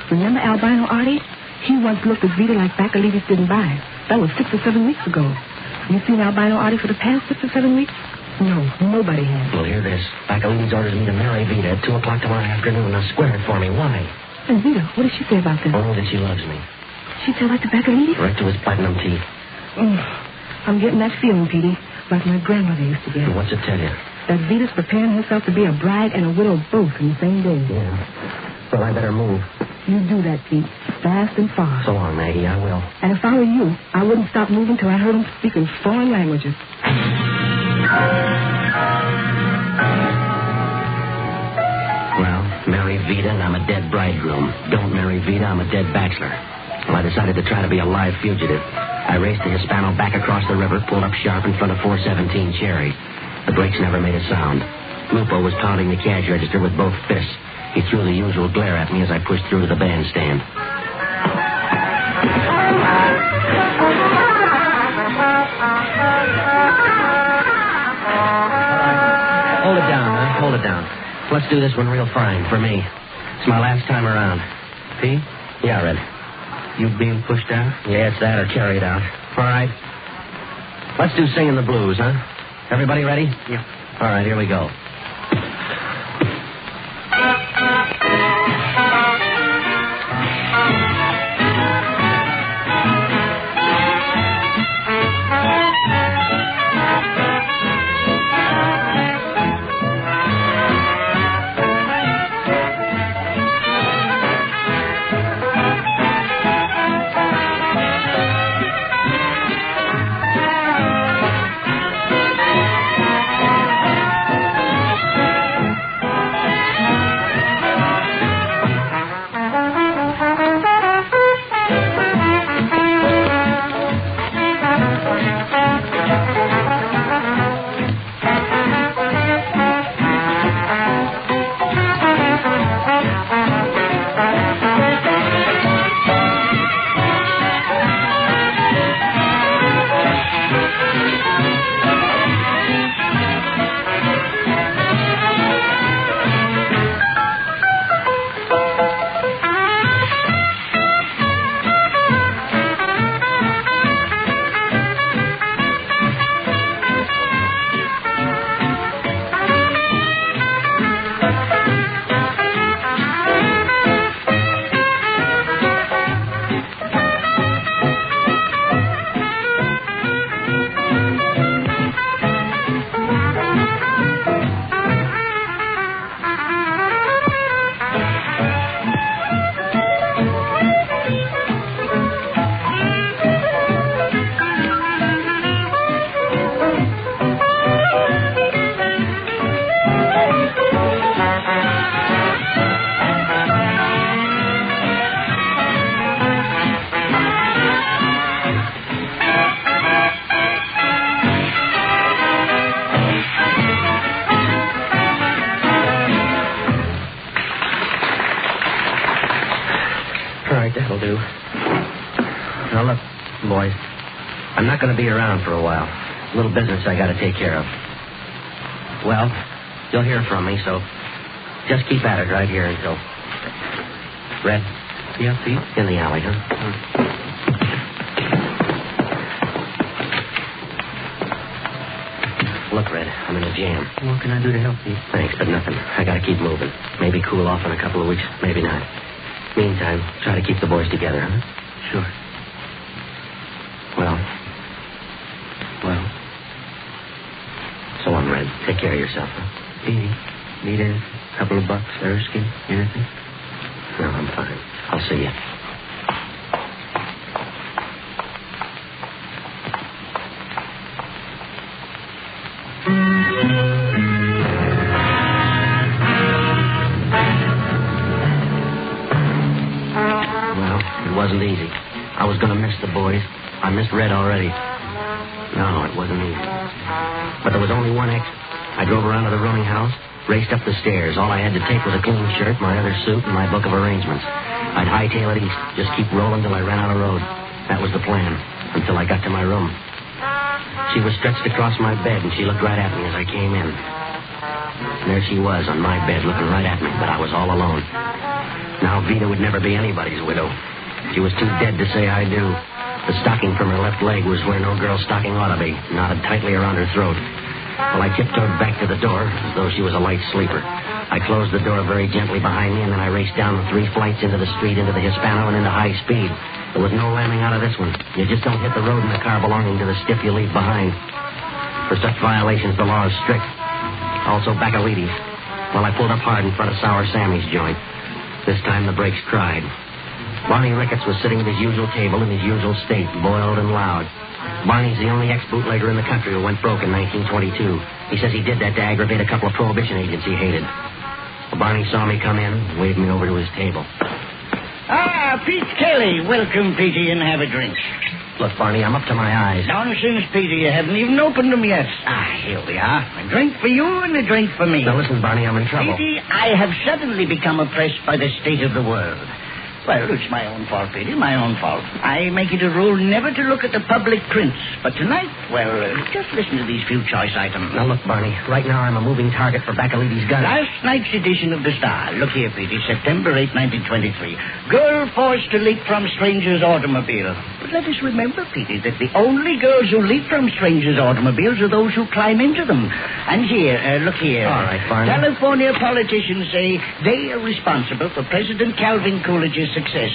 Remember Albino Artie? He once looked at Veda like Bacalides didn't buy. That was 6 or 7 weeks ago. You seen Albino Artie for the past 6 or 7 weeks? No, nobody has.
Well, hear this. Bacalides orders me to marry Veda at 2 o'clock tomorrow afternoon. Now square it for me. Why?
And Veda, what does she say about this?
Only that she loves me.
She tell that to Bacalides?
Right to his platinum teeth.
I'm getting that feeling, Petey, like my grandmother used to get.
And what's it tell you?
That Veda's preparing herself to be a bride and a widow both in the same day.
Yeah. Well, I better move.
You do that, Pete. Fast and far.
So long, Maggie. I will.
And if I were you, I wouldn't stop moving till I heard him speaking foreign languages.
Well, marry Veda and I'm a dead bridegroom. Don't marry Veda, I'm a dead bachelor. Well, I decided to try to be a live fugitive. I raced the Hispano back across the river, pulled up sharp in front of 417 Cherry. The brakes never made a sound. Lupo was pounding the cash register with both fists. He threw the usual glare at me as I pushed through to the bandstand. Hold it down, huh? Hold it down. Let's do this one real fine, for me. It's my last time around. P? Yeah, Red. You being pushed out? Yeah, it's that or carried out. All right. Let's do Singing the Blues, huh? Everybody ready?
Yeah.
All right, here we go. That'll do. Now, look, boys. I'm not going to be around for a while. A little business I got to take care of. Well, you'll hear from me, so just keep at it right here until... Red? Yeah, see? In the alley, huh? Look, Red, I'm in a jam. What can I do to help you? Thanks, but nothing. I got to keep moving. Maybe cool off in a couple of weeks, maybe not. Meantime, try to keep the boys together, huh? Sure. Well, Take care of yourself, huh? Petey, need a couple of bucks, Erskine, anything? No, I'm fine. I'll see you. Wasn't easy. I was going to miss the boys. I missed Red already. No, it wasn't easy. But there was only one exit. I drove around to the rooming house, raced up the stairs. All I had to take was a clean shirt, my other suit, and my book of arrangements. I'd hightail it east, just keep rolling till I ran out of road. That was the plan, until I got to my room. She was stretched across my bed, and she looked right at me as I came in. And there she was on my bed, looking right at me, but I was all alone. Now, Veda would never be anybody's widow. She was too dead to say I do. The stocking from her left leg was where no girl's stocking ought to be, knotted tightly around her throat. Well, I tiptoed back to the door as though she was a light sleeper. I closed the door very gently behind me, and then I raced down the 3 flights into the street, into the Hispano, and into high speed. There was no landing out of this one. You just don't hit the road in a car belonging to the stiff you leave behind. For such violations, the law is strict. Also, Bacalides. Well, I pulled up hard in front of Sour Sammy's joint. This time the brakes cried. Barney Ricketts was sitting at his usual table in his usual state, boiled and loud. Barney's the only ex-bootlegger in the country who went broke in 1922. He says he did that to aggravate a couple of prohibition agents he hated. Well, Barney saw me come in and waved me over to his table.
Ah, Pete Kelly. Welcome, Petey, and have a drink.
Look, Barney, I'm up to my eyes.
Nonsense, Petey. You haven't even opened them yet. Here we are. A drink for you and a drink for me.
Now, listen, Barney, I'm in trouble.
Petey, I have suddenly become oppressed by the state of the world. Well, it's my own fault, Petey, my own fault. I make it a rule never to look at the public prints. But tonight, well, just listen to these few choice items.
Now, look, Barney, right now I'm a moving target for Bacalides' gun.
Last night's edition of the Star. Look here, Petey, September 8, 1923. Girl forced to leap from stranger's automobile. But let us remember, Petey, that the only girls who leap from strangers' automobiles are those who climb into them. And here, look here.
All right, Barney.
California politicians say they are responsible for President Calvin Coolidge's success.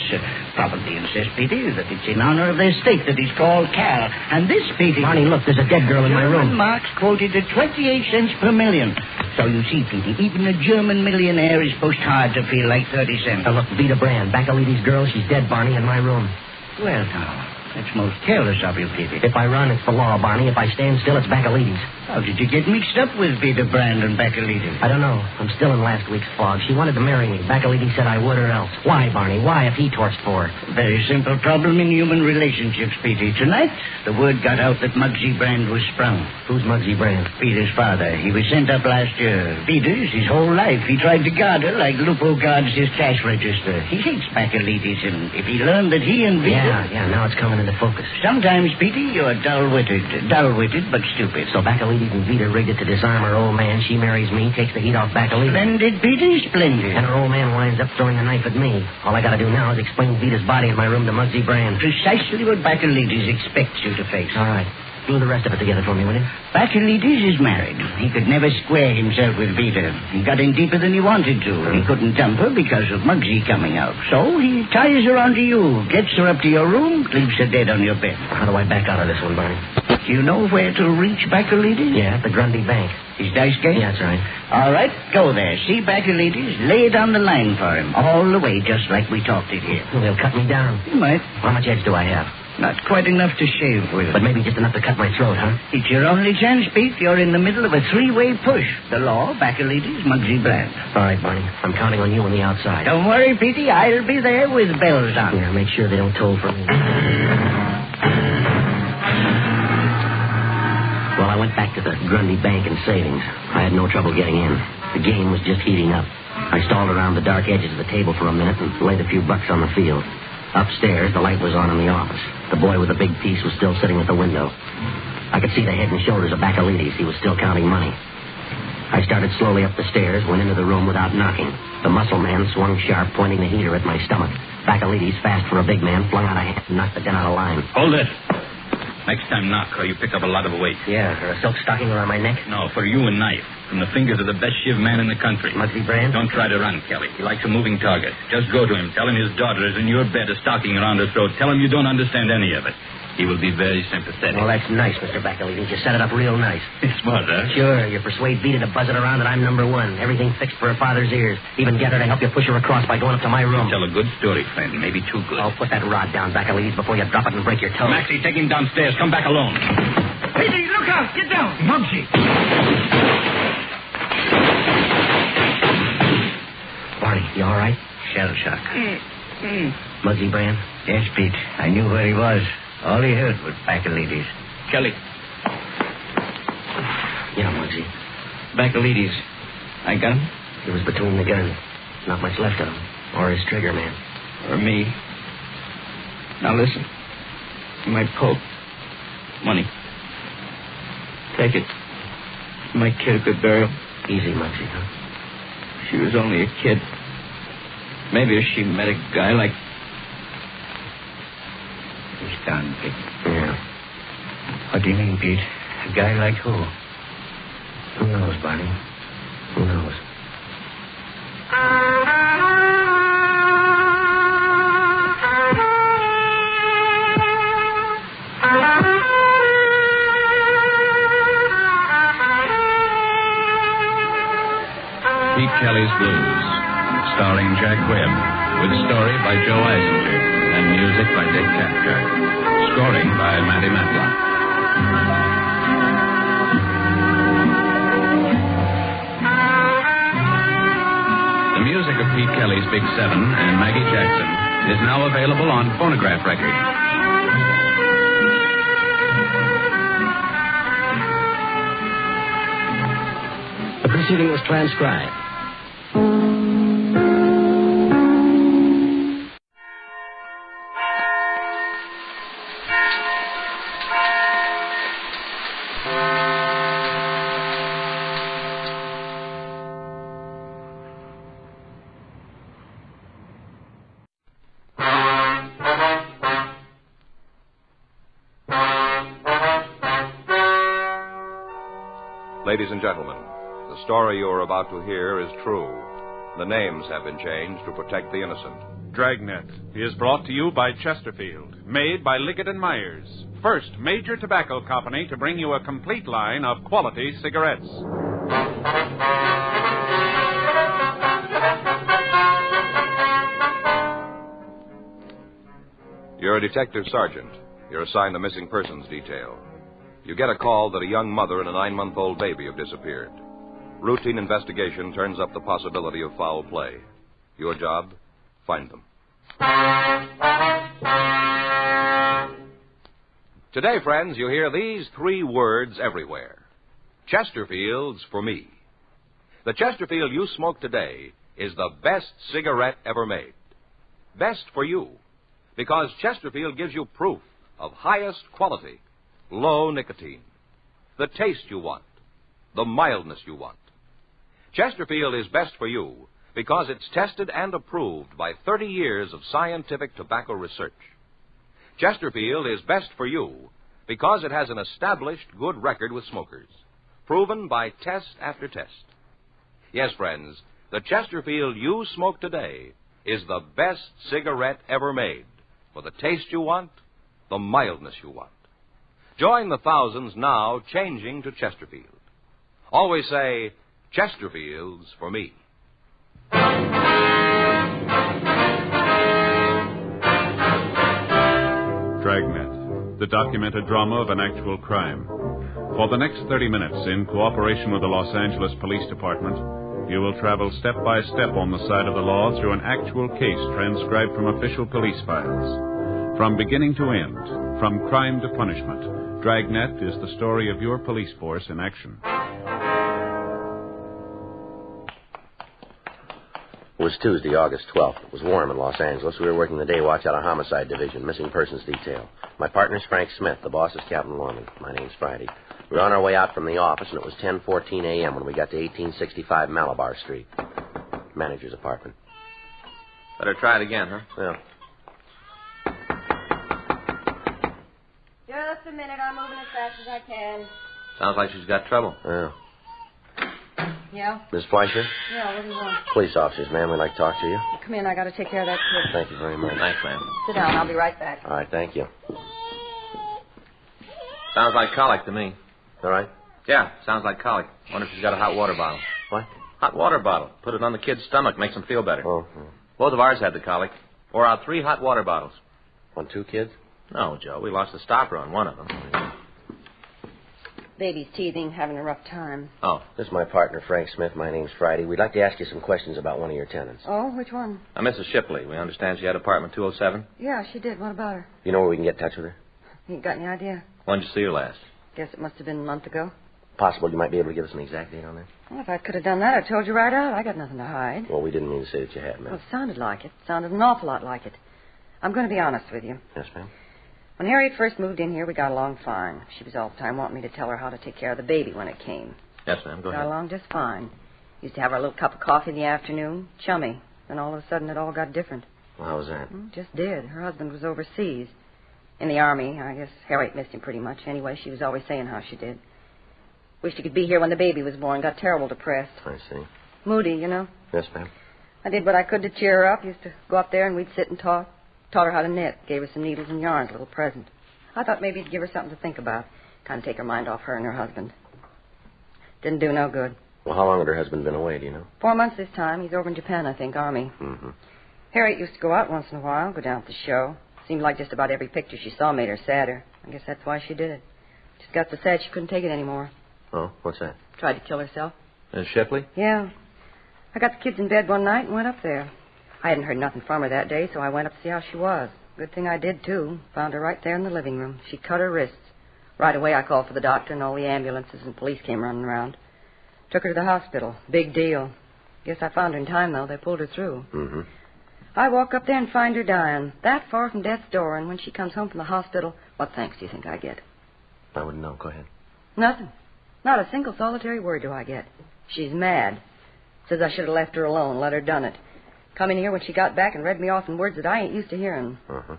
Probably insist, Petey, that it's in honor of their state that he's called Cal. And this, Petey...
Barney, look, there's a dead girl in my room.
German marks quoted at 28 cents per million. So you see, Petey, even a German millionaire is pushed hard to feel like 30 cents.
Now, look, Veda Brandt, Bacalides' girl, she's dead, Barney, in my room.
Well, now, that's most careless of you, Petey.
If I run, it's the law, Barney. If I stand still, it's Bacalides.
How did you get mixed up with Veda Brandt and Bacalides?
I don't know. I'm still in last week's fog. She wanted to marry me. Bacalides said I would or else. Why, Barney? Why if he torched for her?
Very simple problem in human relationships, Petey. Tonight, the word got out that Muggsy Brand was sprung.
Who's Muggsy Brand?
Peter's father. He was sent up last year. Peter's his whole life. He tried to guard her like Lupo guards his cash register. He hates Bacalides, and if he learned that he and Veda...
Yeah, now it's coming into focus.
Sometimes, Petey, you're dull-witted. Dull-witted, but stupid.
So Bacalides and Veda rigged it to disarm her old man. She marries me, takes the heat off Bacalides.
Splendid, Petey, splendid.
And her old man winds up throwing the knife at me. All I gotta do now is explain Veda's body in my room to Muggsy Brand.
Precisely what Bacalides expects you to face.
All right. Glue the rest of it together for me, will you?
Bacalides is married. He could never square himself with Veda. He got in deeper than he wanted to. He couldn't dump her because of Muggsy coming out. So he ties her onto you, gets her up to your room, leaves her dead on your bed.
How do I back out of this one, Barney?
Do you know where to reach Bacalides?
Yeah, at the Grundy Bank.
His dice game?
Yeah, that's right.
All right, go there. See Bacalides, lay it on the line for him. All the way, just like we talked it here.
Well, they'll cut me down.
You might.
How much edge do I have?
Not quite enough to shave with.
But maybe just enough to cut my throat, huh?
It's your only chance, Pete. You're in the middle of a 3-way push. The law, Bacalides, Muggsy Brand.
All right, Barney. I'm counting on you on the outside.
Don't worry, Petey. I'll be there with bells on.
Yeah, make sure they don't toll for me. Well, I went back to the Grundy Bank and Savings. I had no trouble getting in. The game was just heating up. I stalled around the dark edges of the table for a minute and laid a few bucks on the field. Upstairs, the light was on in the office. The boy with the big piece was still sitting at the window. I could see the head and shoulders of Bacalides. He was still counting money. I started slowly up the stairs, went into the room without knocking. The muscle man swung sharp, pointing the heater at my stomach. Bacalides, fast for a big man, flung out a hand and knocked the gun out of line.
Hold it. Next time knock, or you pick up a lot of weight.
Yeah, or a silk stocking around my neck?
No, for you a knife. From the fingers of the best shiv man in the country.
Muggsy Brand?
Don't try to run, Kelly. He likes a moving target. Just go to him. Tell him his daughter is in your bed, a stocking around her throat. Tell him you don't understand any of it. He will be very sympathetic.
Well, that's nice, Mr. Baccalini. You set it up real nice.
It's smart, huh?
Sure. You persuade Veda to buzz it around that I'm number one. Everything fixed for her father's ears. Even get her to help you push her across by going up to my room.
Tell a good story, friend. Maybe too good.
Oh, put that rod down, Baccalini, before you drop it and break your toe.
Maxie, take him downstairs. Come back alone.
Petey, look out! Get down! Muggsy!
Barney, you all right?
Shell shock.
Muggsy Brand?
Yes, Pete. I knew where he was. All he heard was Baccalides.
Kelly.
Yeah, Muggsy.
Baccalides. I got him?
He was between the guns. Not much left of him. Or his trigger man.
Or me. Now listen. My poke. Money. Take it. My kid a good burial.
Easy, Muggsy, huh?
She was only a kid. Maybe if she met a guy like... He's down, Pete.
Yeah.
What do you mean, Pete? A guy like who?
Who knows, Barney? Who knows?
Pete Kelly's Blues, starring Jack Webb, with story by Joe Eisinger and music by Dick Cathcart. Scoring by Matty Matlock. The music of Pete Kelly's Big Seven and Maggie Jackson is now available on phonograph record.
The proceeding was transcribed.
Ladies and gentlemen, the story you are about to hear is true. The names have been changed to protect the innocent.
Dragnet is brought to you by Chesterfield, made by Liggett & Myers, first major tobacco company to bring you a complete line of quality cigarettes.
You're a detective sergeant. You're assigned the missing persons detail. You get a call that a young mother and a 9-month-old baby have disappeared. Routine investigation turns up the possibility of foul play. Your job? Find them. Today, friends, you hear these 3 words everywhere. Chesterfield's for me. The Chesterfield you smoke today is the best cigarette ever made. Best for you, because Chesterfield gives you proof of highest quality, low nicotine, the taste you want, the mildness you want. Chesterfield is best for you because it's tested and approved by 30 years of scientific tobacco research. Chesterfield is best for you because it has an established good record with smokers, proven by test after test. Yes, friends, the Chesterfield you smoke today is the best cigarette ever made for the taste you want, the mildness you want. Join the thousands now changing to Chesterfield. Always say, Chesterfield's for me.
Dragnet, the documented drama of an actual crime. For the next 30 minutes, in cooperation with the Los Angeles Police Department, you will travel step by step on the side of the law through an actual case transcribed from official police files. From beginning to end, from crime to punishment, Dragnet is the story of your police force in action.
It was Tuesday, August 12th. It was warm in Los Angeles. We were working the day watch out of Homicide Division, missing persons detail. My partner's Frank Smith. The boss is Captain Lorman. My name's Friday. We were on our way out from the office, and it was 10:14 a.m. when we got to 1865 Malabar Street. Manager's apartment.
Better try it again, huh?
Yeah.
Just a minute. I'm moving as fast as I can.
Sounds like she's got trouble.
Yeah.
Yeah?
Miss Fleischer?
Yeah, what do you want?
Police officers, ma'am. We'd like to talk to you.
Come in. I got to take care of that kid.
Thank you very much.
Thanks, ma'am.
Sit down. I'll be right back.
All right, thank you.
Sounds like colic to me.
All right?
Yeah, sounds like colic. Wonder if she's got a hot water bottle.
What?
Hot water bottle. Put it on the kid's stomach. Makes him feel better.
Oh.
Both of ours had the colic. Pour out 3 hot water bottles.
On 2 kids?
No, Joe. We lost the stopper on one of them.
Baby's teething, having a rough time.
Oh.
This is my partner, Frank Smith. My name's Friday. We'd like to ask you some questions about one of your tenants.
Oh, which one?
Mrs. Shipley. We understand she had apartment 207.
Yeah, she did. What about her?
You know where we can get in touch with her?
You got any idea?
When did you see her last?
Guess it must have been a month ago.
Possible you might be able to give us an exact date on that?
Well, if I could have done that, I told you right out. I got nothing to hide.
Well, we didn't mean to say that you had, ma'am.
Well, it sounded like it. Sounded an awful lot like it. I'm going to be honest with you.
Yes, ma'am.
When Harriet first moved in here, we got along fine. She was all the time wanting me to tell her how to take care of the baby when it came.
Yes, ma'am. Go ahead.
Got along just fine. Used to have our little cup of coffee in the afternoon. Chummy. Then all of a sudden it all got different.
Well, how was that?
Just did. Her husband was overseas. In the Army. I guess Harriet missed him pretty much. Anyway, she was always saying how she did. Wished he could be here when the baby was born. Got terrible depressed.
I see.
Moody, you know.
Yes, ma'am.
I did what I could to cheer her up. Used to go up there and we'd sit and talk. Taught her how to knit. Gave her some needles and yarns, a little present. I thought maybe it'd give her something to think about. Kind of take her mind off her and her husband. Didn't do no good.
Well, how long had her husband been away, do you know?
4 months this time. He's over in Japan, I think, Army.
Mm-hmm.
Harriet used to go out once in a while, go down to the show. Seemed like just about every picture she saw made her sadder. I guess that's why she did it. Just got so sad she couldn't take it anymore.
Oh, what's that?
Tried to kill herself.
Shipley?
Yeah. I got the kids in bed one night and went up there. I hadn't heard nothing from her that day, so I went up to see how she was. Good thing I did, too. Found her right there in the living room. She cut her wrists. Right away, I called for the doctor, and all the ambulances and police came running around. Took her to the hospital. Big deal. Guess I found her in time, though. They pulled her through.
Mm-hmm.
I walk up there and find her dying, that far from death's door, and when she comes home from the hospital, what thanks do you think I get?
I wouldn't know. Go ahead.
Nothing. Not a single solitary word do I get. She's mad. Says I should have left her alone, let her done it. Come in here when she got back and read me off in words that I ain't used to hearing.
Uh-huh.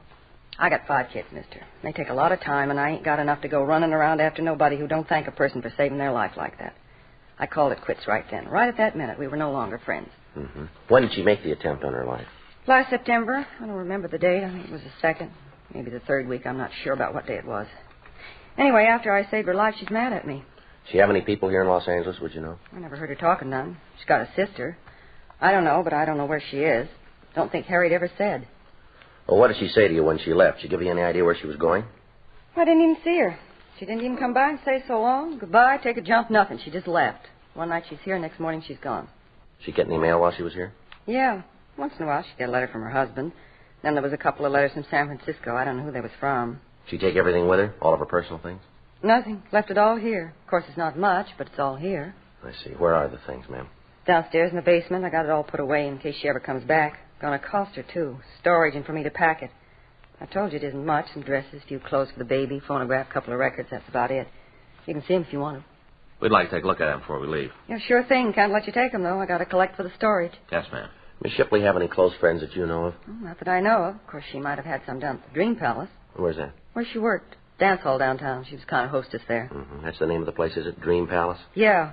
I got 5 kids, mister. They take a lot of time, and I ain't got enough to go running around after nobody who don't thank a person for saving their life like that. I called it quits right then. Right at that minute, we were no longer friends.
Mm-hmm. When did she make the attempt on her life?
Last September. I don't remember the date. I think it was the 2nd. Maybe the 3rd week. I'm not sure about what day it was. Anyway, after I saved her life, she's mad at me.
She have any people here in Los Angeles, would you know?
I never heard her talking none. She's got a sister. I don't know, but I don't know where she is. Don't think Harriet ever said.
Well, what did she say to you when she left? She give you any idea where she was going?
I didn't even see her. She didn't even come by and say so long. Goodbye, take a jump, nothing. She just left. One night she's here, next morning she's gone.
She get any mail while she was here?
Yeah. Once in a while she'd get a letter from her husband. Then there was a couple of letters from San Francisco. I don't know who they was from.
She take everything with her? All of her personal things?
Nothing. Left it all here. Of course, it's not much, but it's all here.
I see. Where are the things, ma'am?
Downstairs in the basement. I got it all put away in case she ever comes back. Gonna cost her, too. Storage and for me to pack it. I told you it isn't much. Some dresses, a few clothes for the baby, phonograph, couple of records. That's about it. You can see them if you want them.
We'd like to take a look at them before we leave.
Yeah, sure thing. Can't let you take them, though. I got to collect for the storage.
Yes, ma'am.
Miss Shipley have any close friends that you know of?
Not that I know of. Of course, she might have had some down at the Dream Palace.
Where's that?
Where she worked. Dance hall downtown. She was kind of hostess there.
Mm-hmm. That's the name of the place, is it? Dream Palace?
Yeah.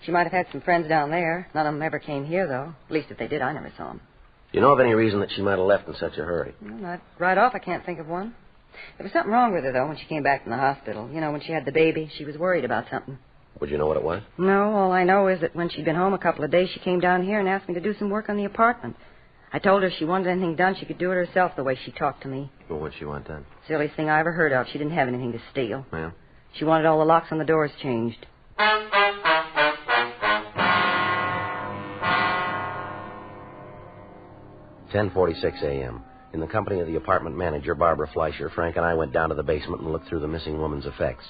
She might have had some friends down there. None of them ever came here, though. At least if they did, I never saw them.
You know of any reason that she might have left in such a hurry?
Well, not right off, I can't think of one. There was something wrong with her, though, when she came back from the hospital. You know, when she had the baby, she was worried about something.
Would you know what it was?
No, all I know is that when she'd been home a couple of days, she came down here and asked me to do some work on the apartment. I told her if she wanted anything done, she could do it herself the way she talked to me.
Well, what'd she want done?
Silliest thing I ever heard of. She didn't have anything to steal.
Well?
She wanted all the locks on the doors changed.
"10:46 a.m. In the company of the apartment manager, Barbara Fleischer, Frank and I went down to the basement and looked through the missing woman's effects.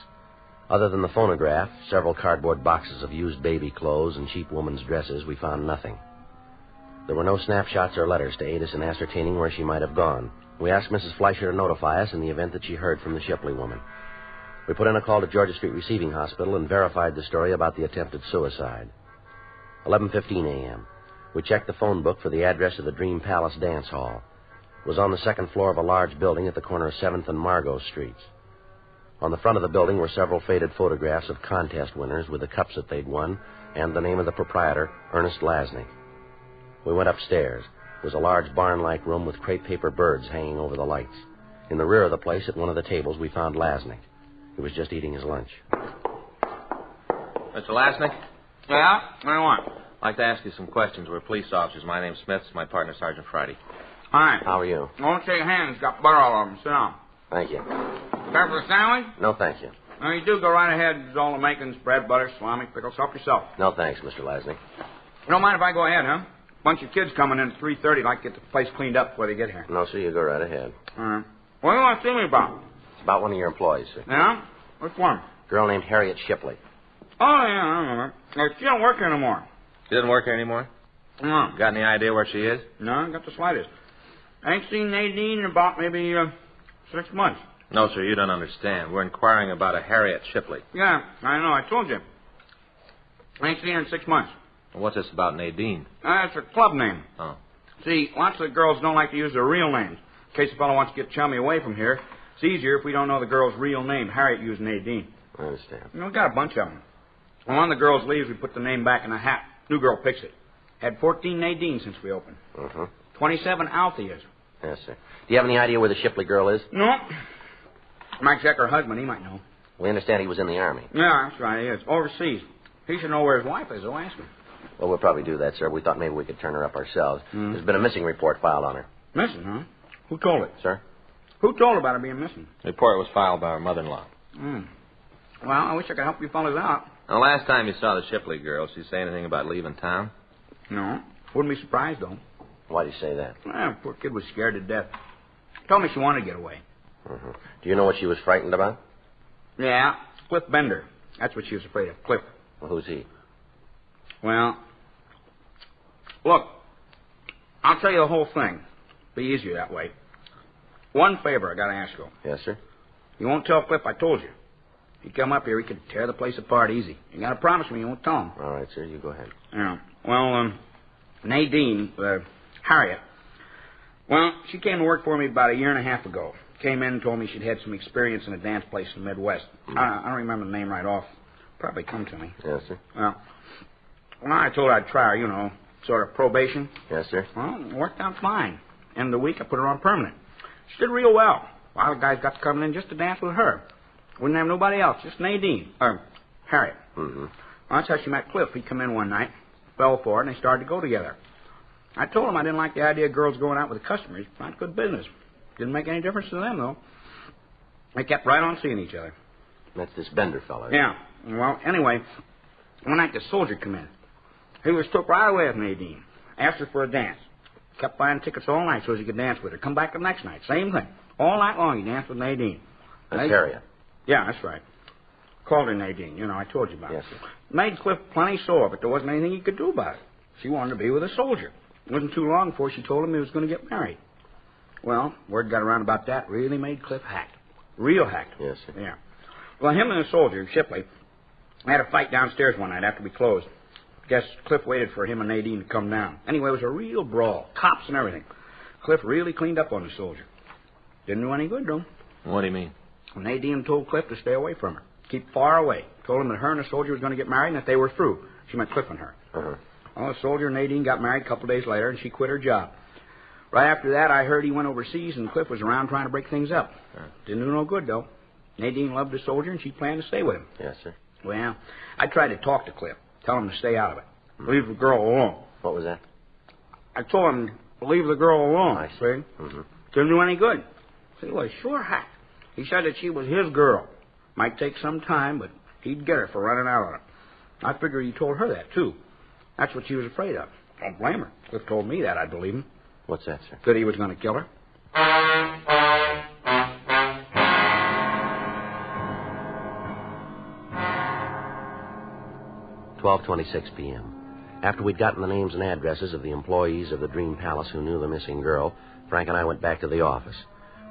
Other than the phonograph, several cardboard boxes of used baby clothes, and cheap woman's dresses, we found nothing. There were no snapshots or letters to aid us in ascertaining where she might have gone. We asked Mrs. Fleischer to notify us in the event that she heard from the Shipley woman. We put in a call to Georgia Street Receiving Hospital and verified the story about the attempted suicide. 11:15 a.m. We checked the phone book for the address of the Dream Palace Dance Hall. It was on the second floor of a large building at the corner of 7th and Margot Streets. On the front of the building were several faded photographs of contest winners with the cups that they'd won and the name of the proprietor, Ernest Lasnik. We went upstairs. It was a large barn-like room with crepe paper birds hanging over the lights. In the rear of the place, at one of the tables, we found Lasnik. He was just eating his lunch.
Mr. Lasnik?
Yeah? What do you want?
I'd like to ask you some questions. We're police officers. My name's Smith. My partner, Sergeant Friday.
Hi.
How are you?
Won't shake hands. Got butter all over them. Sit down.
Thank you.
Care for a sandwich?
No, thank you.
No, you do go right ahead. There's all the makings, bread, butter, salami, pickles. Help yourself.
No, thanks, Mr. Lasnik.
You don't mind if I go ahead, huh? Bunch of kids coming in at 3:30. Like to get the place cleaned up before they get here.
No, sir, you go right ahead.
All right. What do you want to see me about?
It's about one of your employees, sir.
Yeah? Which one?
Girl named Harriet Shipley.
Oh, yeah, I remember. She don't work here anymore.
She doesn't work here anymore?
No.
Got any idea where she is?
No, got the slightest. I ain't seen Nadine in about maybe 6 months.
No, sir, you don't understand. We're inquiring about a Harriet Shipley.
Yeah, I know. I told you. I ain't seen her in 6 months.
What's this about Nadine?
That's her club name.
Oh.
See, lots of girls don't like to use their real names. In case a fellow wants to get chummy away from here, it's easier if we don't know the girl's real name. Harriet used Nadine.
I understand.
You know, we got a bunch of them. When one of the girls leaves, we put the name back in a hat. New girl picks it. Had 14 Nadine since we opened. 27 Altheas.
Yes, sir. Do you have any idea where the Shipley girl is?
No. Might check her husband. He might know.
We understand he was in the Army.
Yeah, that's right. He is. Overseas. He should know where his wife is, though. Ask him.
Well, we'll probably do that, sir. We thought maybe we could turn her up ourselves. There's been a missing report filed on her.
Missing, huh? Who told it?
Sir?
Who told about her being missing?
The report was filed by her mother-in-law.
Well, I wish I could help you fellas out.
Now, last time you saw the Shipley girl, she say anything about leaving town?
No. Wouldn't be surprised, though.
Why do you say that?
Well, poor kid was scared to death. Told me she wanted to get away.
Do you know what she was frightened about?
Yeah, Cliff Bender. That's what she was afraid of, Cliff.
Well, who's he?
Well, look, I'll tell you the whole thing. Be easier that way. One favor I got to ask you.
Yes, sir?
You won't tell Cliff I told you. If you come up here, he could tear the place apart easy. You got to promise me you won't tell him.
All right, sir. You go ahead.
Yeah. Well, Nadine, Harriet, well, she came to work for me about 1.5 years ago. Came in and told me she'd had some experience in a dance place in the Midwest. I don't remember the name right off. Probably come to me.
Yes, sir.
Well, I told her I'd try her, sort of probation.
Yes, sir.
Well, it worked out fine. End of the week, I put her on permanent. She did real well. A lot of guys got coming in just to dance with her. Wouldn't have nobody else, just Nadine. Harriet. Well, that's how she met Cliff. He come in one night, fell for it, and they started to go together. I told him I didn't like the idea of girls going out with the customers. Not good business. Didn't make any difference to them, though. They kept right on seeing each other.
That's this Bender fella.
Yeah. Well, anyway, one night the soldier come in. He was took right away with Nadine. Asked her for a dance. Kept buying tickets all night so he could dance with her. Come back the next night. Same thing. All night long he danced with Nadine.
That's Harriet.
Yeah, that's right. Called her Nadine. I told you about it.
Yes, sir.
Made Cliff plenty sore, but there wasn't anything he could do about it. She wanted to be with a soldier. It wasn't too long before she told him he was going to get married. Well, word got around about that. Really made Cliff hacked. Real hacked.
Yes, sir.
Yeah. Well, him and the soldier, Shipley, had a fight downstairs one night after we closed. Guess Cliff waited for him and Nadine to come down. Anyway, it was a real brawl. Cops and everything. Cliff really cleaned up on the soldier. Didn't do any good, though.
What do you mean?
Nadine told Cliff to stay away from her. Keep far away. Told him that her and the soldier was going to get married and that they were through. She meant Cliff and her. Well, the soldier and Nadine got married a couple of days later, and she quit her job. Right after that, I heard he went overseas, and Cliff was around trying to break things up. Didn't do no good, though. Nadine loved the soldier, and she planned to stay with him.
Yes, sir.
Well, I tried to talk to Cliff, tell him to stay out of it. Leave the girl alone.
What was that?
I told him to leave the girl alone.
I see.
Didn't do any good. He was sure hacked. He said that she was his girl. Might take some time, but he'd get her for running out on him. I figure he told her that, too. That's what she was afraid of. Don't blame her. Cliff told me that. I'd believe him.
What's that, sir?
That he was going to kill her.
12:26 p.m. After we'd gotten the names and addresses of the employees of the Dream Palace who knew the missing girl, Frank and I went back to the office.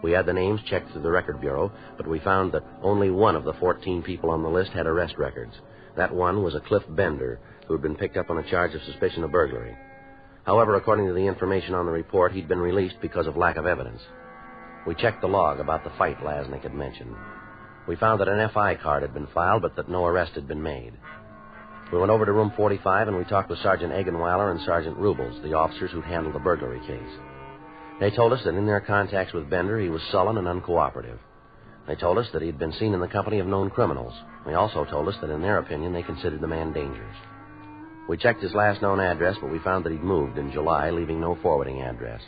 We had the names checked through the record bureau, but we found that only one of the 14 people on the list had arrest records. That one was a Cliff Bender, who had been picked up on a charge of suspicion of burglary. However, according to the information on the report, he'd been released because of lack of evidence. We checked the log about the fight Lasnik had mentioned. We found that an FI card had been filed, but that no arrest had been made. We went over to room 45, and we talked with Sergeant Eggenweiler and Sergeant Rubles, the officers who'd handled the burglary case. They told us that in their contacts with Bender, he was sullen and uncooperative. They told us that he had been seen in the company of known criminals. They also told us that in their opinion they considered the man dangerous. We checked his last known address, but we found that he'd moved in July, leaving no forwarding address.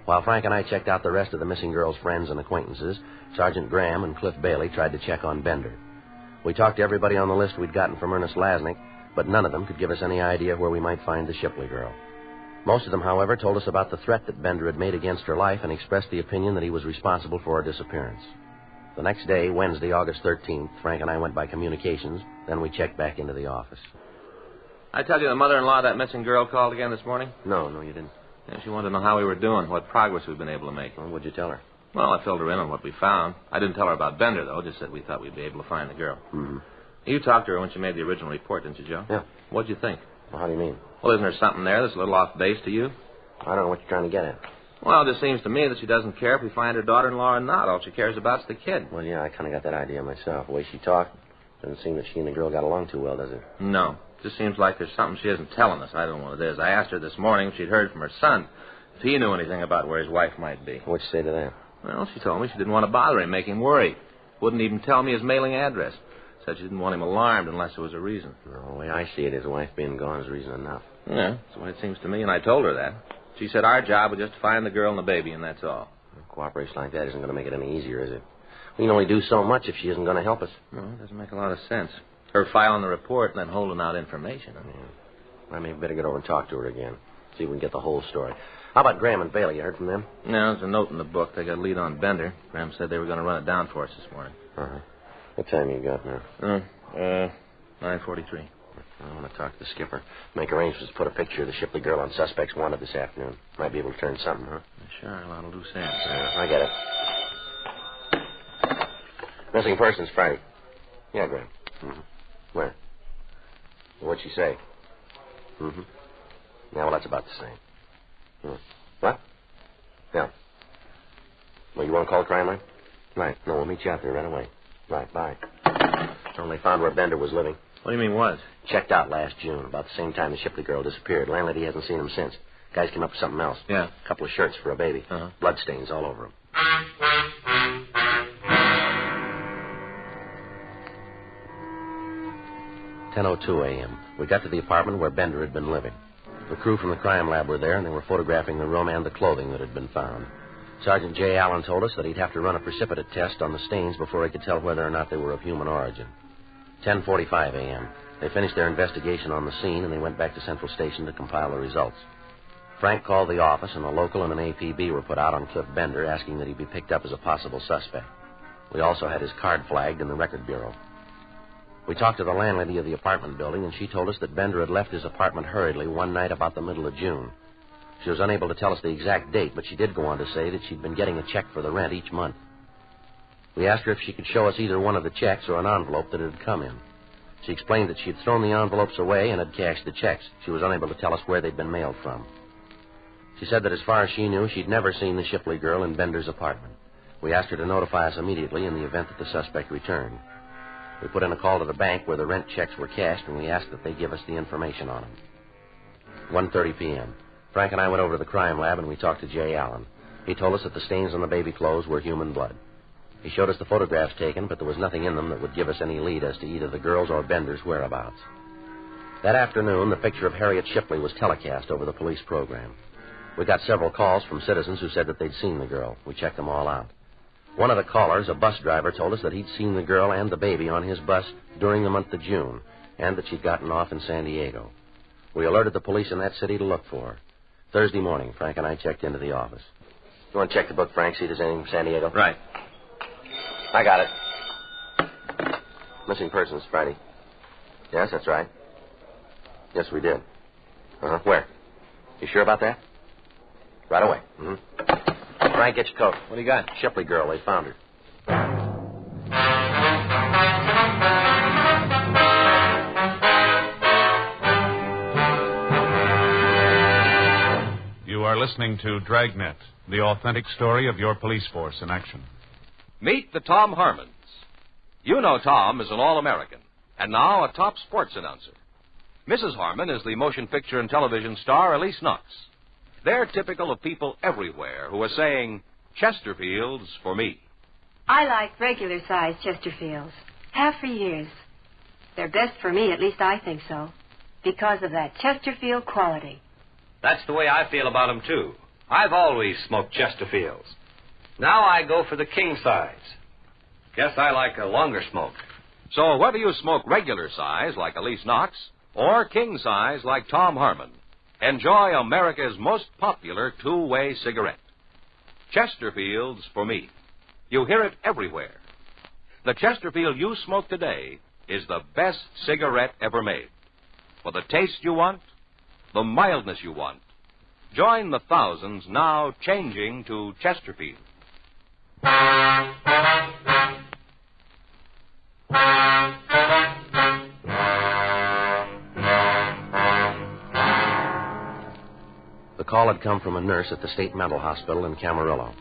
While Frank and I checked out the rest of the missing girl's friends and acquaintances, Sergeant Graham and Cliff Bailey tried to check on Bender. We talked to everybody on the list we'd gotten from Ernest Lasnik, but none of them could give us any idea of where we might find the Shipley girl. Most of them, however, told us about the threat that Bender had made against her life and expressed the opinion that he was responsible for her disappearance. The next day, Wednesday, August 13th, Frank and I went by communications, then we checked back into the office.
I tell you the mother-in-law of that missing girl called again this morning?
No, you didn't.
Yeah, she wanted to know how we were doing, what progress we've been able to make.
Well, what'd you tell her?
Well, I filled her in on what we found. I didn't tell her about Bender, though, just said we thought we'd be able to find the girl.
Mm-hmm.
You talked to her when she made the original report, didn't you, Joe?
Yeah.
What'd you think?
Well, how do you mean?
Well, isn't there something there that's a little off base to you?
I don't know what you're trying to get at.
Well, it just seems to me that she doesn't care if we find her daughter-in-law or not. All she cares about is the kid.
Well, yeah, I kind of got that idea myself. The way she talked, doesn't seem that she and the girl got along too well, does it?
No. It just seems like there's something she isn't telling us. I don't know what it is. I asked her this morning if she'd heard from her son, if he knew anything about where his wife might be.
What'd you say to that?
Well, she told me she didn't want to bother him, make him worry. Wouldn't even tell me his mailing address. Said she didn't want him alarmed unless there was a reason.
No, the way I see it, his wife being gone is reason enough.
Yeah, that's the way it seems to me, and I told her that. She said our job was just to find the girl and the baby, and that's all.
Cooperation like that isn't going to make it any easier, is it? We can only do so much if she isn't going to help us.
No, it doesn't make a lot of sense. Her filing the report and then holding out information.
I maybe better get over and talk to her again. See if we can get the whole story. How about Graham and Bailey? You heard from them?
No, there's a note in the book. They got a lead on Bender. Graham said they were going to run it down for us this morning.
Uh-huh. What time you got now?
9:43.
I want to talk to the skipper. Make arrangements to put a picture of the Shipley girl on Suspects Wanted this afternoon. Might be able to turn something, huh?
Sure, a lot of loose ends.
I get it. Missing persons Friday. Yeah, Graham. Mm-hmm. Where? What'd she say? Mm-hmm. Yeah, well, that's about the same. What? Yeah. Well, you want to call the crime line? Right. No, we'll meet you out there right away. Right, bye. Only found where Bender was living.
What do you mean was?
Checked out last June, about the same time the Shipley girl disappeared. Landlady hasn't seen him since. Guys came up with something else.
Yeah.
A couple of shirts for a baby.
Uh-huh.
Bloodstains all over him. "10:02 a.m. We got to the apartment where Bender had been living. The crew from the crime lab were there, and they were photographing the room and the clothing that had been found. Sergeant J. Allen told us that he'd have to run a precipitate test on the stains before he could tell whether or not they were of human origin. 10:45 a.m. They finished their investigation on the scene, and they went back to Central Station to compile the results. Frank called the office, and a local and an APB were put out on Cliff Bender, asking that he be picked up as a possible suspect. We also had his card flagged in the record bureau. We talked to the landlady of the apartment building, and she told us that Bender had left his apartment hurriedly one night about the middle of June. She was unable to tell us the exact date, but she did go on to say that she'd been getting a check for the rent each month. We asked her if she could show us either one of the checks or an envelope that it had come in. She explained that she had thrown the envelopes away and had cashed the checks. She was unable to tell us where they'd been mailed from. She said that as far as she knew, she'd never seen the Shipley girl in Bender's apartment. We asked her to notify us immediately in the event that the suspect returned. We put in a call to the bank where the rent checks were cashed, and we asked that they give us the information on them. 1:30 p.m. Frank and I went over to the crime lab, and we talked to Jay Allen. He told us that the stains on the baby clothes were human blood. He showed us the photographs taken, but there was nothing in them that would give us any lead as to either the girl's or Bender's whereabouts. That afternoon, the picture of Harriet Shipley was telecast over the police program. We got several calls from citizens who said that they'd seen the girl. We checked them all out. One of the callers, a bus driver, told us that he'd seen the girl and the baby on his bus during the month of June, and that she'd gotten off in San Diego. We alerted the police in that city to look for her. Thursday morning, Frank and I checked into the office. You want to check the book, Frank, see if there's anything from San Diego?
Right.
I got it. Missing persons, Friday. Yes, that's right. Yes, we did. Uh-huh. Where? You sure about that? Right away. Mm-hmm. Frank, get your coat.
What do you got?
Shipley girl. They found her.
You are listening to Dragnet, the authentic story of your police force in action.
Meet the Tom Harmons. You know Tom is an All-American, and now a top sports announcer. Mrs. Harmon is the motion picture and television star Elise Knox. They're typical of people everywhere who are saying, Chesterfield's for me.
I like regular-sized Chesterfields. Have for years. They're best for me, at least I think so, because of that Chesterfield quality.
That's the way I feel about them, too. I've always smoked Chesterfields. Now I go for the king size. Guess I like a longer smoke.
So whether you smoke regular size like Elise Knox or king size like Tom Harmon, enjoy America's most popular two-way cigarette. Chesterfields for me. You hear it everywhere. The Chesterfield you smoke today is the best cigarette ever made. For the taste you want, the mildness you want, join the thousands now changing to Chesterfield.
The call had come from a nurse at the State Mental Hospital in Camarillo.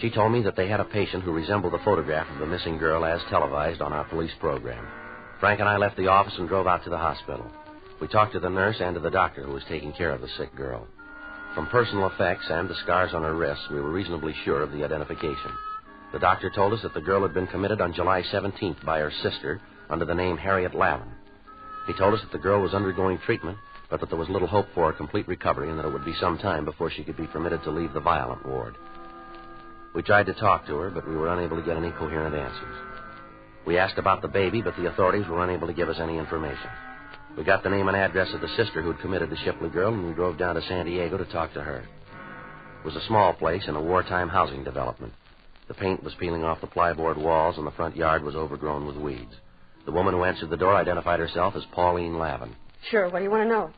She told me that they had a patient who resembled the photograph of the missing girl as televised on our police program. Frank and I left the office and drove out to the hospital. We talked to the nurse and to the doctor who was taking care of the sick girl. From personal effects and the scars on her wrists, we were reasonably sure of the identification. The doctor told us that the girl had been committed on July 17th by her sister under the name Harriet Lavin. He told us that the girl was undergoing treatment, but that there was little hope for a complete recovery and that it would be some time before she could be permitted to leave the violent ward. We tried to talk to her, but we were unable to get any coherent answers. We asked about the baby, but the authorities were unable to give us any information. We got the name and address of the sister who'd committed the Shipley girl, and we drove down to San Diego to talk to her. It was a small place in a wartime housing development. The paint was peeling off the plyboard walls, and the front yard was overgrown with weeds. The woman who answered the door identified herself as Pauline Lavin.
Sure, what do you want to know?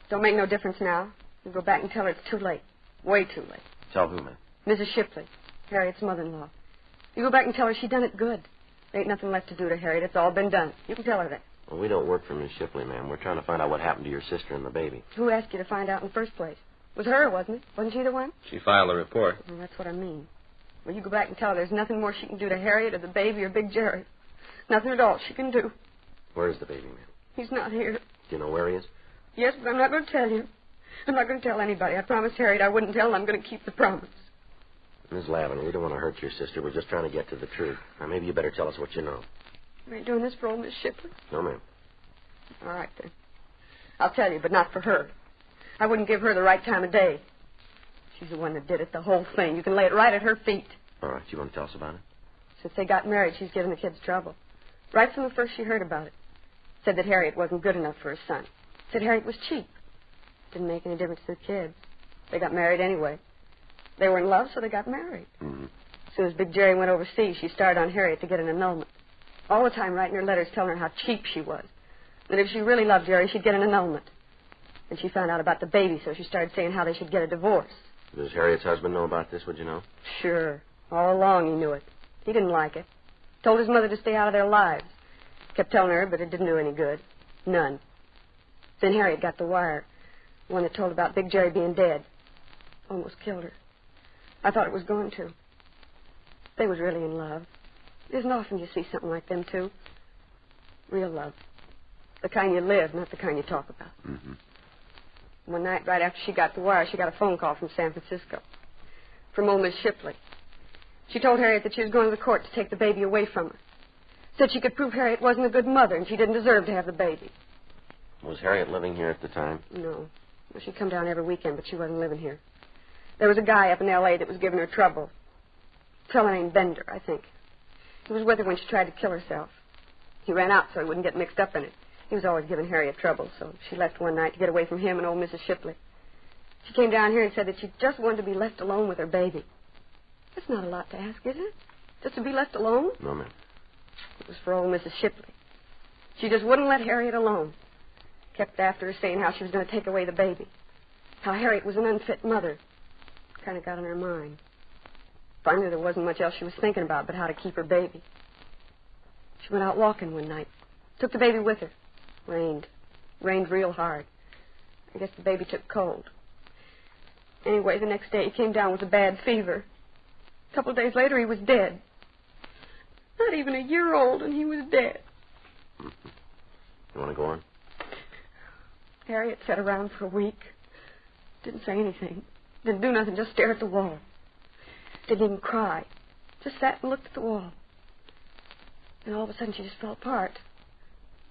Don't make no difference now. You go back and tell her it's too late. Way too late.
Tell who, ma'am?
Mrs. Shipley, Harriet's mother-in-law. You go back and tell her she done it good. There ain't nothing left to do to Harriet. It's all been done. You can tell her that.
Well, we don't work for Miss Shipley, ma'am. We're trying to find out what happened to your sister and the baby.
Who asked you to find out in the first place? It was her, wasn't it? Wasn't she the one?
She filed a report.
Well, that's what I mean. Well, you go back and tell her there's nothing more she can do to Harriet or the baby or Big Jerry. Nothing at all she can do.
Where is the baby, ma'am?
He's not here.
Do you know where he is?
Yes, but I'm not going to tell you. I'm not going to tell anybody. I promised Harriet I wouldn't tell, and I'm going to keep the promise.
Miss Lavin, we don't want to hurt your sister. We're just trying to get to the truth. Now, maybe you better tell us what you know.
You ain't doing this for old Miss Shipley?
No, ma'am.
All right, then. I'll tell you, but not for her. I wouldn't give her the right time of day. She's the one that did it, the whole thing. You can lay it right at her feet.
All right, you want to tell us about it?
Since they got married, she's given the kids trouble. Right from the first she heard about it. Said that Harriet wasn't good enough for her son. Said Harriet was cheap. Didn't make any difference to the kids. They got married anyway. They were in love, so they got married.
Mm-hmm.
As soon as Big Jerry went overseas, she started on Harriet to get an annulment. All the time writing her letters telling her how cheap she was. That if she really loved Jerry, she'd get an annulment. And she found out about the baby, so she started saying how they should get a divorce.
Does Harriet's husband know about this, would you know?
Sure. All along he knew it. He didn't like it. Told his mother to stay out of their lives. Kept telling her, but it didn't do any good. None. Then Harriet got the wire. The one that told about Big Jerry being dead. Almost killed her. I thought it was going to. They was really in love. It isn't often you see something like them, too. Real love. The kind you live, not the kind you talk about.
Mm-hmm.
One night, right after she got the wire, she got a phone call from San Francisco. From old Miss Shipley. She told Harriet that she was going to the court to take the baby away from her. Said she could prove Harriet wasn't a good mother and she didn't deserve to have the baby.
Was Harriet living here at the time?
No. Well, she'd come down every weekend, but she wasn't living here. There was a guy up in L.A. that was giving her trouble. A fellow named Bender, I think. He was with her when she tried to kill herself. He ran out so he wouldn't get mixed up in it. He was always giving Harriet trouble, so she left one night to get away from him and old Mrs. Shipley. She came down here and said that she just wanted to be left alone with her baby. That's not a lot to ask, is it? Just to be left alone?
No, ma'am.
It was for old Mrs. Shipley. She just wouldn't let Harriet alone. Kept after her saying how she was going to take away the baby. How Harriet was an unfit mother. Kind of got on her mind. Finally, there wasn't much else she was thinking about but how to keep her baby. She went out walking one night. Took the baby with her. Rained. Rained real hard. I guess the baby took cold. Anyway, the next day he came down with a bad fever. A couple of days later, he was dead. Not even a year old, and he was dead.
Mm-hmm. You want to go on?
Harriet sat around for a week. Didn't say anything. Didn't do nothing, just stare at the wall. Didn't even cry. Just sat and looked at the wall. And all of a sudden she just fell apart.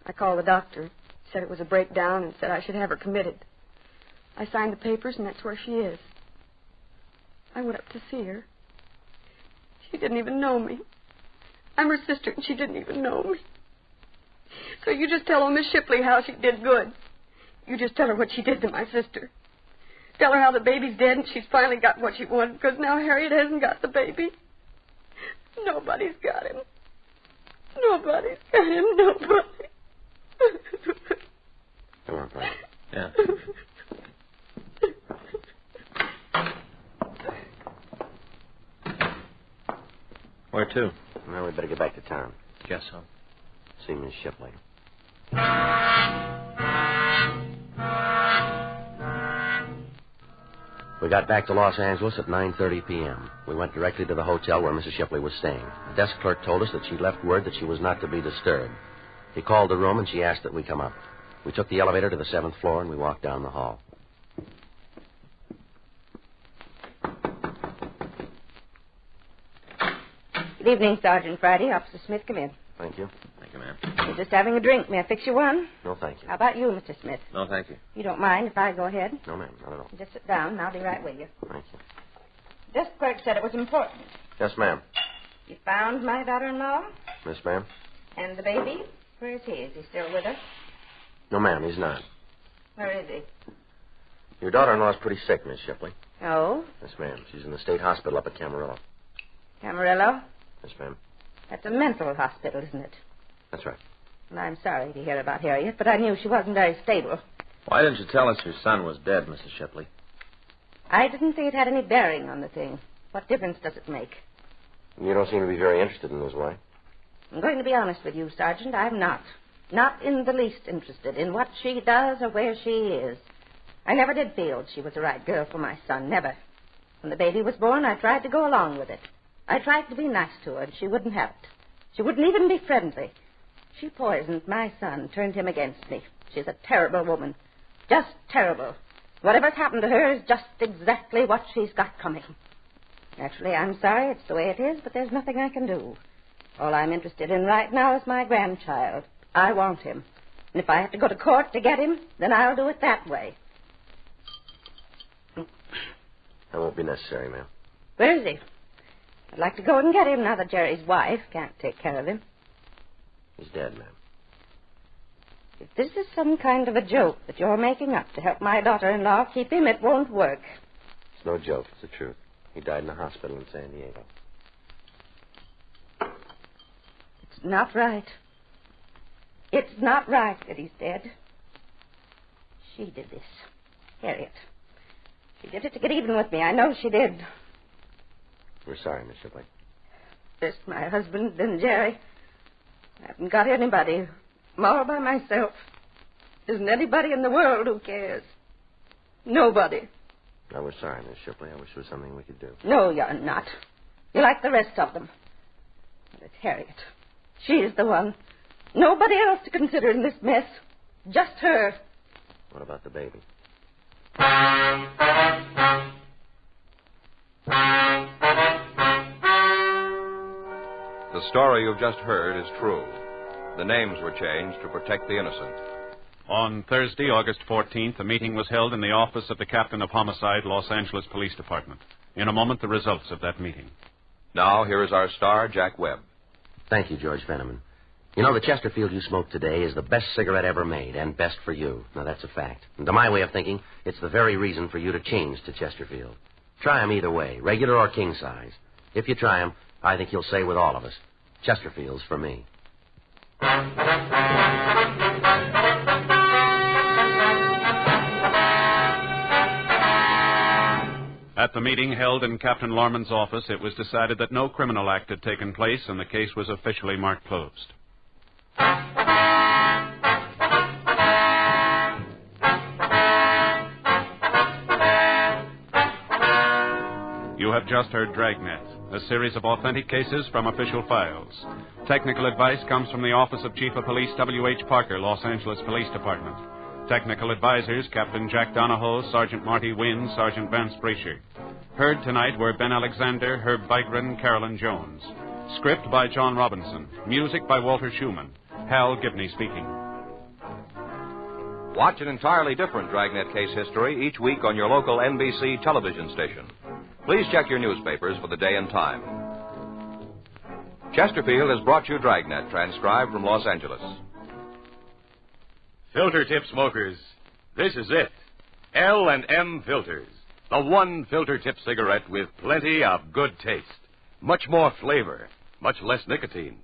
I called the doctor. Said it was a breakdown and said I should have her committed. I signed the papers, and that's where she is. I went up to see her. She didn't even know me. I'm her sister, and she didn't even know me. So you just tell Miss Shipley how she did good. You just tell her what she did to my sister. Tell her how the baby's dead, and she's finally got what she wanted, because now Harriet hasn't got the baby. Nobody's got him. Nobody's got him. Nobody.
Come on, Frank.
Yeah. Where to?
Well, we better get back to town.
Guess so.
See Miss Shipley. We got back to Los Angeles at 9:30 p.m. We went directly to the hotel where Mrs. Shipley was staying. The desk clerk told us that she left word that she was not to be disturbed. He called the room, and she asked that we come up. We took the elevator to the 7th floor, and we walked down the hall.
Good evening, Sergeant Friday. Officer Smith, come in.
Thank you.
Thank you, ma'am.
You're just having a drink. May I fix you one?
No, thank you.
How about you, Mr. Smith?
No, thank you.
You don't mind if I go ahead?
No, ma'am, not at all.
Just sit down, and I'll be right with you.
Thank you.
Desk clerk said it was important.
Yes, ma'am.
You found my daughter-in-law?
Yes, ma'am.
And the baby? Where is he? Is he still with us?
No, ma'am, he's not.
Where is he?
Your daughter-in-law's pretty sick, Miss Shipley.
Oh?
Yes, ma'am. She's in the state hospital up at Camarillo.
Camarillo?
Yes, ma'am.
That's a mental hospital, isn't it?
That's right.
Well, I'm sorry to hear about Harriet, but I knew she wasn't very stable.
Why didn't you tell us your son was dead, Mrs. Shipley?
I didn't think it had any bearing on the thing. What difference does it make?
You don't seem to be very interested in his wife.
I'm going to be honest with you, Sergeant. I'm not. Not in the least interested in what she does or where she is. I never did feel she was the right girl for my son. Never. When the baby was born, I tried to go along with it. I tried to be nice to her, and she wouldn't have it. She wouldn't even be friendly. She poisoned my son, turned him against me. She's a terrible woman. Just terrible. Whatever's happened to her is just exactly what she's got coming. Naturally, I'm sorry it's the way it is, but there's nothing I can do. All I'm interested in right now is my grandchild. I want him. And if I have to go to court to get him, then I'll do it that way.
That won't be necessary, ma'am.
Where is he? I'd like to go and get him now that Jerry's wife can't take care of him.
He's dead, ma'am.
If this is some kind of a joke that you're making up to help my daughter-in-law keep him, it won't work.
It's no joke. It's the truth. He died in a hospital in San Diego.
It's not right. It's not right that he's dead. She did this. Harriet. She did it to get even with me. I know she did.
We're sorry, Miss Shipley.
First my husband, then Jerry. I haven't got anybody. I'm all by myself. There isn't anybody in the world who cares. Nobody.
No, we're sorry, Miss Shipley. I wish there was something we could do.
No, you're not. You're like the rest of them. But it's Harriet. She's the one. Nobody else to consider in this mess. Just her.
What about the baby?
The story you've just heard is true. The names were changed to protect the innocent.
On Thursday, August 14th, a meeting was held in the office of the Captain of Homicide, Los Angeles Police Department. In a moment, the results of that meeting.
Now, here is our star, Jack Webb.
Thank you, George Fenneman. You know, the Chesterfield you smoked today is the best cigarette ever made, and best for you. Now, that's a fact. And to my way of thinking, it's the very reason for you to change to Chesterfield. Try 'em either way, regular or king size. If you try 'em, I think you'll say with all of us, Chesterfield's for me.
At the meeting held in Captain Lorman's office, it was decided that no criminal act had taken place, and the case was officially marked closed. You have just heard Dragnet, a series of authentic cases from official files. Technical advice comes from the Office of Chief of Police W.H. Parker, Los Angeles Police Department. Technical advisors, Captain Jack Donahoe, Sergeant Marty Wynn, Sergeant Vance Brasher. Heard tonight were Ben Alexander, Herb Vigran, Carolyn Jones. Script by John Robinson. Music by Walter Schumann. Hal Gibney speaking.
Watch an entirely different Dragnet case history each week on your local NBC television station. Please check your newspapers for the day and time. Chesterfield has brought you Dragnet, transcribed from Los Angeles.
Filter tip smokers, this is it. L&M Filters. The one filter tip cigarette with plenty of good taste. Much more flavor, much less nicotine.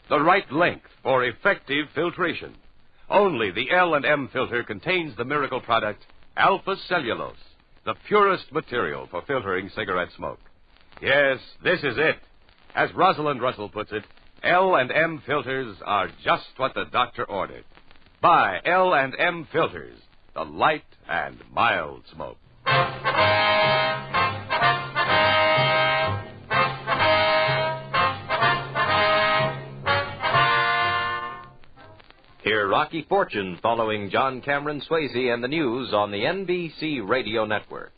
The right length for effective filtration. Only the L&M filter contains the miracle product, alpha cellulose, the purest material for filtering cigarette smoke. Yes, this is it. As Rosalind Russell puts it, L&M filters are just what the doctor ordered. Buy L&M filters, the light and mild smoke.
Hear Rocky Fortune following John Cameron Swayze and the news on the NBC Radio Network.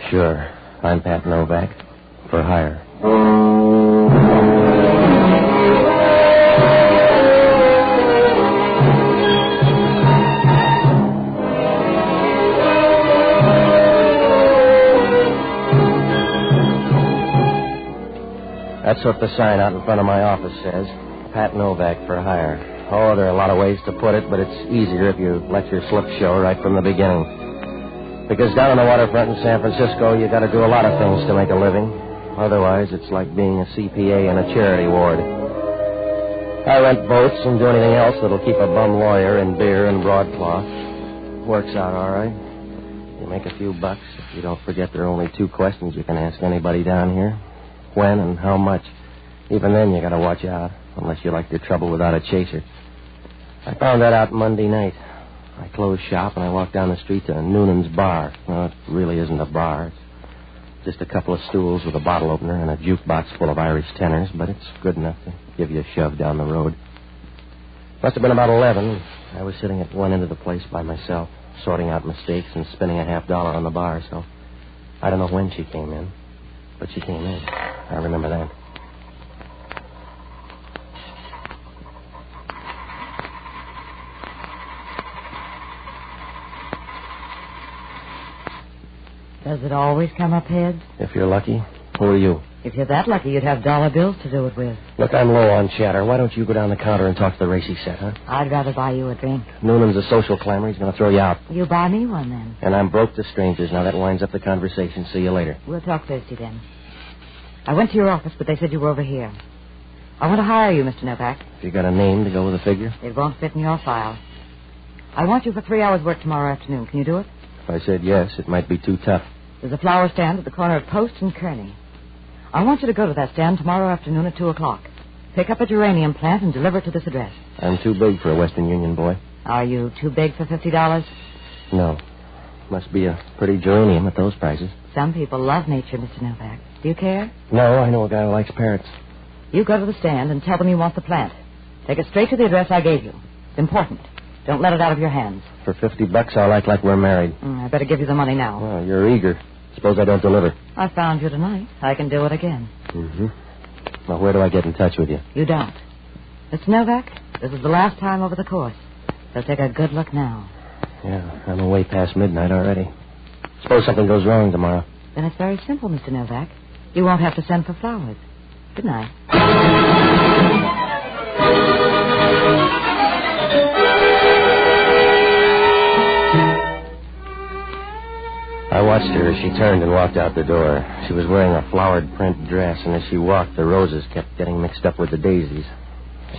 Sure. I'm Pat Novak. For hire. That's what the sign out in front of my office says. Pat Novak for hire. Oh, there are a lot of ways to put it, but it's easier if you let your slip show right from the beginning. Because down on the waterfront in San Francisco, you got to do a lot of things to make a living. Otherwise, it's like being a CPA in a charity ward. I rent boats and do anything else that'll keep a bum lawyer in beer and broadcloth. Works out all right. You make a few bucks if you don't forget there are only two questions you can ask anybody down here. When and how much. Even then, you got to watch out, unless you like your trouble without a chaser. I found that out Monday night. I closed shop and I walked down the street to Noonan's bar. Well, it really isn't a bar. It's just a couple of stools with a bottle opener and a jukebox full of Irish tenors, but it's good enough to give you a shove down the road. Must have been about 11. I was sitting at one end of the place by myself, sorting out mistakes and spending $50 on the bar, so I don't know when she came in, but she came in. I remember that.
Does it always come up heads?
If you're lucky. Who are you?
If you're that lucky, you'd have dollar bills to do it with.
Look, I'm low on chatter. Why don't you go down the counter and talk to the racy set, huh?
I'd rather buy you a drink.
Noonan's a social climber. He's going to throw you out.
You buy me one, then.
And I'm broke to strangers. Now, that winds up the conversation. See you later.
We'll talk Thursday, then. I went to your office, but they said you were over here. I want to hire you, Mr. Novak.
If you got a name to go with the figure?
It won't fit in your file. I want you for 3 hours' work tomorrow afternoon. Can you do it?
If I said yes, it might be too tough.
There's a flower stand at the corner of Post and Kearney. I want you to go to that stand tomorrow afternoon at 2 o'clock. Pick up a geranium plant and deliver it to this address.
I'm too big for a Western Union boy.
Are you too big for $50?
No. Must be a pretty geranium at those prices.
Some people love nature, Mr. Novak. Do you care?
No, I know a guy who likes parrots.
You go to the stand and tell them you want the plant. Take it straight to the address I gave you. It's important. Don't let it out of your hands.
For $50, I'll act like we're married.
I better give you the money now.
Well, you're eager. Suppose I don't deliver.
I found you tonight. I can do it again.
Mm-hmm. Well, where do I get in touch with you?
You don't. Mr. Novak, this is the last time over the course. So take a good look now.
Yeah, I'm away past midnight already. Suppose something goes wrong tomorrow.
Then it's very simple, Mr. Novak. You won't have to send for flowers. Good night.
I watched her as she turned and walked out the door. She was wearing a flowered print dress, and as she walked, the roses kept getting mixed up with the daisies.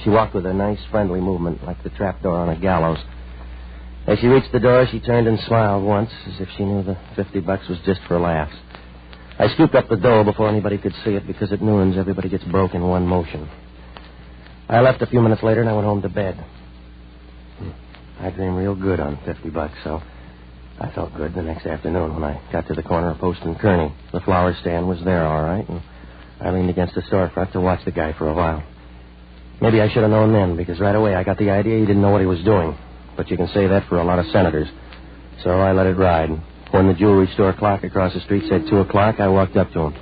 She walked with a nice, friendly movement, like the trapdoor on a gallows. As she reached the door, she turned and smiled once, as if she knew the $50 was just for laughs. I scooped up the dough before anybody could see it, because at noons everybody gets broke in one motion. I left a few minutes later, and I went home to bed. I dreamed real good on $50, so I felt good the next afternoon when I got to the corner of Post and Kearney. The flower stand was there, all right, and I leaned against the storefront to watch the guy for a while. Maybe I should have known then, because right away I got the idea he didn't know what he was doing. But you can say that for a lot of senators. So I let it ride. When the jewelry store clock across the street said 2 o'clock, I walked up to him.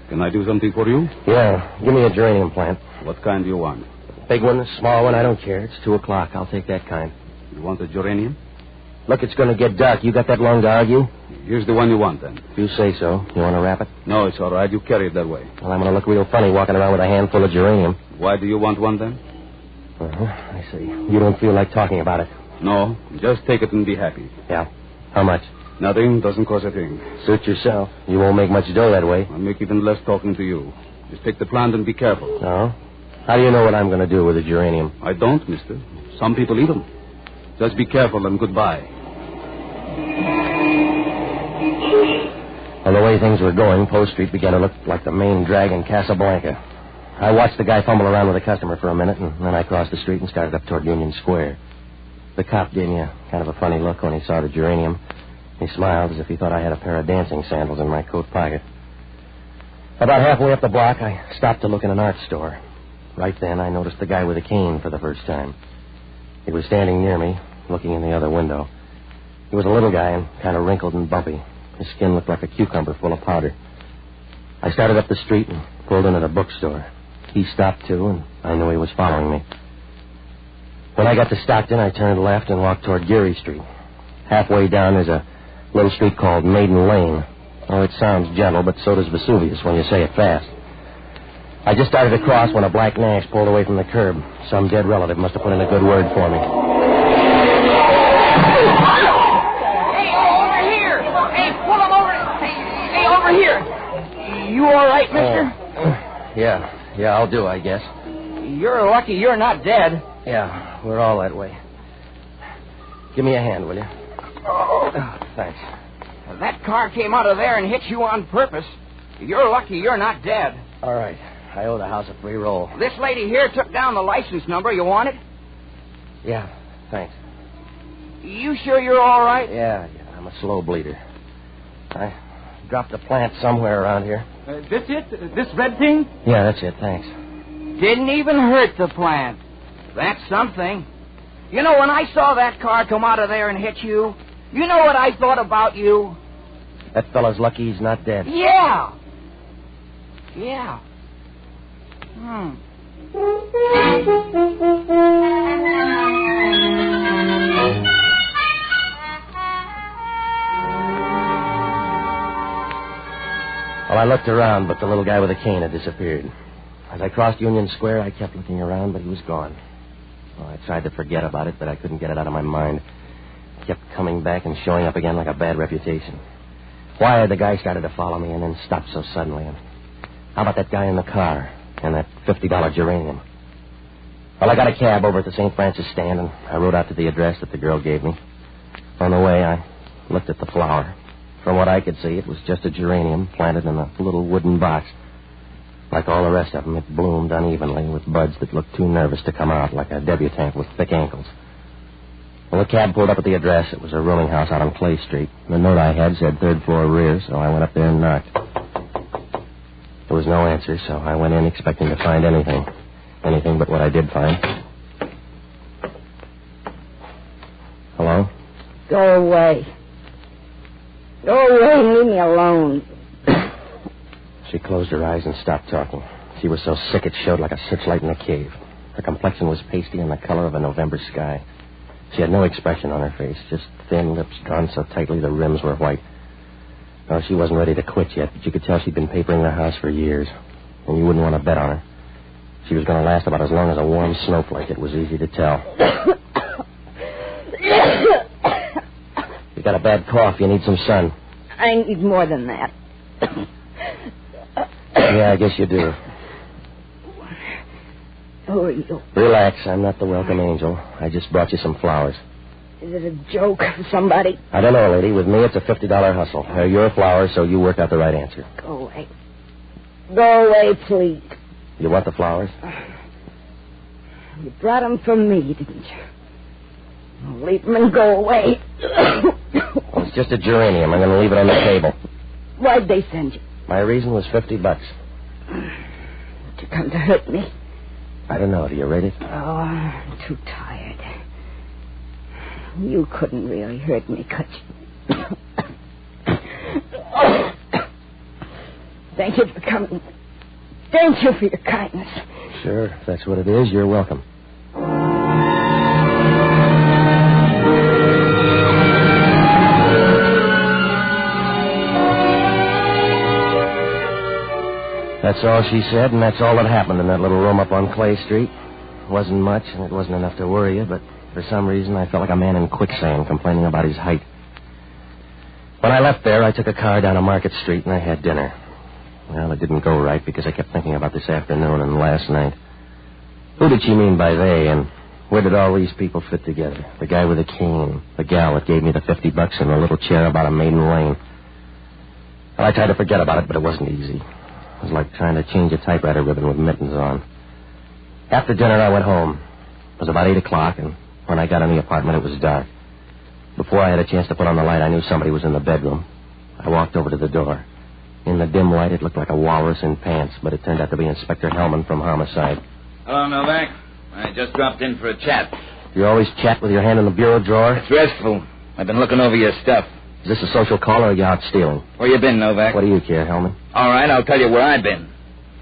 Can I do something for you?
Yeah, give me a geranium plant.
What kind do you want?
Big one, small one, I don't care. It's 2 o'clock. I'll take that kind.
You want a geranium?
Look, it's going to get dark. You got that long to argue?
Here's the one you want, then.
If you say so. You want to wrap it?
No, it's all right. You carry it that way.
Well, I'm going to look real funny walking around with a handful of geranium.
Why do you want one, then?
I see. You don't feel like talking about it?
No, just take it and be happy.
Yeah. How much?
Nothing. Doesn't cost a thing.
Suit yourself. You won't make much dough that way.
I'll make even less talking to you. Just take the plant and be careful.
No? How do you know what I'm going to do with the geranium?
I don't, mister. Some people eat them. Just be careful and goodbye.
Well, the way things were going, Post Street began to look like the main drag in Casablanca. I watched the guy fumble around with a customer for a minute, and then I crossed the street and started up toward Union Square. The cop gave me a kind of a funny look when he saw the geranium. He smiled as if he thought I had a pair of dancing sandals in my coat pocket. About halfway up the block, I stopped to look in an art store. Right then, I noticed the guy with a cane for the first time. He was standing near me, looking in the other window. He was a little guy and kind of wrinkled and bumpy. His skin looked like a cucumber full of powder. I started up the street and pulled in at a bookstore. He stopped, too, and I knew he was following me. When I got to Stockton, I turned left and walked toward Geary Street. Halfway down, there's a little street called Maiden Lane. Oh, it sounds gentle, but so does Vesuvius when you say it fast. I just started to cross when a black Nash pulled away from the curb. Some dead relative must have put in a good word for me.
Hey, over here! Hey, pull him over! Hey, over here! You all right, mister?
Yeah, I'll do, I guess.
You're lucky you're not dead.
Yeah, we're all that way. Give me a hand, will you?
Oh,
thanks.
That car came out of there and hit you on purpose. You're lucky you're not dead.
All right. I owe the house a free roll.
This lady here took down the license number. You want it?
Yeah, thanks.
You sure you're all right?
Yeah, I'm a slow bleeder. I dropped a plant somewhere around here.
This it? This red thing?
Yeah, that's it, thanks.
Didn't even hurt the plant. That's something. You know, when I saw that car come out of there and hit you, you know what I thought about you?
That fella's lucky he's not dead.
Yeah.
Well, I looked around, but the little guy with the cane had disappeared. As I crossed Union Square, I kept looking around, but he was gone. Well, I tried to forget about it, but I couldn't get it out of my mind. It kept coming back and showing up again like a bad reputation. Why had the guy started to follow me and then stopped so suddenly? And how about that guy in the car and that $50 geranium? Well, I got a cab over at the St. Francis stand, and I rode out to the address that the girl gave me. On the way, I looked at the flower. From what I could see, it was just a geranium planted in a little wooden box. Like all the rest of them, it bloomed unevenly with buds that looked too nervous to come out, like a debutante with thick ankles. When the cab pulled up at the address, it was a rooming house out on Clay Street. The note I had said third floor rear, so I went up there and knocked. There was no answer, so I went in expecting to find anything. Anything but what I did find. Hello?
Go away. Go away and leave me alone.
She closed her eyes and stopped talking. She was so sick it showed like a searchlight in a cave. Her complexion was pasty and the color of a November sky. She had no expression on her face, just thin lips drawn so tightly the rims were white. No, she wasn't ready to quit yet, but you could tell she'd been papering the house for years. And you wouldn't want to bet on her. She was going to last about as long as a warm snowflake, it was easy to tell. You got a bad cough, you need some sun.
I need more than that.
Yeah, I guess you do.
Who are you?
Relax. I'm not the welcome angel. I just brought you some flowers.
Is it a joke for somebody?
I don't know, lady. With me, it's a $50 hustle. They're your flowers, so you work out the right answer.
Go away. Go away, please.
You want the flowers?
You brought them for me, didn't you? Well, leave them and go away.
Well, it's just a geranium. I'm going to leave it on the table.
Why'd they send you?
My reason was $50.
To come to hurt me?
I don't know. Do you rate it?
Oh, I'm too tired. You couldn't really hurt me, could you? Thank you for coming. Thank you for your kindness.
Sure. If that's what it is, you're welcome. That's all she said, and that's all that happened in that little room up on Clay Street. It wasn't much, and it wasn't enough to worry you, but for some reason I felt like a man in quicksand complaining about his height. When I left there, I took a car down to Market Street, and I had dinner. Well, it didn't go right because I kept thinking about this afternoon and last night. Who did she mean by they, and where did all these people fit together? The guy with the cane, the gal that gave me the $50 and the little chair about a maiden lane. Well, I tried to forget about it, but it wasn't easy. It was like trying to change a typewriter ribbon with mittens on. After dinner, I went home. It was about 8 o'clock, and when I got in the apartment, it was dark. Before I had a chance to put on the light, I knew somebody was in the bedroom. I walked over to the door. In the dim light, it looked like a walrus in pants, but it turned out to be Inspector Hellman from Homicide.
Hello, Novak. I just dropped in for a chat.
You always chat with your hand in the bureau drawer?
It's restful. I've been looking over your stuff.
Is this a social call or are you out stealing?
Where you been, Novak?
What do you care, Hellman?
All right, I'll tell you where I've been.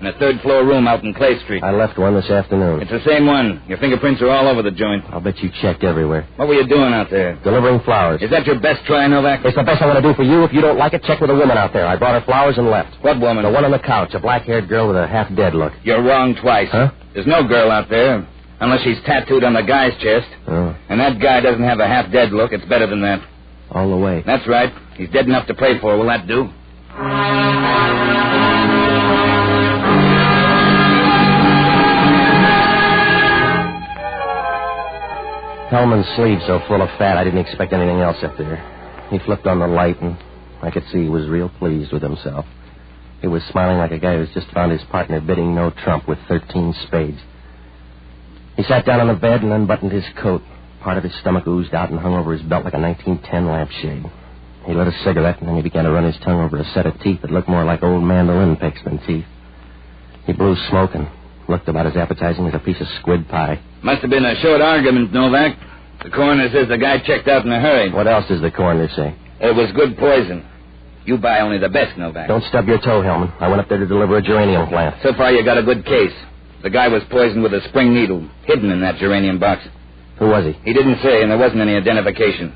In a third-floor room out in Clay Street.
I left one this afternoon.
It's the same one. Your fingerprints are all over the joint.
I'll bet you checked everywhere.
What were you doing out there?
Delivering flowers.
Is that your best try, Novak?
It's the best I'm going to do for you. If you don't like it, check with a woman out there. I brought her flowers and left.
What woman?
The one on the couch, a black-haired girl with a half-dead look.
You're wrong twice.
Huh?
There's no girl out there, unless she's tattooed on the guy's chest.
Oh.
And that guy doesn't have a half-dead look. It's better than that.
All the way.
That's right. He's dead enough to pray for. Will that do?
Hellman's sleeve so full of fat, I didn't expect anything else up there. He flipped on the light, and I could see he was real pleased with himself. He was smiling like a guy who's just found his partner bidding no trump with 13 spades. He sat down on the bed and unbuttoned his coat. Part of his stomach oozed out and hung over his belt like a 1910 lampshade. He lit a cigarette, and then he began to run his tongue over a set of teeth that looked more like old mandolin picks than teeth. He blew smoke and looked about as appetizing as a piece of squid pie.
Must have been a short argument, Novak. The coroner says the guy checked out in a hurry.
What else does the coroner say?
It was good poison. You buy only the best, Novak.
Don't stub your toe, Hellman. I went up there to deliver a geranium plant.
So far, you got a good case. The guy was poisoned with a spring needle, hidden in that geranium box.
Who was he?
He didn't say, and there wasn't any identification.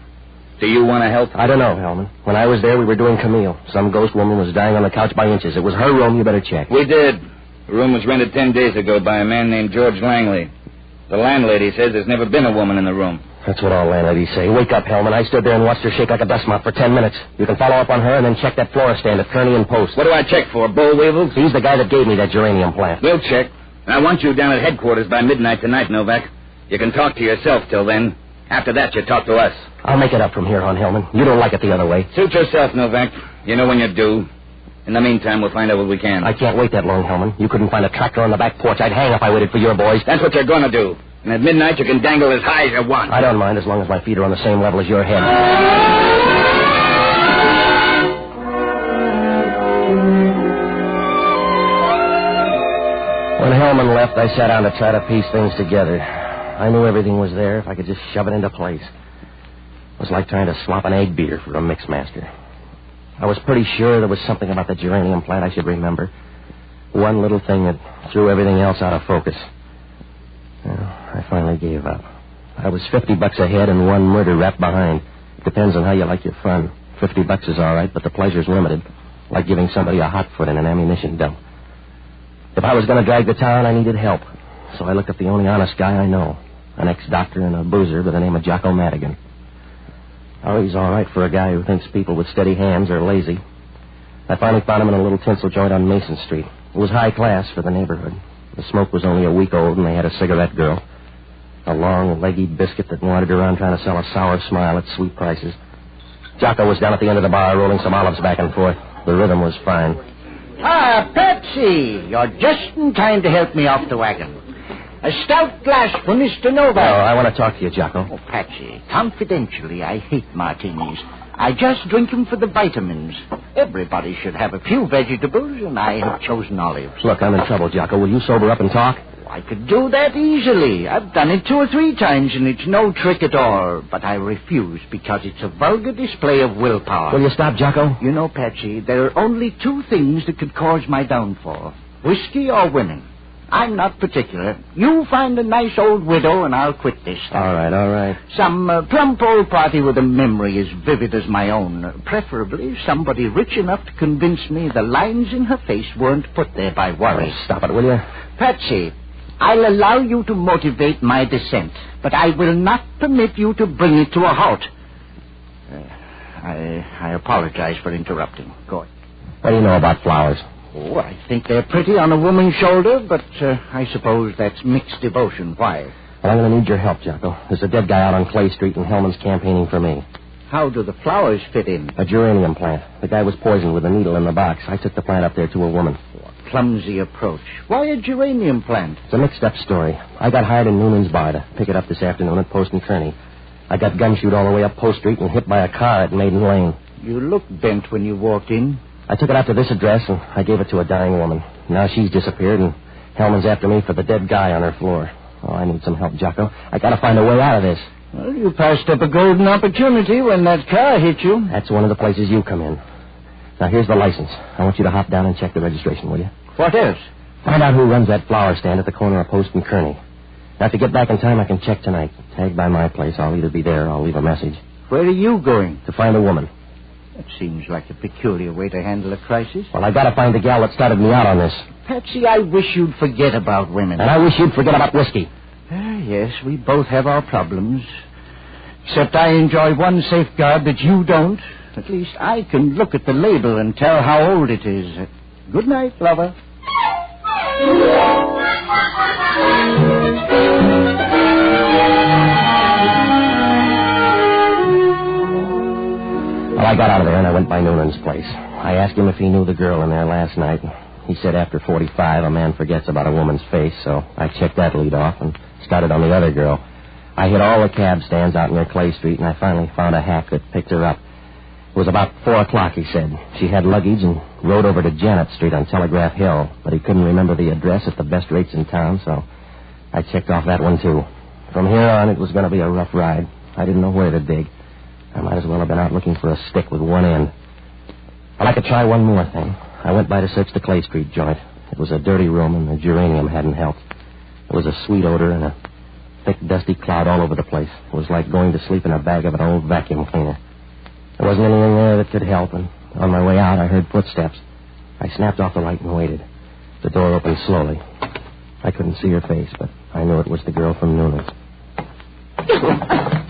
Do you want to help?
I don't know, Hellman. When I was there, we were doing Camille. Some ghost woman was dying on the couch by inches. It was her room. You better check.
We did. The room was rented 10 days ago by a man named George Langley. The landlady says there's never been a woman in the room.
That's what all landladies say. Wake up, Hellman. I stood there and watched her shake like a dust mop for 10 minutes. You can follow up on her and then check that florist stand at Kearney and Post.
What do I check for, bull weevils?
He's the guy that gave me that geranium plant.
We'll check. I want you down at headquarters by midnight tonight, Novak. You can talk to yourself till then. After that, you talk to us.
I'll make it up from here on, Hellman. You don't like it the other way.
Suit yourself, Novak. You know when you do. In the meantime, we'll find out what we can.
I can't wait that long, Hellman. You couldn't find a tractor on the back porch. I'd hang if I waited for your boys.
That's what you're going to do. And at midnight, you can dangle as high as you want.
I don't mind as long as my feet are on the same level as your head. When Hellman left, I sat down to try to piece things together. I knew everything was there if I could just shove it into place. It was like trying to swap an egg beater for a mixmaster. I was pretty sure there was something about the geranium plant I should remember. One little thing that threw everything else out of focus. Well, I finally gave up. I was $50 ahead and one murder rap behind. Depends on how you like your fun. $50 is all right, but the pleasure's limited. Like giving somebody a hot foot in an ammunition dump. If I was going to drag the town, I needed help. So I looked up the only honest guy I know. An ex-doctor and a boozer by the name of Jocko Madigan. Oh, he's all right for a guy who thinks people with steady hands are lazy. I finally found him in a little tinsel joint on Mason Street. It was high class for the neighborhood. The smoke was only a week old, and they had a cigarette girl. A long, leggy biscuit that wandered around trying to sell a sour smile at sweet prices. Jocko was down at the end of the bar rolling some olives back and forth. The rhythm was fine.
Ah, Patsy, you're just in time to help me off the wagon. A stout glass for Mr. Novak.
Oh, I want to talk to you, Jocko.
Oh, Patsy, confidentially, I hate martinis. I just drink them for the vitamins. Everybody should have a few vegetables, and I have chosen olives.
Look, I'm in trouble, Jocko. Will you sober up and talk?
I could do that easily. I've done it 2 or 3 times, and it's no trick at all. But I refuse because it's a vulgar display of willpower.
Will you stop, Jocko?
You know, Patsy, there are only 2 things that could cause my downfall. Whiskey or women. I'm not particular. You find a nice old widow, and I'll quit this stuff.
All right.
Some plump old party with a memory as vivid as my own. Preferably somebody rich enough to convince me the lines in her face weren't put there by worry.
Oh, stop it, will you?
Patsy, I'll allow you to motivate my dissent, but I will not permit you to bring it to a halt. I apologize for interrupting. Go on.
What do you know about flowers?
Oh, I think they're pretty on a woman's shoulder, but I suppose that's mixed devotion. Why?
Well, I'm going to need your help, Jocko. There's a dead guy out on Clay Street, and Hellman's campaigning for me.
How do the flowers fit in?
A geranium plant. The guy was poisoned with a needle in the box. I took the plant up there to a woman.
Clumsy approach. Why a geranium plant?
It's a mixed-up story. I got hired in Noonan's bar to pick it up this afternoon at Post and Kearney. I got gumshoed all the way up Post Street and hit by a car at Maiden Lane.
You looked bent when you walked in.
I took it out to this address, and I gave it to a dying woman. Now she's disappeared, and Hellman's after me for the dead guy on her floor. Oh, I need some help, Jocko. I got to find a way out of this.
Well, you passed up a golden opportunity when that car hit you.
That's one of the places you come in. Now, here's the license. I want you to hop down and check the registration, will you?
What else?
Find out who runs that flower stand at the corner of Post and Kearney. Now, if you get back in time, I can check tonight. Tag by my place. I'll either be there or I'll leave a message.
Where are you going?
To find a woman.
That seems like a peculiar way to handle a crisis.
Well, I got to find the gal that started me out on this.
Patsy, I wish you'd forget about women.
And I wish you'd forget about whiskey.
Yes, we both have our problems. Except I enjoy one safeguard that you don't. At least I can look at the label and tell how old it is. Good night, lover.
Well, I got out of there and I went by Noonan's place. I asked him if he knew the girl in there last night. He said after 45, a man forgets about a woman's face, so I checked that lead off and started on the other girl. I hit all the cab stands out near Clay Street, and I finally found a hack that picked her up. It was about 4 o'clock, he said. She had luggage and rode over to Janet Street on Telegraph Hill, but he couldn't remember the address at the best rates in town, so I checked off that one, too. From here on, it was going to be a rough ride. I didn't know where to dig. I might as well have been out looking for a stick with one end. But I could try one more thing. I went by to search the Clay Street joint. It was a dirty room, and the geranium hadn't helped. There was a sweet odor and a thick, dusty cloud all over the place. It was like going to sleep in a bag of an old vacuum cleaner. There wasn't anything there that could help, and on my way out, I heard footsteps. I snapped off the light and waited. The door opened slowly. I couldn't see her face, but I knew it was the girl from Noonan's.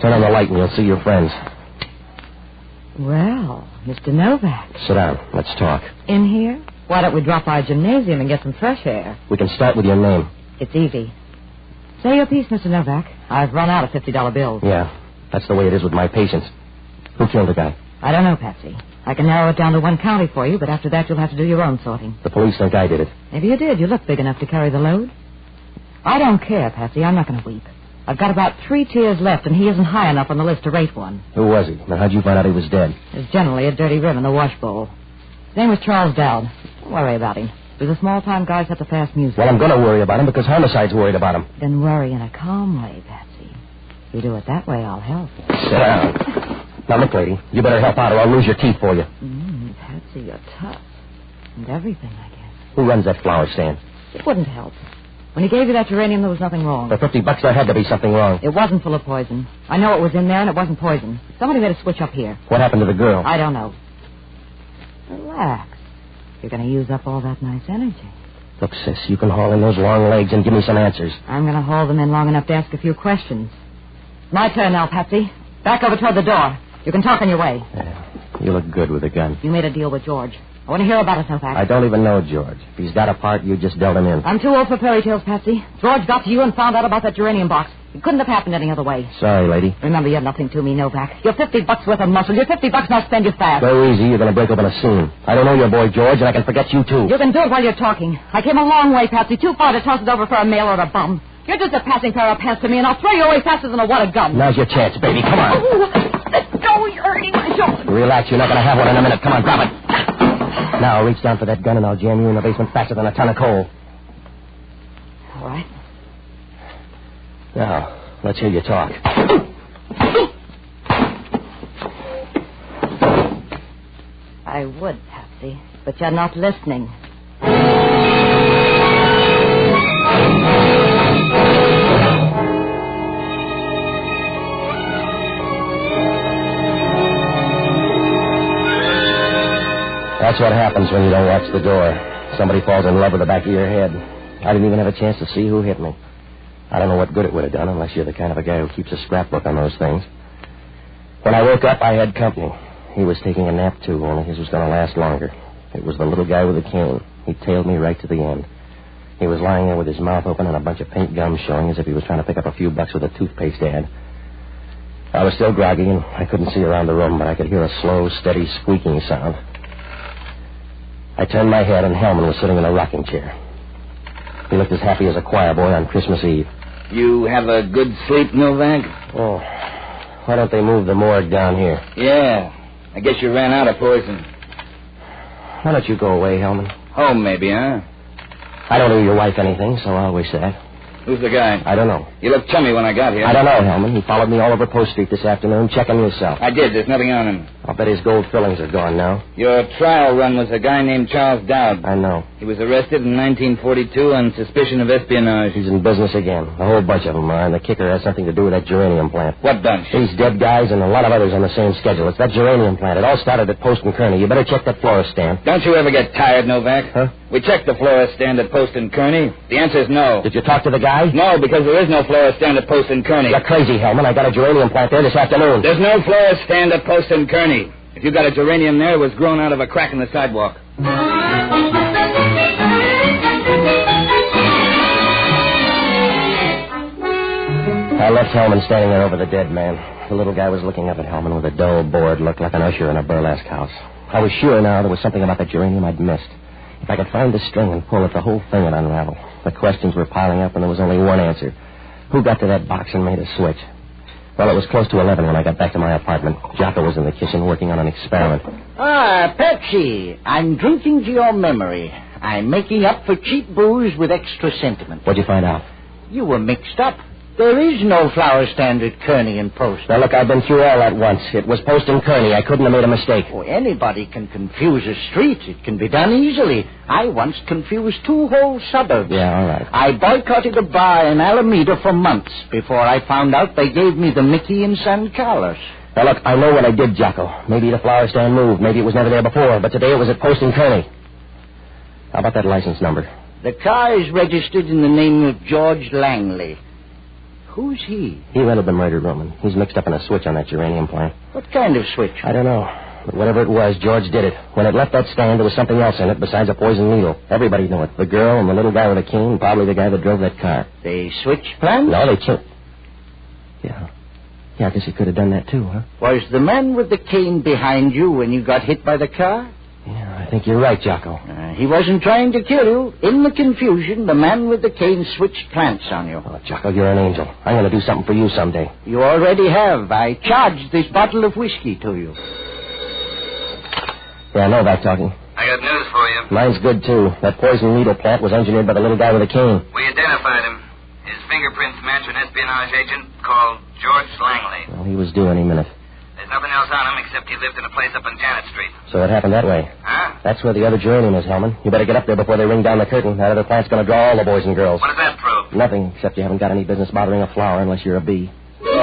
Turn on the light and you'll see your friends.
Well, Mr. Novak.
Sit down. Let's talk.
In here? Why don't we drop by a gymnasium and get some fresh air?
We can start with your name.
It's easy. Say your piece, Mr. Novak. I've run out of $50 bills.
Yeah, that's the way it is with my patients. Who killed the guy?
I don't know, Patsy. I can narrow it down to one county for you, but after that you'll have to do your own sorting.
The police think I did it.
Maybe you did. You look big enough to carry the load. I don't care, Patsy. I'm not going to weep. I've got about 3 tiers left, and he isn't high enough on the list to rate one.
Who was he? And how'd you find out he was dead?
There's generally a dirty rim in the wash bowl. His name was Charles Dowd. Don't worry about him. There's a small-time guy set to fast music.
Well, I'm going to worry about him because homicide's worried about him.
Then worry in a calm way, Patsy. If you do it that way, I'll help.
Sit down. Now, look, lady, you better help out or I'll lose your teeth for you.
Patsy, you're tough. And everything, I guess.
Who runs that flower stand?
It wouldn't help. When he gave you that geranium, there was nothing wrong.
For $50, there had to be something wrong.
It wasn't full of poison. I know it was in there, and it wasn't poison. Somebody made a switch up here.
What happened to the girl?
I don't know. Relax. You're going to use up all that nice energy.
Look, sis, you can haul in those long legs and give me some answers.
I'm going to haul them in long enough to ask a few questions. My turn now, Patsy. Back over toward the door. You can talk on your way.
Yeah, you look good with a gun.
You made a deal with George. I want to hear about it, Novak.
I don't even know George. If he's got a part, you just dealt him in.
I'm too old for fairy tales, Patsy. George got to you and found out about that geranium box. It couldn't have happened any other way.
Sorry, lady.
Remember, you're nothing to me, Novak. You're $50 worth of muscle. You're $50 and I'll spend you fast.
Go easy. You're going to break open a scene. I don't know your boy, George, and I can forget you, too.
You can do it while you're talking. I came a long way, Patsy. Too far to toss it over for a mail or a bum. You're just a passing pair of pants to me, and I'll throw you away faster than a water gun.
Now's your chance, baby. Come on.
Oh, let go. You're hurting my shoulder.
Relax. You're not going to have one in a minute. Come on, drop it. Now, reach down for that gun, and I'll jam you in the basement faster than a ton of coal.
All right.
Now, let's hear you talk.
I would, Patsy, but you're not listening.
That's what happens when you don't watch the door. Somebody falls in love with the back of your head. I didn't even have a chance to see who hit me. I don't know what good it would have done unless you're the kind of a guy who keeps a scrapbook on those things. When I woke up, I had company. He was taking a nap, too, only his was going to last longer. It was the little guy with the cane. He tailed me right to the end. He was lying there with his mouth open and a bunch of pink gum showing as if he was trying to pick up a few bucks with a toothpaste ad. I was still groggy, and I couldn't see around the room, but I could hear a slow, steady squeaking sound. I turned my head, and Hellman was sitting in a rocking chair. He looked as happy as a choir boy on Christmas Eve.
You have a good sleep, Novak?
Oh, why don't they move the morgue down here?
Yeah, I guess you ran out of poison.
Why don't you go away, Hellman?
Home, maybe, huh?
I don't owe your wife anything, so I'll wish that.
Who's the guy?
I don't know.
You looked chummy when I got here.
I don't know, Hellman. He followed me all over Post Street this afternoon. Check him yourself.
I did. There's nothing on him.
I'll bet his gold fillings are gone now.
Your trial run was a guy named Charles Dowd.
I know.
He was arrested in 1942 on suspicion of espionage.
He's in business again. A whole bunch of them are, and the kicker has something to do with that geranium plant.
What bunch?
These dead guys and a lot of others on the same schedule. It's that geranium plant. It all started at Post and Kearney. You better check that florist stand.
Don't you ever get tired, Novak?
Huh?
We checked the florist stand at Post and Kearney. The answer is no.
Did you talk to the guy?
No, because there is no florist stand at Post and Kearney.
You're crazy, Hellman. I got a geranium plant there this afternoon.
There's no florist stand at Post and Kearney. If you got a geranium there, it was grown out of a crack in the sidewalk.
I left Hellman standing there over the dead man. The little guy was looking up at Hellman with a dull, bored look like an usher in a burlesque house. I was sure now there was something about the geranium I'd missed. If I could find the string and pull it, the whole thing would unravel. The questions were piling up, and there was only one answer. Who got to that box and made a switch? Well, it was close to 11 when I got back to my apartment. Jocko was in the kitchen working on an experiment.
Ah, Patsy, I'm drinking to your memory. I'm making up for cheap booze with extra sentiment.
What'd you find out?
You were mixed up. There is no flower stand at Kearney and Post.
Now, look, I've been through all that once. It was Post and Kearney. I couldn't have made a mistake.
Oh, anybody can confuse a street. It can be done easily. I once confused 2 whole suburbs.
Yeah, all right.
I boycotted a bar in Alameda for months before I found out they gave me the Mickey in San Carlos.
Now, look, I know what I did, Jocko. Maybe the flower stand moved. Maybe it was never there before. But today it was at Post and Kearney. How about that license number?
The car is registered in the name of George Langley. Who's he?
He rented the murder room, and he's mixed up in a switch on that geranium plant.
What kind of switch?
I don't know. But whatever it was, George did it. When it left that stand, there was something else in it besides a poison needle. Everybody knew it. The girl and the little guy with a cane, probably the guy that drove that car.
They switched plans?
No, they changed. Yeah, I guess he could have done that too, huh?
Was the man with the cane behind you when you got hit by the car?
Yeah, I think you're right, Jocko.
He wasn't trying to kill you. In the confusion, the man with the cane switched plants on you.
Oh, Jocko, you're an angel. I'm going to do something for you someday.
You already have. I charged this bottle of whiskey to you.
Yeah, Novak talking.
I got news for you.
Mine's good, too. That poison needle plant was engineered by the little guy with a cane.
We identified him. His fingerprints match an espionage agent called George Langley.
Well, he was due any minute.
There's nothing else on him except he lived in a place up on Janet Street.
So it happened that way.
Huh?
That's where the other geranium is, Hellman. You better get up there before they ring down the curtain. That other plant's going to draw all the boys and girls.
What does that prove?
Nothing, except you haven't got any business bothering a flower unless you're a bee. Well,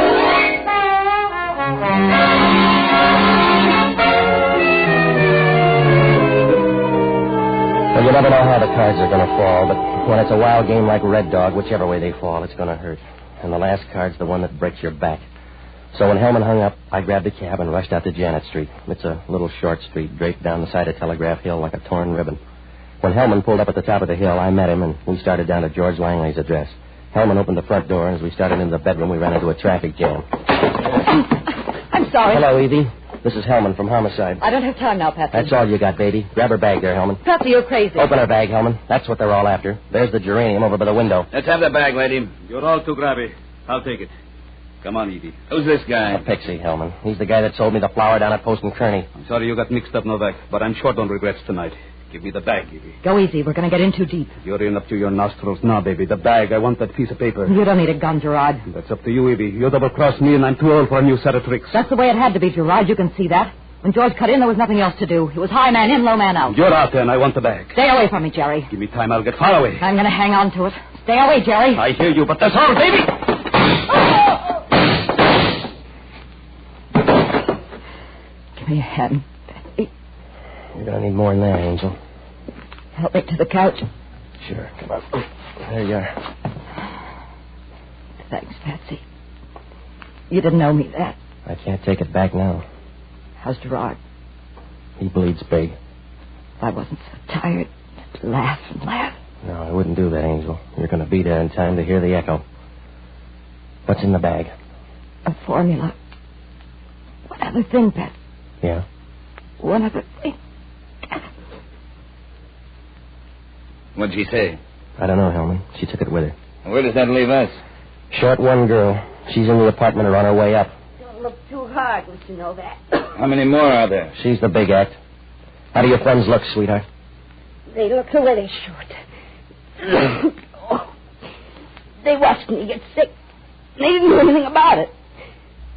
you never know how the cards are going to fall, but when it's a wild game like Red Dog, whichever way they fall, it's going to hurt. And the last card's the one that breaks your back. So when Hellman hung up, I grabbed a cab and rushed out to Janet Street. It's a little short street draped down the side of Telegraph Hill like a torn ribbon. When Hellman pulled up at the top of the hill, I met him, and we started down to George Langley's address. Hellman opened the front door, and as we started into the bedroom, we ran into a traffic jam.
I'm sorry.
Hello, Evie. This is Hellman from Homicide.
I don't have time now, Patsy.
That's all you got, baby. Grab her bag there, Hellman.
Patsy, you're crazy.
Open her bag, Hellman. That's what they're all after. There's the geranium over by the window.
Let's have the bag, lady.
You're all too grabby. I'll take it. Come on, Evie.
Who's this guy?
A pixie, Hellman. He's the guy that sold me the flour down at Post and Kearney.
I'm sorry you got mixed up, Novak, but I'm short on regrets tonight. Give me the bag, Evie.
Go easy. We're going to get in too deep.
You're in up to your nostrils now, baby. The bag. I want that piece of paper.
You don't need a gun, Gerard.
That's up to you, Evie. You double-crossed me, and I'm too old for a new set of tricks.
That's the way it had to be, Gerard. You can see that. When George cut in, there was nothing else to do. It was high man in, low man out.
You're out there, and I want the bag.
Stay away from me, Jerry.
Give me time. I'll get far away.
I'm going to hang on to it. Stay away, Jerry.
I hear you, but that's all, baby.
Give me a hand, Patsy.
You're going to need more than that, Angel.
Help me to the couch.
Sure, come on. There you are.
Thanks, Patsy. You didn't owe me that.
I can't take it back now.
How's Gerard?
He bleeds big.
If I wasn't so tired, I'd laugh and laugh.
No, I wouldn't do that, Angel. You're going to be there in time to hear the echo. What's in the bag?
A formula. One other thing, Pat.
Yeah?
One other thing.
What'd she say?
I don't know, Hellman. She took it with her.
Where does that leave us?
Short one girl. She's in the apartment or on her way up.
Don't look too hard, Mr. Novak.
How many more are there?
She's the big act. How do your friends look, sweetheart?
They look the way they should. Oh. They watched me get sick. They didn't do anything about it.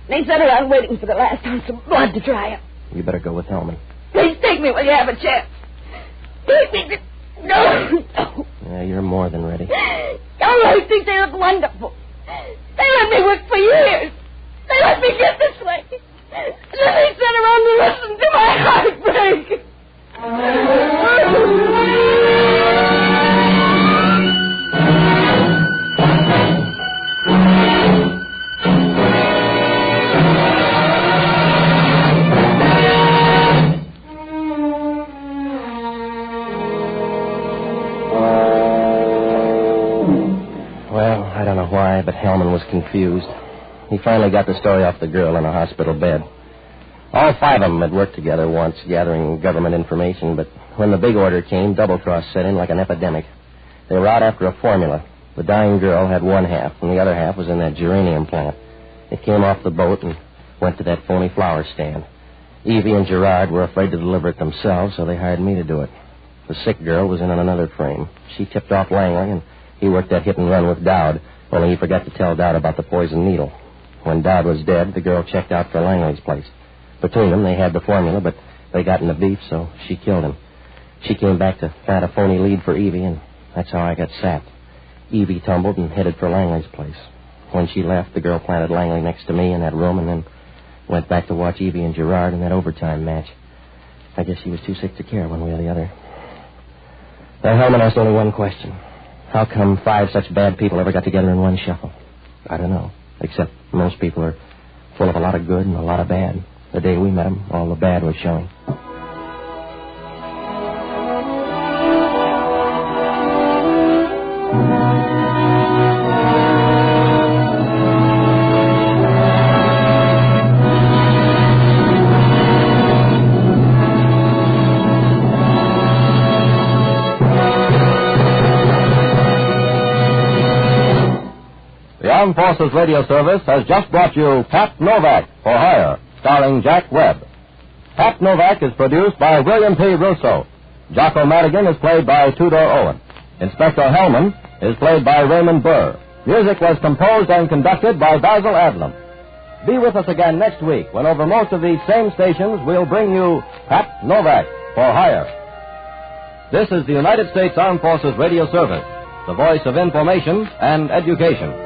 They sat around waiting for the last ounce of blood to dry up.
You better go with Hellman.
Please take me when you have a chance. Take me to... No.
Yeah, you're more than ready.
I think they look wonderful. They let me work for years. They let me get this way. And then they sat around to listen to my heartbreak.
Well, I don't know why, but Hellman was confused. He finally got the story off the girl in a hospital bed. All five of them had worked together once, gathering government information, but when the big order came, double-cross set in like an epidemic. They were out after a formula. The dying girl had one half, and the other half was in that geranium plant. It came off the boat and went to that phony flower stand. Evie and Gerard were afraid to deliver it themselves, so they hired me to do it. The sick girl was in another frame. She tipped off Langley, and he worked that hit and run with Dowd, only he forgot to tell Dowd about the poison needle. When Dowd was dead, the girl checked out for Langley's place. Between them, they had the formula, but they got in the beef, so she killed him. She came back to plant a phony lead for Evie, and that's how I got sacked. Evie tumbled and headed for Langley's place. When she left, the girl planted Langley next to me in that room and then went back to watch Evie and Gerard in that overtime match. I guess she was too sick to care one way or the other. Now, Hellman asked only one question. How come five such bad people ever got together in one shuffle? I don't know, except most people are full of a lot of good and a lot of bad. The day we met them, all the bad was showing.
The Armed Forces Radio Service has just brought you Pat Novak for Hire, starring Jack Webb. Pat Novak is produced by William P. Russo. Jocko Madigan is played by Tudor Owen. Inspector Hellman is played by Raymond Burr. Music was composed and conducted by Basil Adlam. Be with us again next week when over most of these same stations we'll bring you Pat Novak for Hire. This is the United States Armed Forces Radio Service, the voice of information and education.